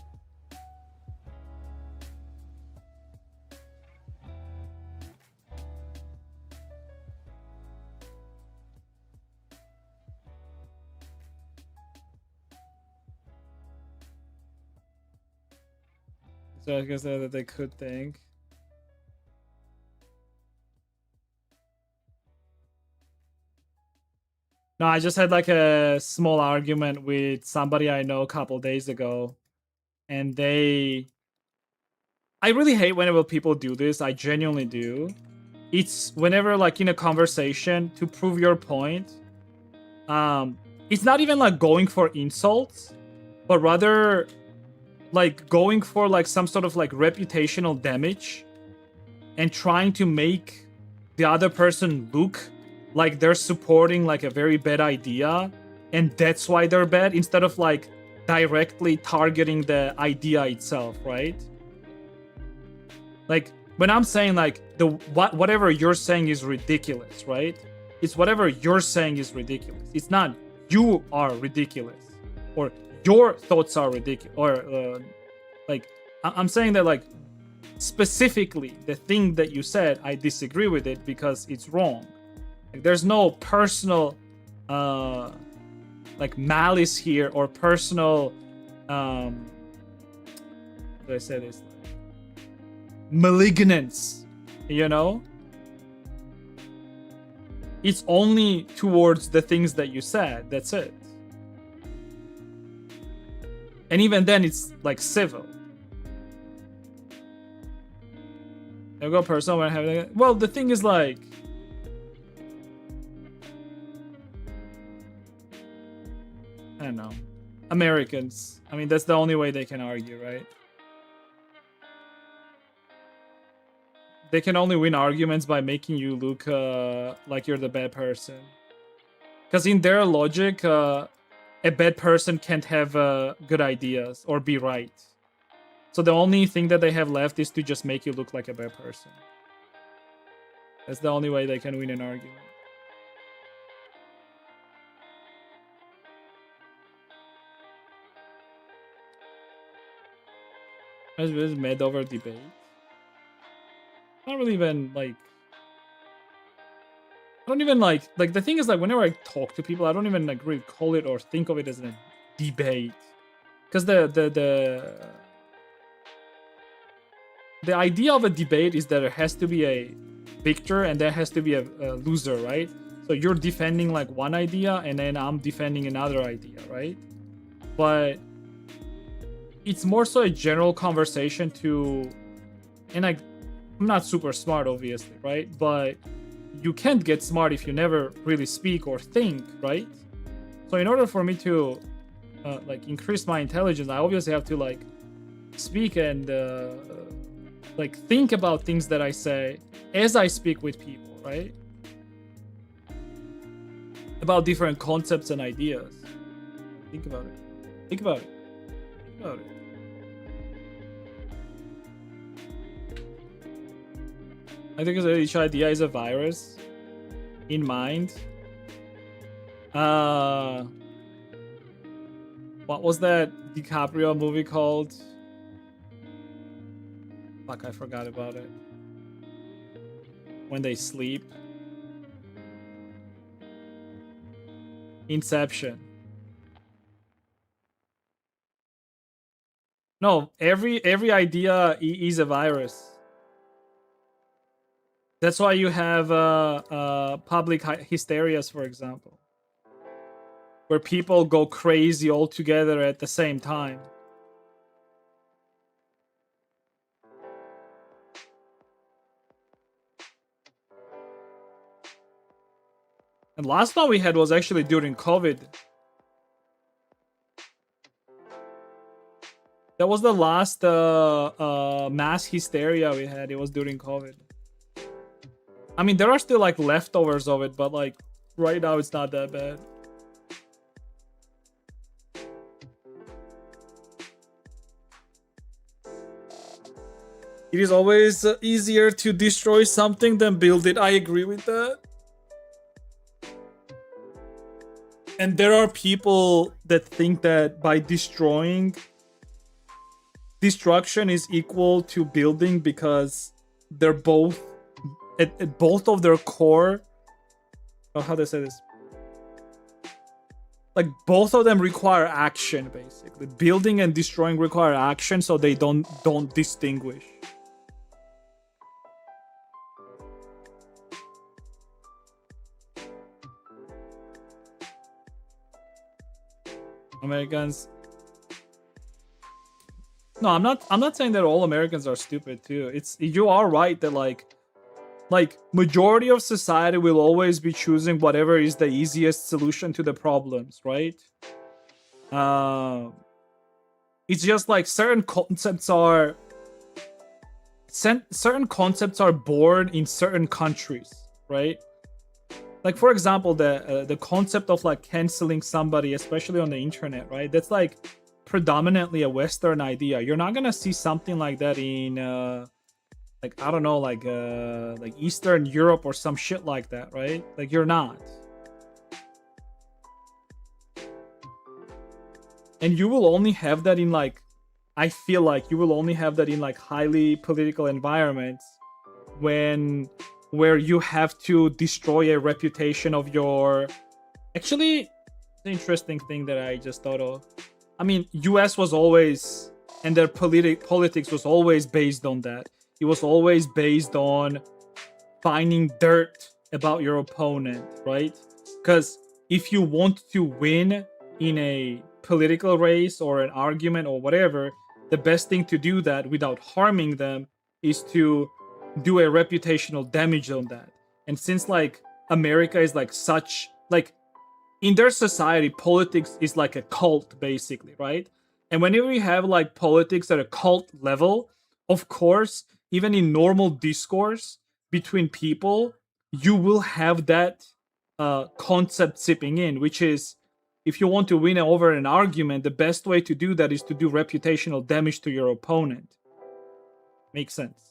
So I guess that they could think. No, I just had like a small argument with somebody I know a couple days ago. And I really hate whenever people do this. I genuinely do. It's whenever like in a conversation to prove your point. It's not even like going for insults, but rather like going for like some sort of like reputational damage and trying to make the other person look like they're supporting like a very bad idea and that's why they're bad, instead of like directly targeting the idea itself, right? Like when I'm saying like whatever you're saying is ridiculous, right? It's whatever you're saying is ridiculous. It's not you are ridiculous or your thoughts are ridiculous, or like I'm saying that like specifically the thing that you said, I disagree with it because it's wrong. Like, there's no personal like malice here or personal how do I say this, malignance, you know? It's only towards the things that you said, that's it. And even then it's like civil. You go personal when having, well, the thing is like I don't know. Americans. I mean, that's the only way they can argue, right? They can only win arguments by making you look like you're the bad person. Because in their logic, a bad person can't have good ideas or be right. So the only thing that they have left is to just make you look like a bad person. That's the only way they can win an argument. Is mad over debate. Not really even like. I don't even like the thing is like whenever I talk to people, I don't even like really call it or think of it as a debate, because the idea of a debate is that there has to be a victor and there has to be a loser, right? So you're defending like one idea and then I'm defending another idea, right? But it's more so a general conversation to, and I'm not super smart, obviously, right? But you can't get smart if you never really speak or think, right? So in order for me to like increase my intelligence, I obviously have to like speak and like think about things that I say as I speak with people, right? About different concepts and ideas. Think about it. Think about it. Think about it. I think each idea is a virus in mind. What was that DiCaprio movie called? Fuck, I forgot about it. When they sleep. Inception. No, every idea is a virus. That's why you have public hysterias, for example, where people go crazy all together at the same time. And last one we had was actually during COVID. That was the last mass hysteria we had. It was during COVID. I mean, there are still like leftovers of it, but like right now it's not that bad. It is always easier to destroy something than build it. I agree with that. And there are people that think that by destroying, destruction is equal to building, because they're both at both of their core. Oh, how do I say this? Like both of them require action, basically. Building and destroying require action, so they don't distinguish. Americans. No, I'm not saying that all Americans are stupid too. You are right that like majority of society will always be choosing whatever is the easiest solution to the problems, right? It's just like certain concepts are born in certain countries, right? Like for example, the concept of like canceling somebody, especially on the internet, right? That's like predominantly a Western idea. You're not gonna see something like that in like I don't know, like Eastern Europe or some shit like that, right? Like you're not. And you will only have that in like, I feel like you will only have that in like highly political environments where you have to destroy a reputation of your. Actually, the interesting thing that I just thought of. I mean, US was always, and their politics was always based on that. It was always based on finding dirt about your opponent, right? Because if you want to win in a political race or an argument or whatever, the best thing to do that without harming them is to do a reputational damage on that. And since like America is like such, like in their society, politics is like a cult basically, right? And whenever you have like politics at a cult level, of course, even in normal discourse between people, you will have that concept sipping in, which is if you want to win over an argument, the best way to do that is to do reputational damage to your opponent. Makes sense.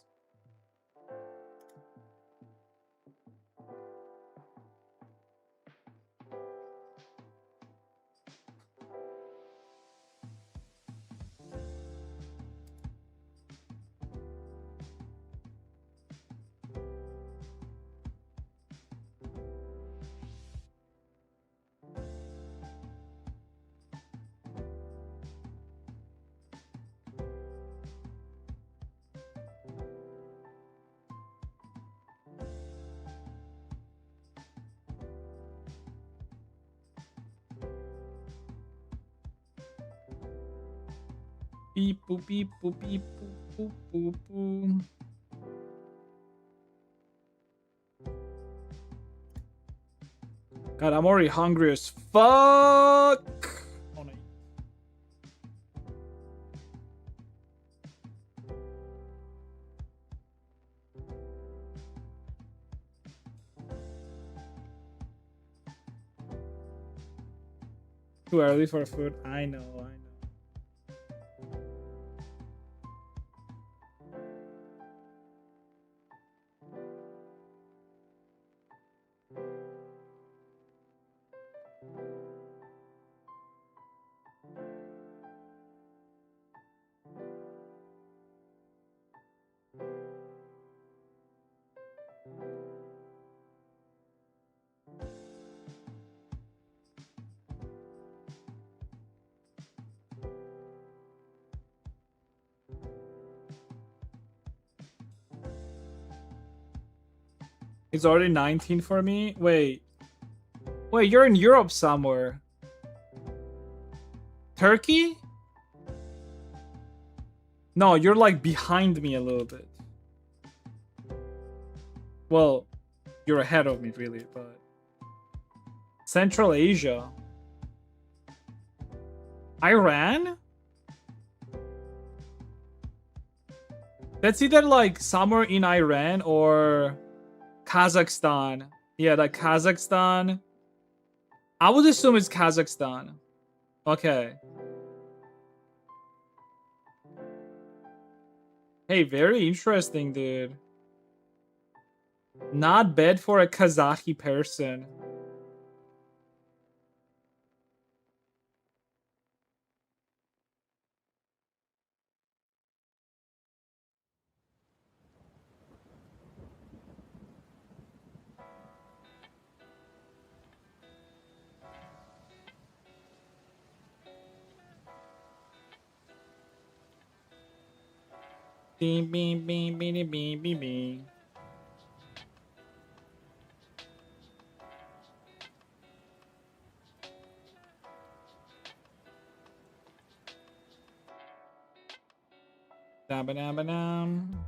Beep boop beep boop beep boop boop boop boop. God, I'm already hungry as fuck. Oh, no. Too early for food. I know. It's already 19 for me. Wait, you're in Europe somewhere. Turkey? No, you're like behind me a little bit. Well, you're ahead of me really, but Central Asia. Iran? That's either like somewhere in Iran or Kazakhstan. Yeah, like Kazakhstan. I would assume it's Kazakhstan. Okay. Hey, very interesting, dude. Not bad for a Kazakhi person. Beep, beep, beep, beep, beep, beep, beep. Da-ba-da-ba-dum.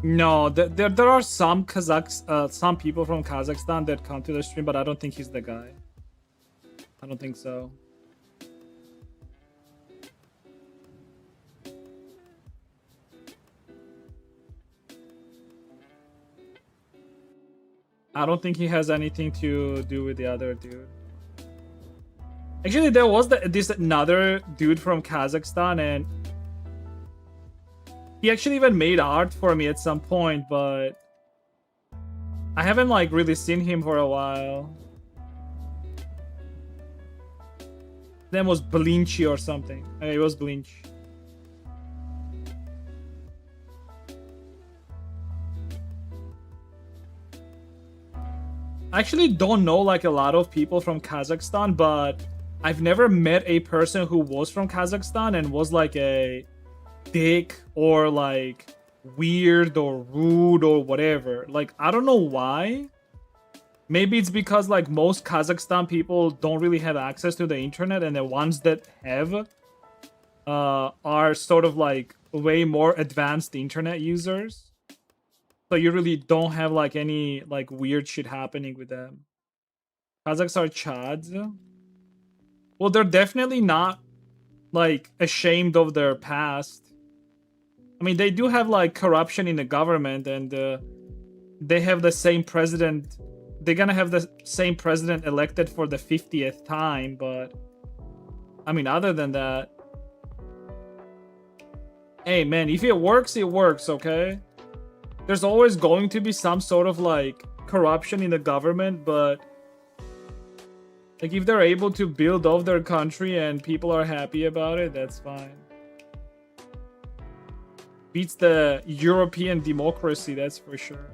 No, there are some Kazakhs, some people from Kazakhstan that come to the stream, but I don't think he's the guy. I don't think so. I don't think he has anything to do with the other dude. Actually, there was this another dude from Kazakhstan, and he actually even made art for me at some point, but I haven't like really seen him for a while. His name was Blinchy or something. Okay, it was Blinch. I actually don't know like a lot of people from Kazakhstan, but I've never met a person who was from Kazakhstan and was like a dick or like weird or rude or whatever. Like, I don't know why. Maybe it's because like most Kazakhstan people don't really have access to the internet, and the ones that have are sort of like way more advanced internet users. So you really don't have like any like weird shit happening with them. Kazakhs are chads. Well, they're definitely not like ashamed of their past. I mean, they do have like corruption in the government, and they have the same president. They're gonna have the same president elected for the 50th time, but I mean, other than that, hey man, if it works, it works, okay? There's always going to be some sort of like corruption in the government, but like if they're able to build off their country and people are happy about it, that's fine. Beats the European democracy, that's for sure.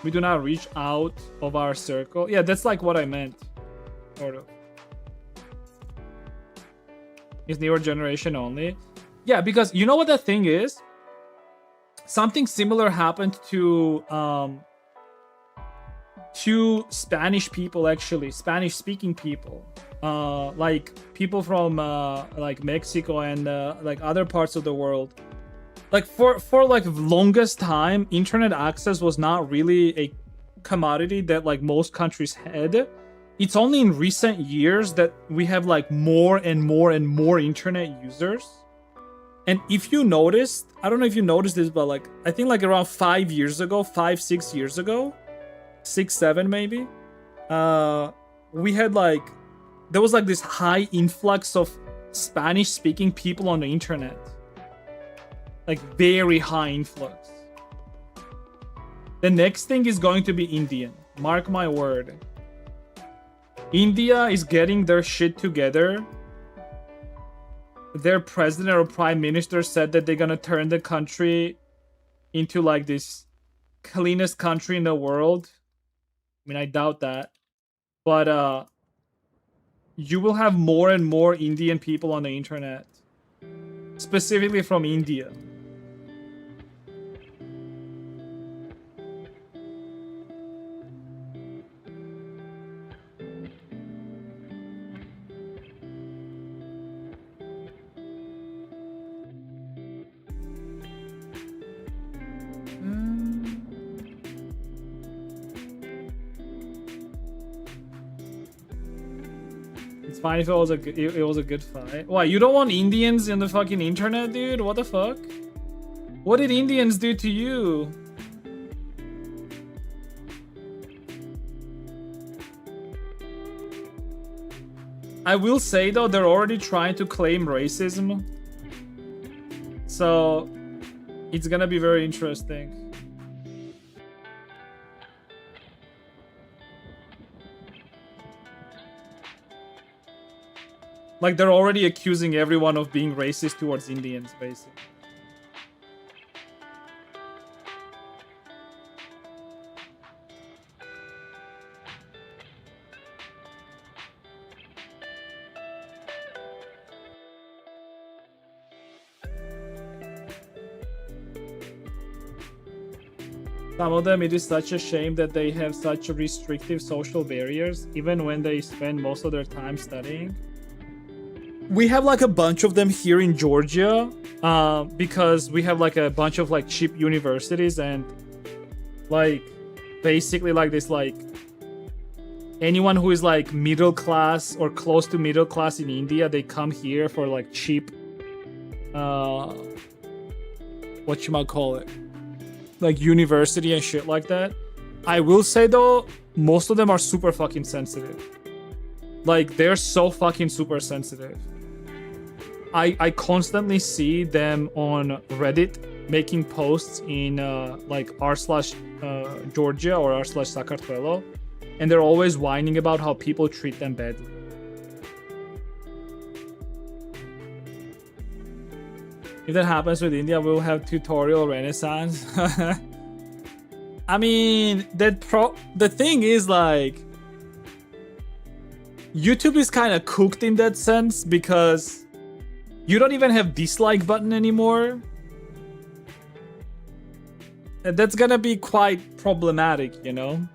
We do not reach out of our circle. Yeah, that's like what I meant. Sort of. It's newer generation only. Yeah, because you know what the thing is? Something similar happened to Spanish people, actually. Spanish-speaking people. Like people from like Mexico and like other parts of the world. Like for like longest time, internet access was not really a commodity that like most countries had. It's only in recent years that we have like more and more and more internet users. And if you noticed, I don't know if you noticed this, but like I think like around 5 years ago, 6 years ago, 6, 7 maybe, we had like there was like this high influx of Spanish speaking people on the internet. Like very high influx. The next thing is going to be Indian. Mark my word. India is getting their shit together. Their president or prime minister said that they're gonna turn the country into like this cleanest country in the world. I mean, I doubt that. But you will have more and more Indian people on the internet. Specifically from India. It's fine if it was a good fight. Why, you don't want Indians in the fucking internet, dude? What the fuck? What did Indians do to you? I will say though, they're already trying to claim racism. So it's gonna be very interesting. Like, they're already accusing everyone of being racist towards Indians, basically. Some of them, it is such a shame that they have such restrictive social barriers, even when they spend most of their time studying. We have like a bunch of them here in Georgia, because we have like a bunch of like cheap universities, and like basically like this, like anyone who is like middle class or close to middle class in India, they come here for like cheap, whatchamacallit, like university and shit like that. I will say though, most of them are super fucking sensitive. Like, they're so fucking super sensitive. I constantly see them on Reddit making posts in like r/Georgia or r/Sakartvelo, and they're always whining about how people treat them badly. If that happens with India, we'll have tutorial renaissance. I mean, the thing is, like, YouTube is kind of cooked in that sense because you don't even have dislike button anymore. And that's gonna be quite problematic, you know?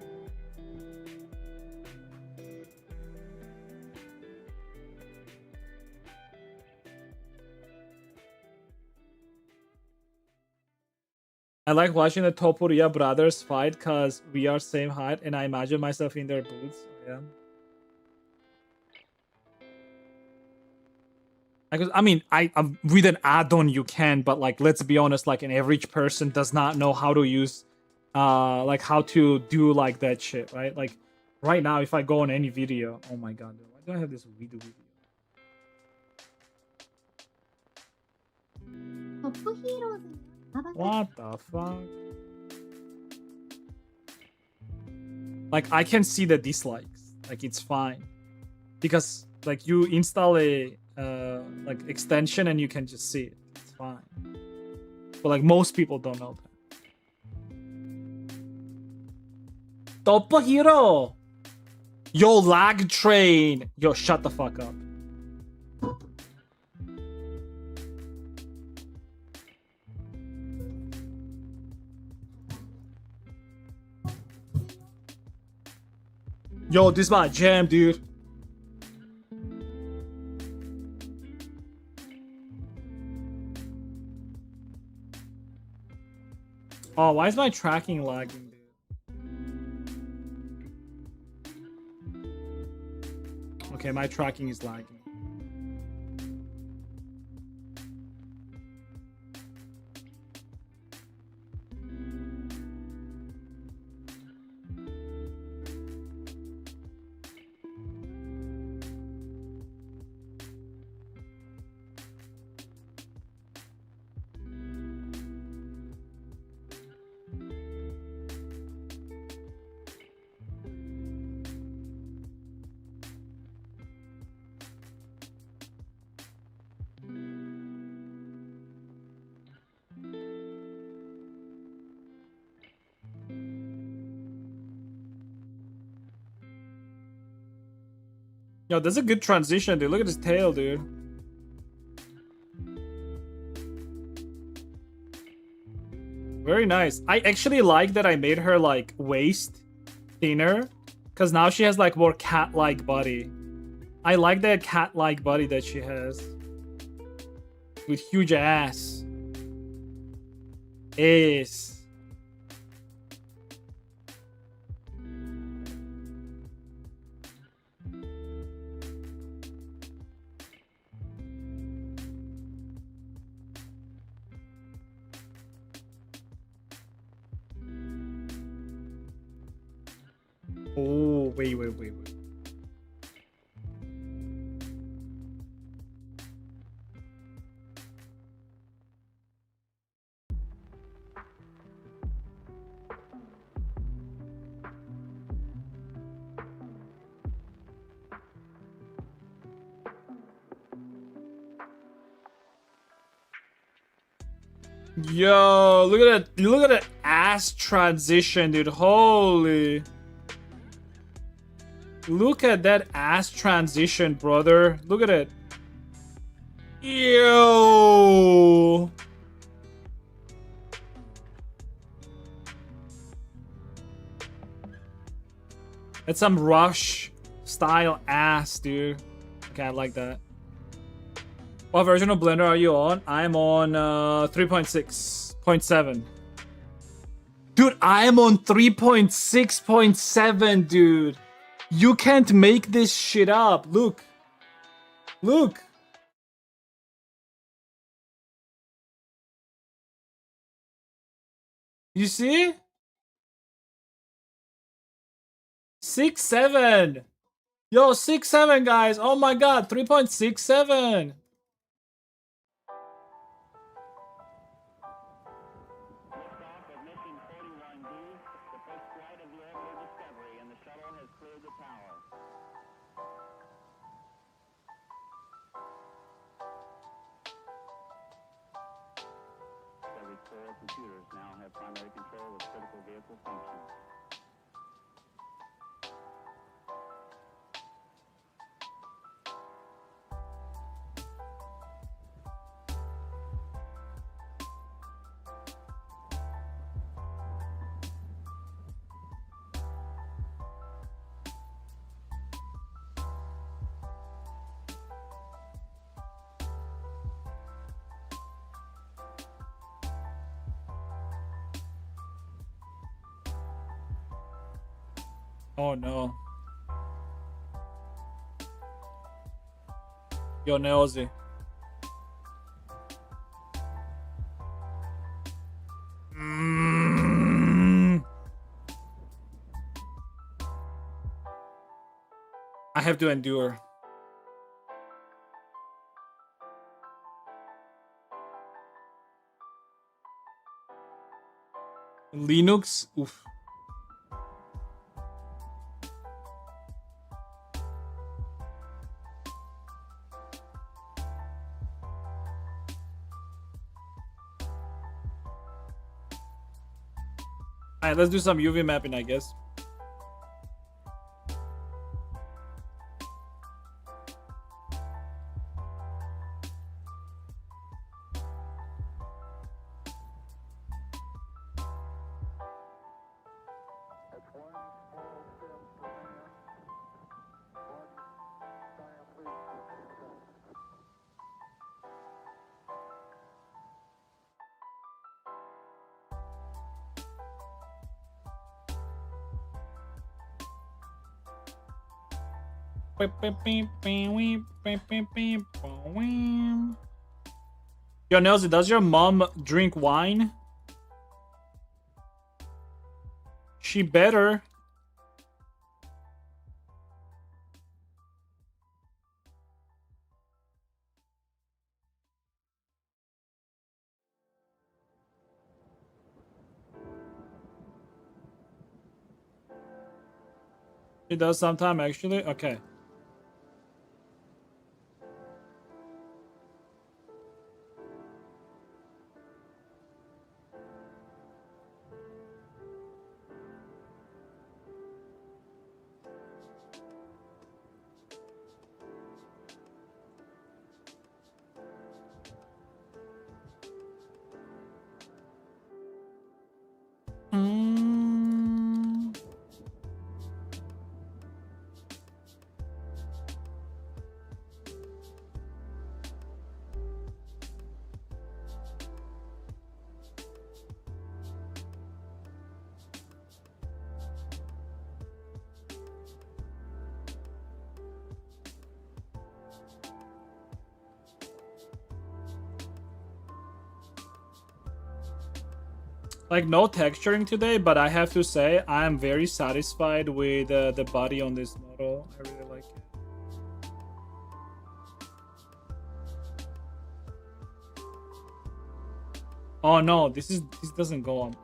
I like watching the Topuria brothers fight because we are same height and I imagine myself in their boots. Yeah. I mean, with an add-on you can, but like, let's be honest, like an average person does not know how to use, like how to do like that shit, right? Like right now, if I go on any video, oh my god, why do I have this video? What the fuck? Like I can see the dislikes, like it's fine, because like you install a like extension and you can just see it. It's fine. But like most people don't know that. Topohiro! Yo, lag train! Yo, shut the fuck up. Yo, this is my jam, dude. Oh, why is my tracking lagging, dude? Okay, my tracking is lagging. Yo, that's a good transition, dude. Look at his tail, dude. Very nice. I actually like that I made her like waist thinner, because now she has like more cat-like body. I like that cat-like body that she has. With huge ass. Ace. Oh, wait. Yo, look at that ass transition, dude. Holy. Look at that ass transition, brother. Look at it. Yo. That's some Rush style ass, dude. Okay, I like that. What version of Blender are you on? I'm on 3.6.7. Dude, I am on 3.6.7, dude. You can't make this shit up. Look. Look. You see? 6.7. Yo, 6.7, guys. Oh my god, 3.67. Liftoff of mission 41B, the first flight of the orbital Discovery, and the shuttle has cleared the tower. Discovery's core computers now have primary control of critical vehicle functions. Oh no. Yo, Nailsy. I have to endure. Linux? Oof. Alright, let's do some UV mapping, I guess. That's one small step for man, one giant leap for mankind. Yo, Nelsie, does your mom drink wine? She better. She does sometime, actually. Okay. Like, no texturing today, but I have to say I am very satisfied with the body on this model. I really like it. Oh no, this doesn't go on.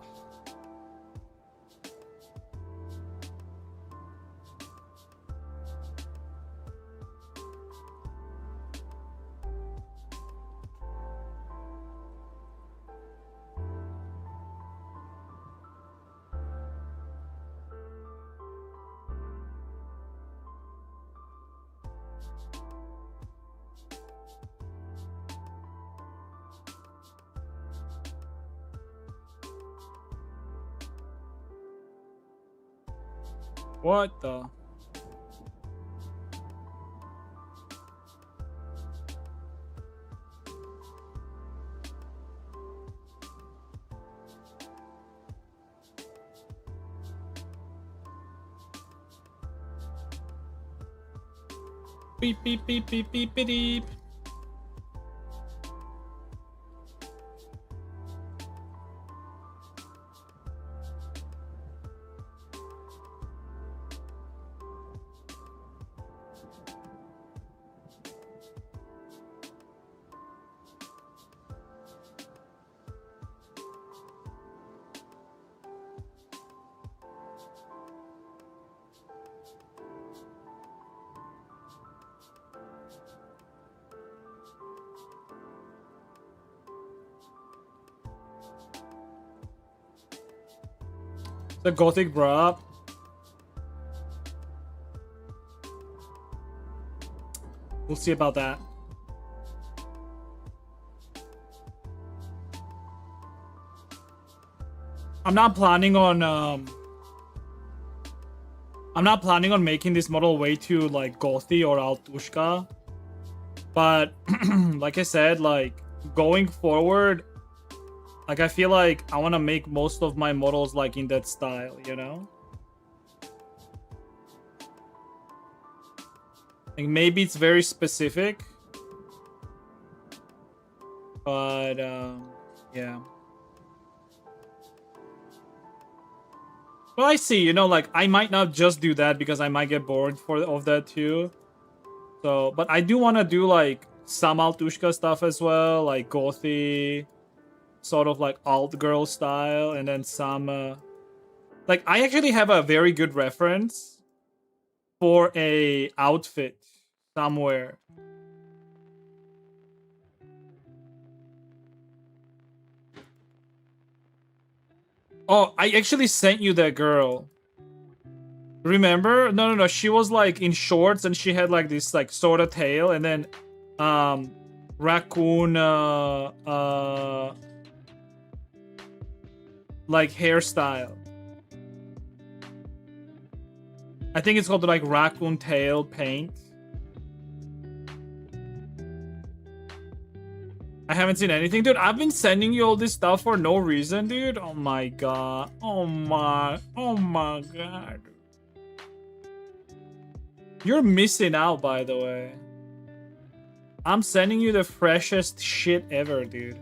What the? Beep beep beep beep beep beep beep. The gothic bra. We'll see about that. I'm not planning on making this model way too like gothy or altushka. But like I said, like going forward, like I feel like I want to make most of my models like in that style, you know? Like maybe it's very specific, but yeah. Well, I see. You know, like I might not just do that because I might get bored of that too. So, but I do want to do like some Altushka stuff as well, like gothy, sort of like alt girl style, and then some. Like I actually have a very good reference for a outfit somewhere. Oh, I actually sent you that girl. Remember? No. She was like in shorts and she had like this like sort of tail and then raccoon like hairstyle. I think it's called like raccoon tail paint. I haven't seen anything, dude. I've been sending you all this stuff for no reason, dude. Oh my god. Oh my god. You're missing out, by the way. I'm sending you the freshest shit ever, dude.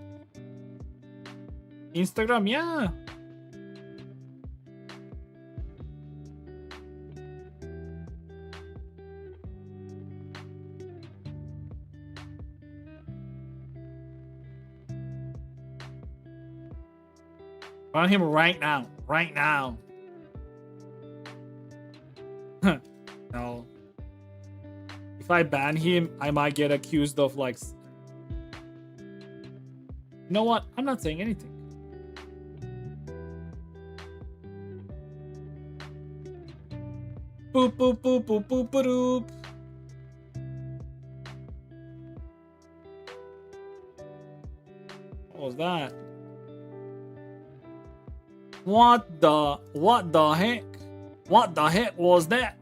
Instagram, yeah. Ban him right now. Right now. No. If I ban him, I might get accused of like... You know what? I'm not saying anything. Boop, boop, boop, boop, boop, boop. What was that? What the heck? What the heck was that?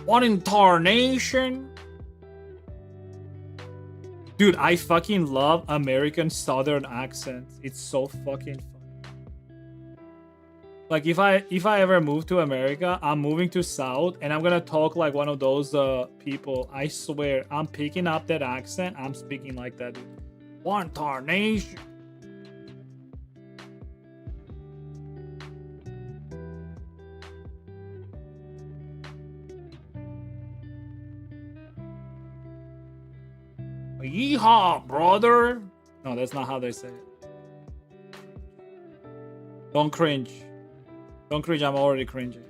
What in tarnation? Dude, I fucking love American Southern accents. It's so fucking funny. Like if I ever move to America, I'm moving to South and I'm gonna talk like one of those people. I swear, I'm picking up that accent. I'm speaking like that, dude. One tarnation. Yeehaw, brother. No, that's not how they say it. Don't cringe. Don't cringe, I'm already cringing.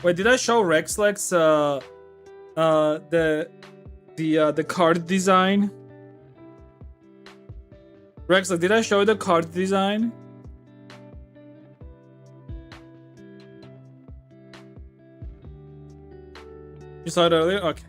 Wait, did I show Rexlex the card design? Rexlex, did I show you the card design? You saw it earlier? Okay.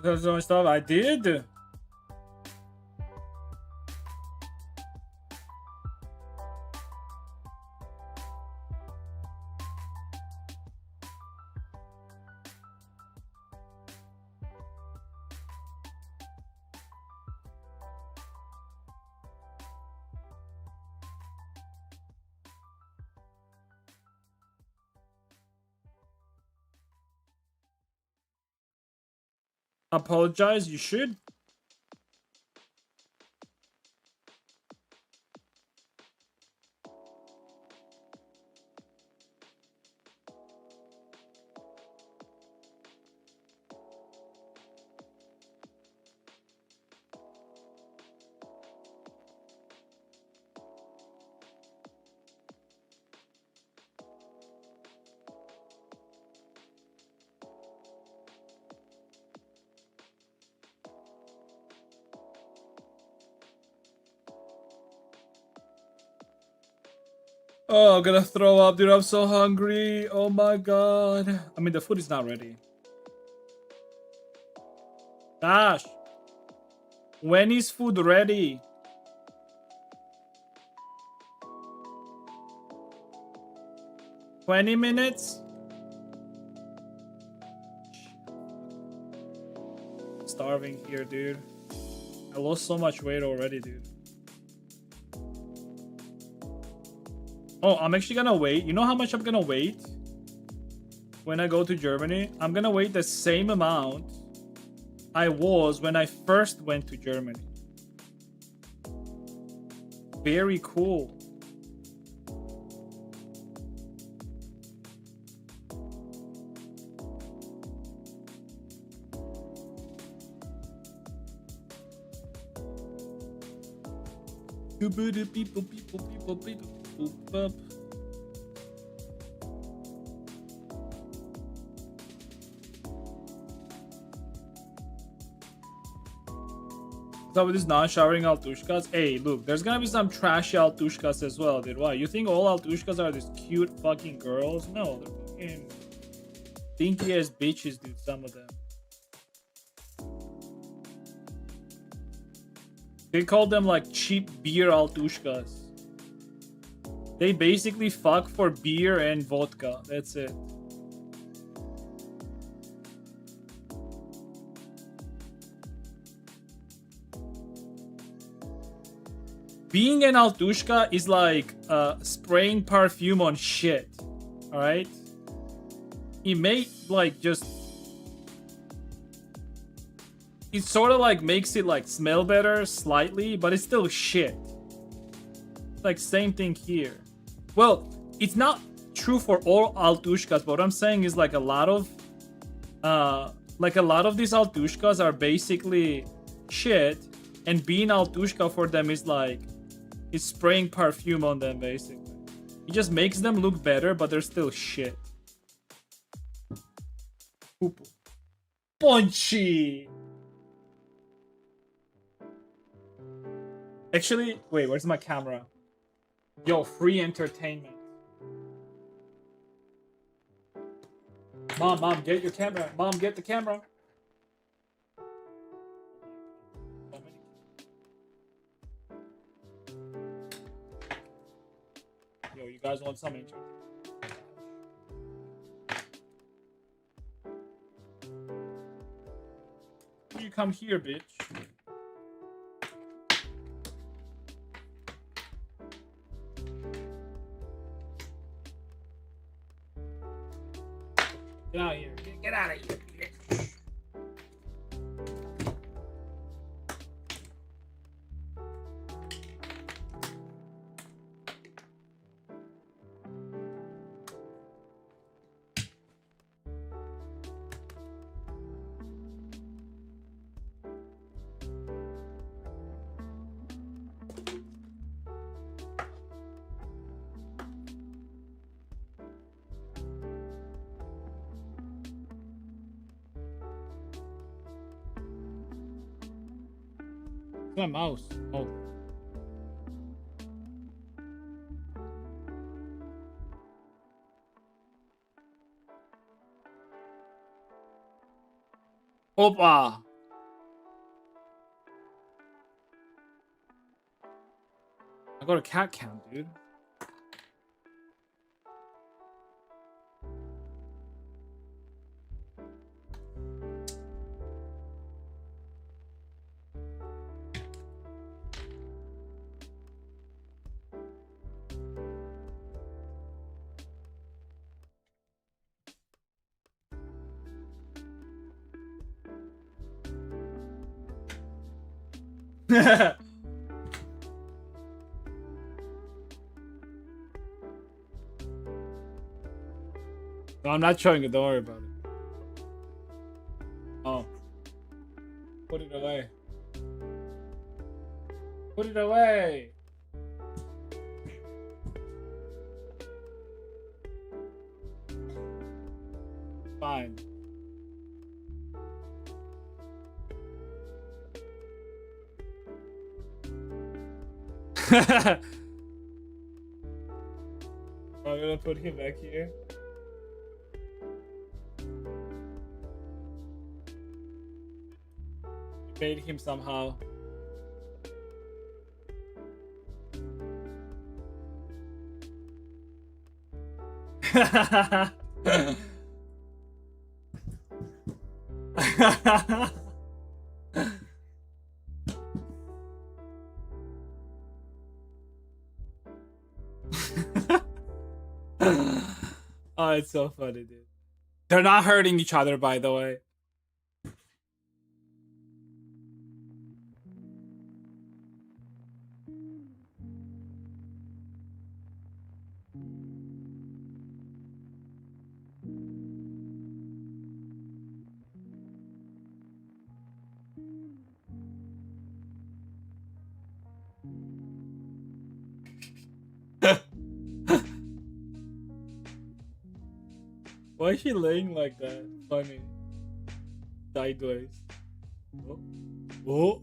That's my stuff. I did. Apologize, you should. Oh, I'm gonna throw up, dude. I'm so hungry. Oh my god. I mean, the food is not ready. Gosh. When is food ready? "20 minutes? Starving here, dude. I lost so much weight already, dude. Oh, I'm actually gonna wait. You know how much I'm gonna wait? When I go to Germany? I'm gonna wait the same amount I was when I first went to Germany. Very cool. So with these non-showering Altushkas, hey, look, there's gonna be some trashy Altushkas as well, dude. Why? You think all Altushkas are these cute fucking girls? No, they're fucking stinky ass bitches, dude. Some of them. They call them like cheap beer Altushkas. They basically fuck for beer and vodka. That's it. Being an Altushka is like spraying perfume on shit. Alright? It may like just... It sort of like makes it like smell better slightly, but it's still shit. Like same thing here. Well, it's not true for all Altushkas, but what I'm saying is like a lot of these Altushkas are basically shit, and being Altushka for them is like it's spraying perfume on them basically. It just makes them look better, but they're still shit. Poo-poo. Punchy. Actually, wait, where's my camera? Yo, free entertainment. Mom, get your camera. Mom, get the camera. Yo, you guys want some entertainment? You come here, bitch. Get out of here. Get out of here, bitch. My mouse. Oh. Opa. I got a cat cam, dude. No, I'm not showing it. Don't worry about it. Oh. Put it away. Put it away. Fine. I'm gonna put him back here. Made him somehow. Oh, it's so funny, dude. They're not hurting each other, by the way. Why is she laying like that? Funny. Sideways. Oh. Oh.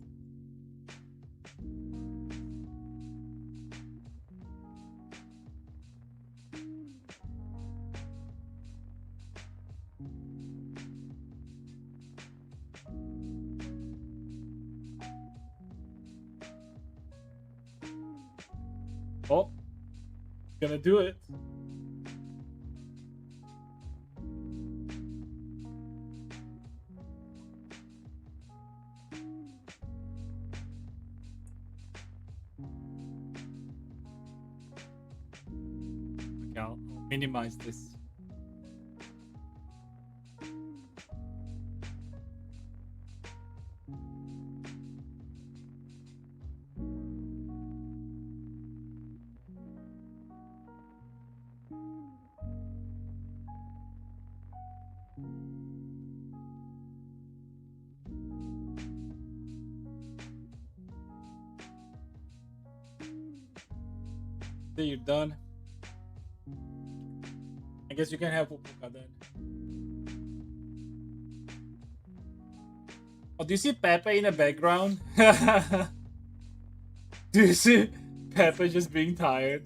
Oh. Gonna do it. Okay, I'll minimize this. So you're done. I guess you can have Pupuka then. Oh, do you see Pepe in the background? Do you see Pepe just being tired?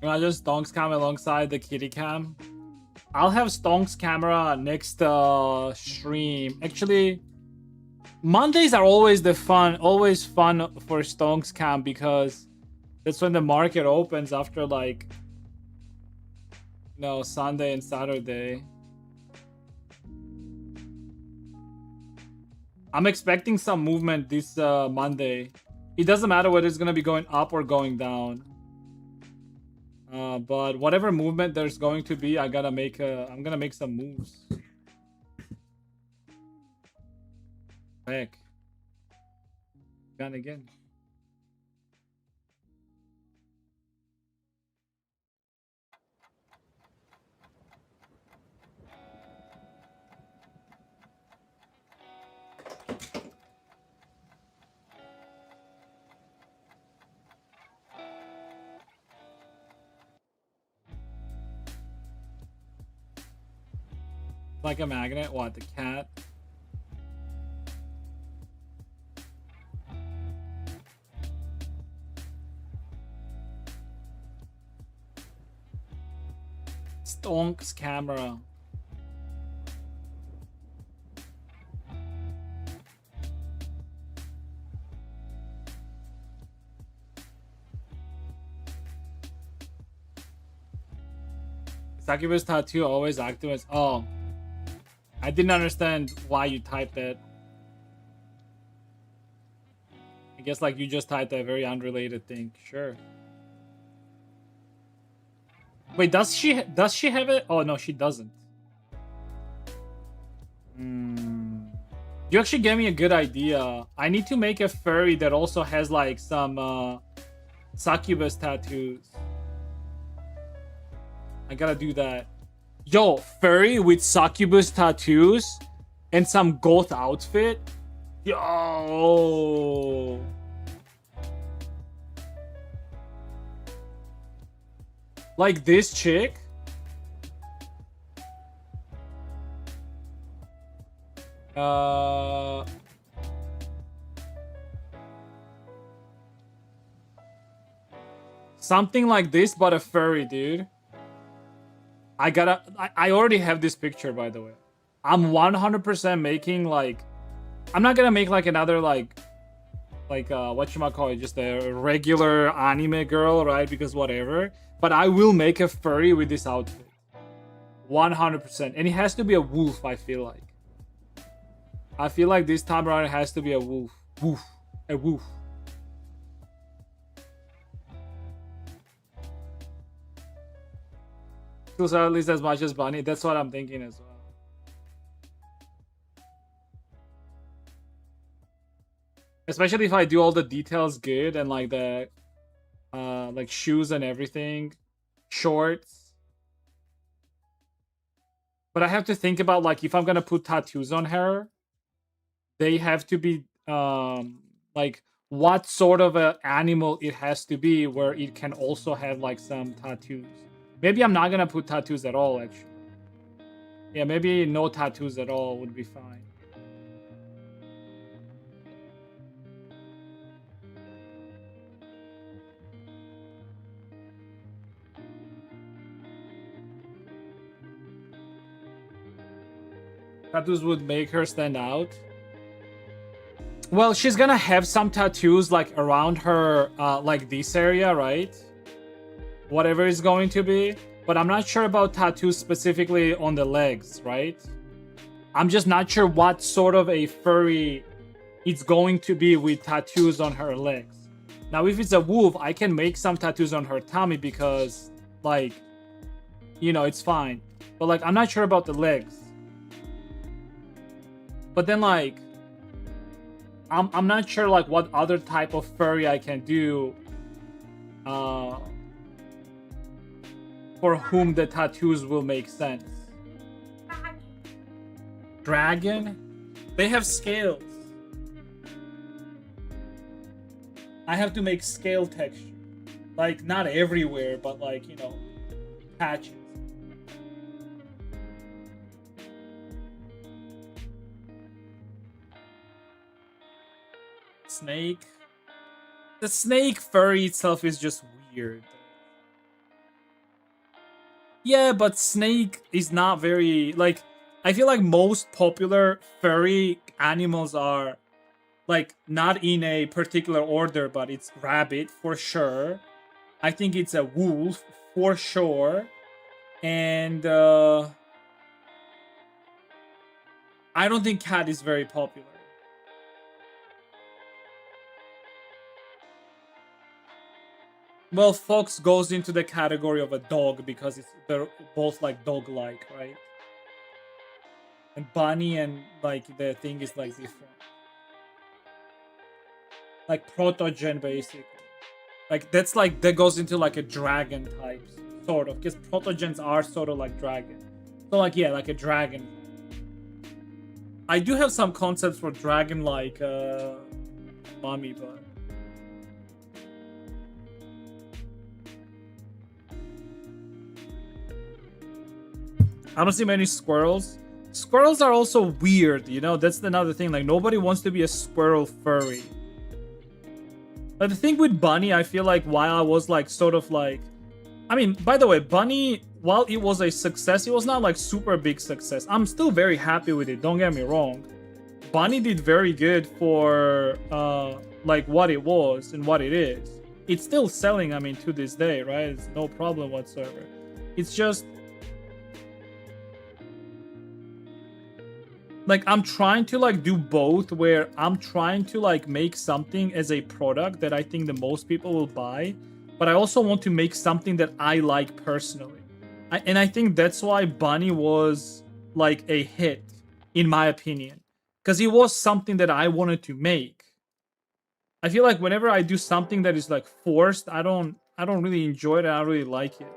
I just Stonk's cam alongside the kitty cam. I'll have Stonk's camera next stream. Actually, Mondays are always always fun for Stonk's cam because that's when the market opens after like Sunday and Saturday. I'm expecting some movement this Monday. It doesn't matter whether it's gonna be going up or going down. But whatever movement there's going to be, I'm gonna make some moves. Heck. Gone again. Like a magnet. What, the cat? Stonk's camera. Succubus tattoo always activates. Oh, I didn't understand why you typed it. I guess like you just typed a very unrelated thing. Sure. Wait, does she have it? Oh no, she doesn't. You actually gave me a good idea. I need to make a furry that also has like some succubus tattoos. I gotta do that. Yo, furry with succubus tattoos and some goth outfit. Yo. Like this chick. Something like this, but a furry, dude. I already have this picture, by the way. I'm 100% making like, I'm not gonna make like another like whatchamacallit, just a regular anime girl, right? Because whatever. But I will make a furry with this outfit. 100%. And it has to be a wolf, I feel like. I feel like this time around it has to be a wolf. Wolf. A wolf. Feels at least as much as Bunny. That's what I'm thinking as well. Especially if I do all the details good and like the like shoes and everything, shorts. But I have to think about like if I'm gonna put tattoos on her, they have to be like what sort of an animal it has to be where it can also have like some tattoos. Maybe I'm not gonna put tattoos at all actually. Yeah, maybe no tattoos at all would be fine. Tattoos would make her stand out. Well, she's gonna have some tattoos like around her, like this area, right? Whatever it's going to be. But I'm not sure about tattoos specifically on the legs, right? I'm just not sure what sort of a furry it's going to be with tattoos on her legs. Now, if it's a wolf, I can make some tattoos on her tummy because, like, you know, it's fine. But, like, I'm not sure about the legs. But then, like, I'm not sure, like, what other type of furry I can do for whom the tattoos will make sense. Dragon? They have scales. I have to make scale texture. Like, not everywhere, but like, you know, patches. Snake. The snake furry itself is just weird. Yeah, but snake is not very, like, I feel like most popular furry animals are, like, not in a particular order, but it's rabbit for sure. I think it's a wolf for sure. And I don't think cat is very popular. Well, fox goes into the category of a dog because they're both like dog-like, right? And bunny and like the thing is like different. Like protogen basically. Like that's like that goes into like a dragon type sort of, because protogens are sort of like dragon. So like yeah, like a dragon. I do have some concepts for dragon like mommy, but I don't see many squirrels. squirrels are also weird, you know? That's another thing. Like, nobody wants to be a squirrel furry. But the thing with Bunny, I feel like while I was like sort of like, I mean, by the way, Bunny, while it was a success, it was not like super big success. I'm still very happy with it, don't get me wrong. Bunny did very good for like what it was and what it is. It's still selling, I mean, to this day, right? It's no problem whatsoever. It's just like I'm trying to like do both, where I'm trying to like make something as a product that I think the most people will buy, but I also want to make something that I like personally. And I think that's why Bunny was like a hit, in my opinion, because it was something that I wanted to make. I feel like whenever I do something that is like forced, I don't really enjoy it. I don't really like it.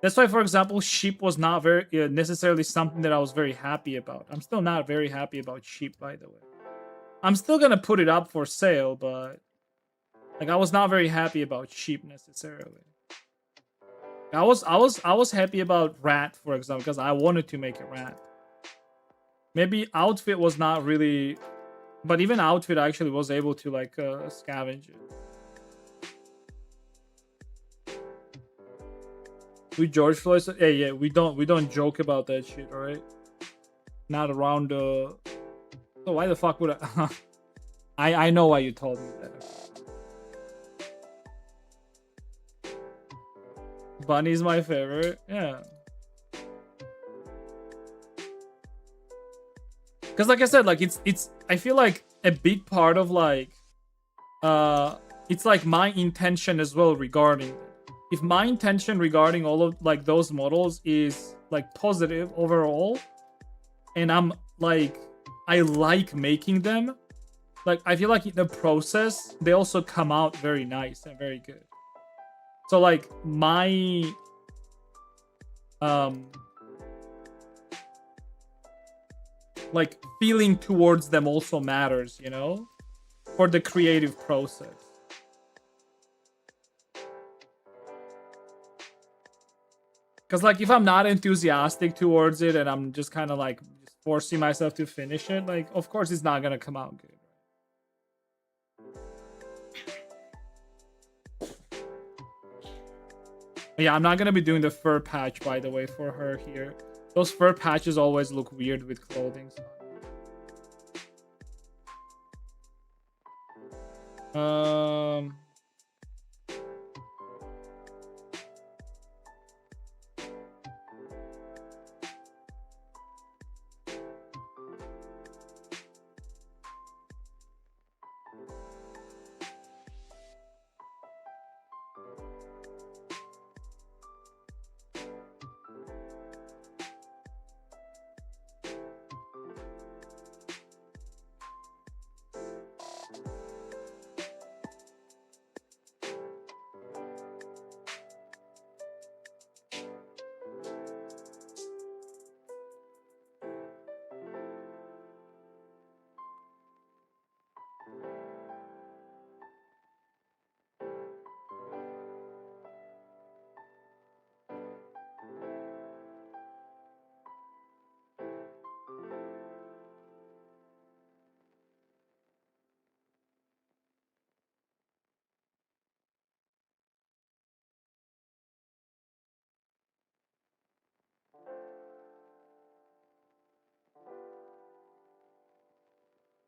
That's why, for example, Sheep was not very necessarily something that I was very happy about. I'm still not very happy about Sheep, by the way. I'm still gonna put it up for sale, but like I was not very happy about Sheep necessarily. I was happy about Rat, for example, because I wanted to make a rat. Maybe Outfit was not really, but even Outfit I actually was able to like scavenge it. We George Floyd. Yeah, we don't joke about that shit, all right? Not around the. So why the fuck would I? I know why you told me that. Bunny's my favorite. Yeah. Because like I said, like it's I feel like a big part of like it's like my intention as well regarding them. If my intention regarding all of like those models is like positive overall, and I'm like I like making them, like I feel like in the process they also come out very nice and very good. So like my like feeling towards them also matters, you know, for the creative process. Because like if I'm not enthusiastic towards it and I'm just kind of like just forcing myself to finish it, like of course it's not gonna come out good. Yeah, I'm not gonna be doing the fur patch, by the way, for her here. Those fur patches always look weird with clothing.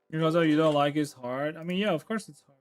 Because you don't like it's hard. I mean, yeah, of course it's hard.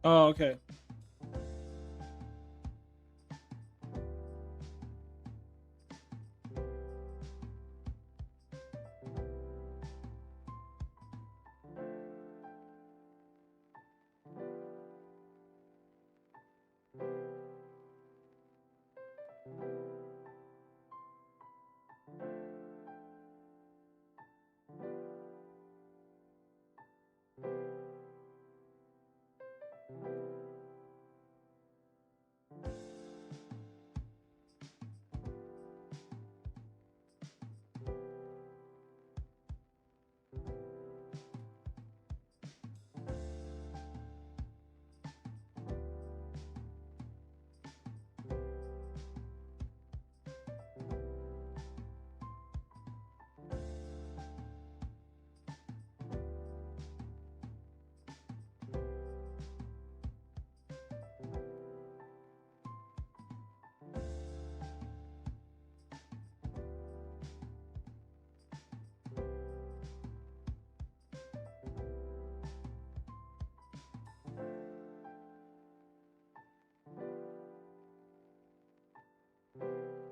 Oh, okay.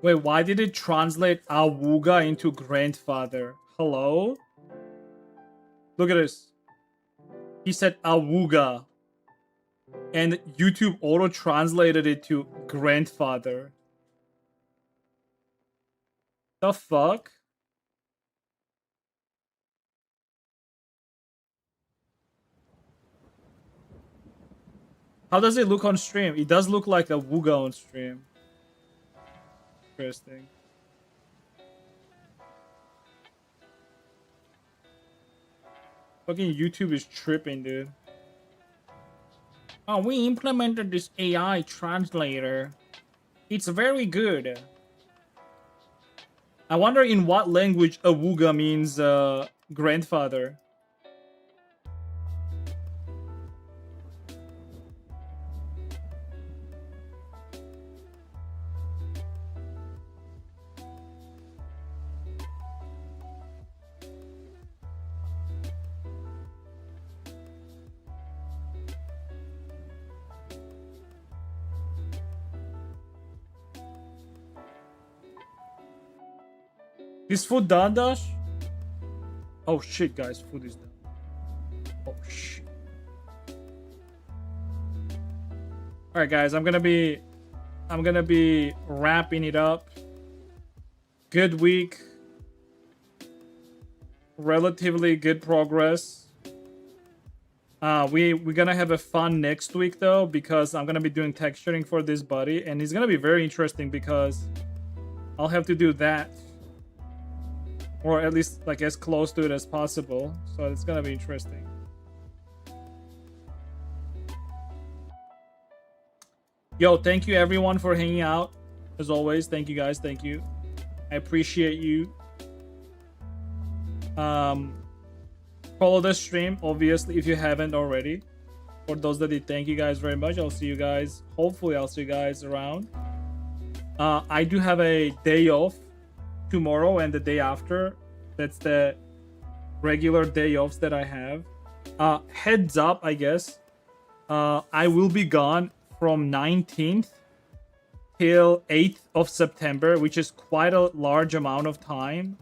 Wait, why did it translate awuga into grandfather? Hello? Look at this. He said awuga. And YouTube auto translated it to grandfather. The fuck? How does it look on stream? It does look like a Wooga on stream. Interesting. Fucking YouTube is tripping, dude. Oh, we implemented this AI translator. It's very good. I wonder in what language awuga means grandfather. Is food done, Dash? Oh shit, guys, food is done. Oh shit. All right, guys, I'm gonna be wrapping it up. Good week. Relatively good progress. We're gonna have a fun next week though, because I'm gonna be doing texturing for this buddy, and it's gonna be very interesting because I'll have to do that, or at least like as close to it as possible. So it's gonna be interesting. Yo, thank you everyone for hanging out. As always, thank you guys. Thank you. I appreciate you. Follow the stream, obviously, if you haven't already. For those that did, thank you guys very much. I'll see you guys. Hopefully, I'll see you guys around. I do have a day off tomorrow and the day after. That's the regular day offs that I have. Heads up, I guess. I will be gone from 19th till 8th of September, which is quite a large amount of time.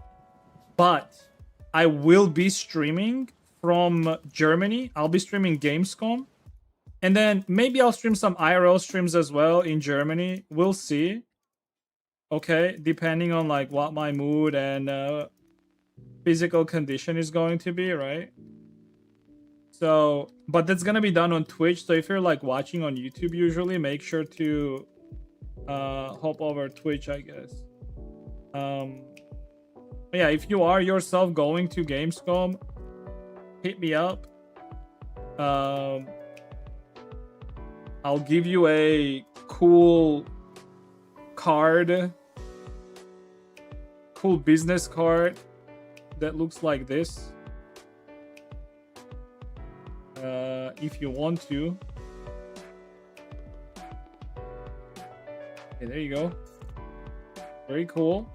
But I will be streaming from Germany. I'll be streaming Gamescom. And then maybe I'll stream some IRL streams as well in Germany. We'll see. Okay, depending on like what my mood and physical condition is going to be, right? So, but that's gonna be done on Twitch. So if you're like watching on YouTube usually, make sure to hop over Twitch, I guess. Yeah, if you are yourself going to Gamescom, hit me up. I'll give you a cool card, cool business card that looks like this. If you want to. Okay, there you go. Very cool.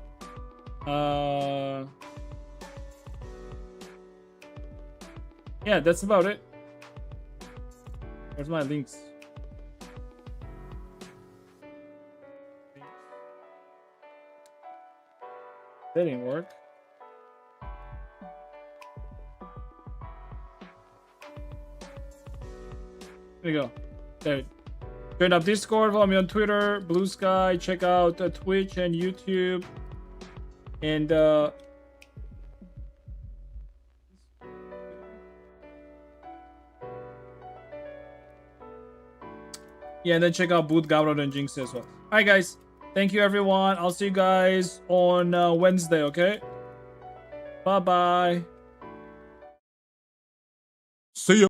Yeah, that's about it. Where's my links? That didn't work. There you go. There. Join up Discord, follow me on Twitter, Blue Sky, check out Twitch and YouTube. And yeah, and then check out Boot Gavro and Jinx as well. Alright guys. Thank you everyone. I'll see you guys on Wednesday, okay? Bye bye. See ya.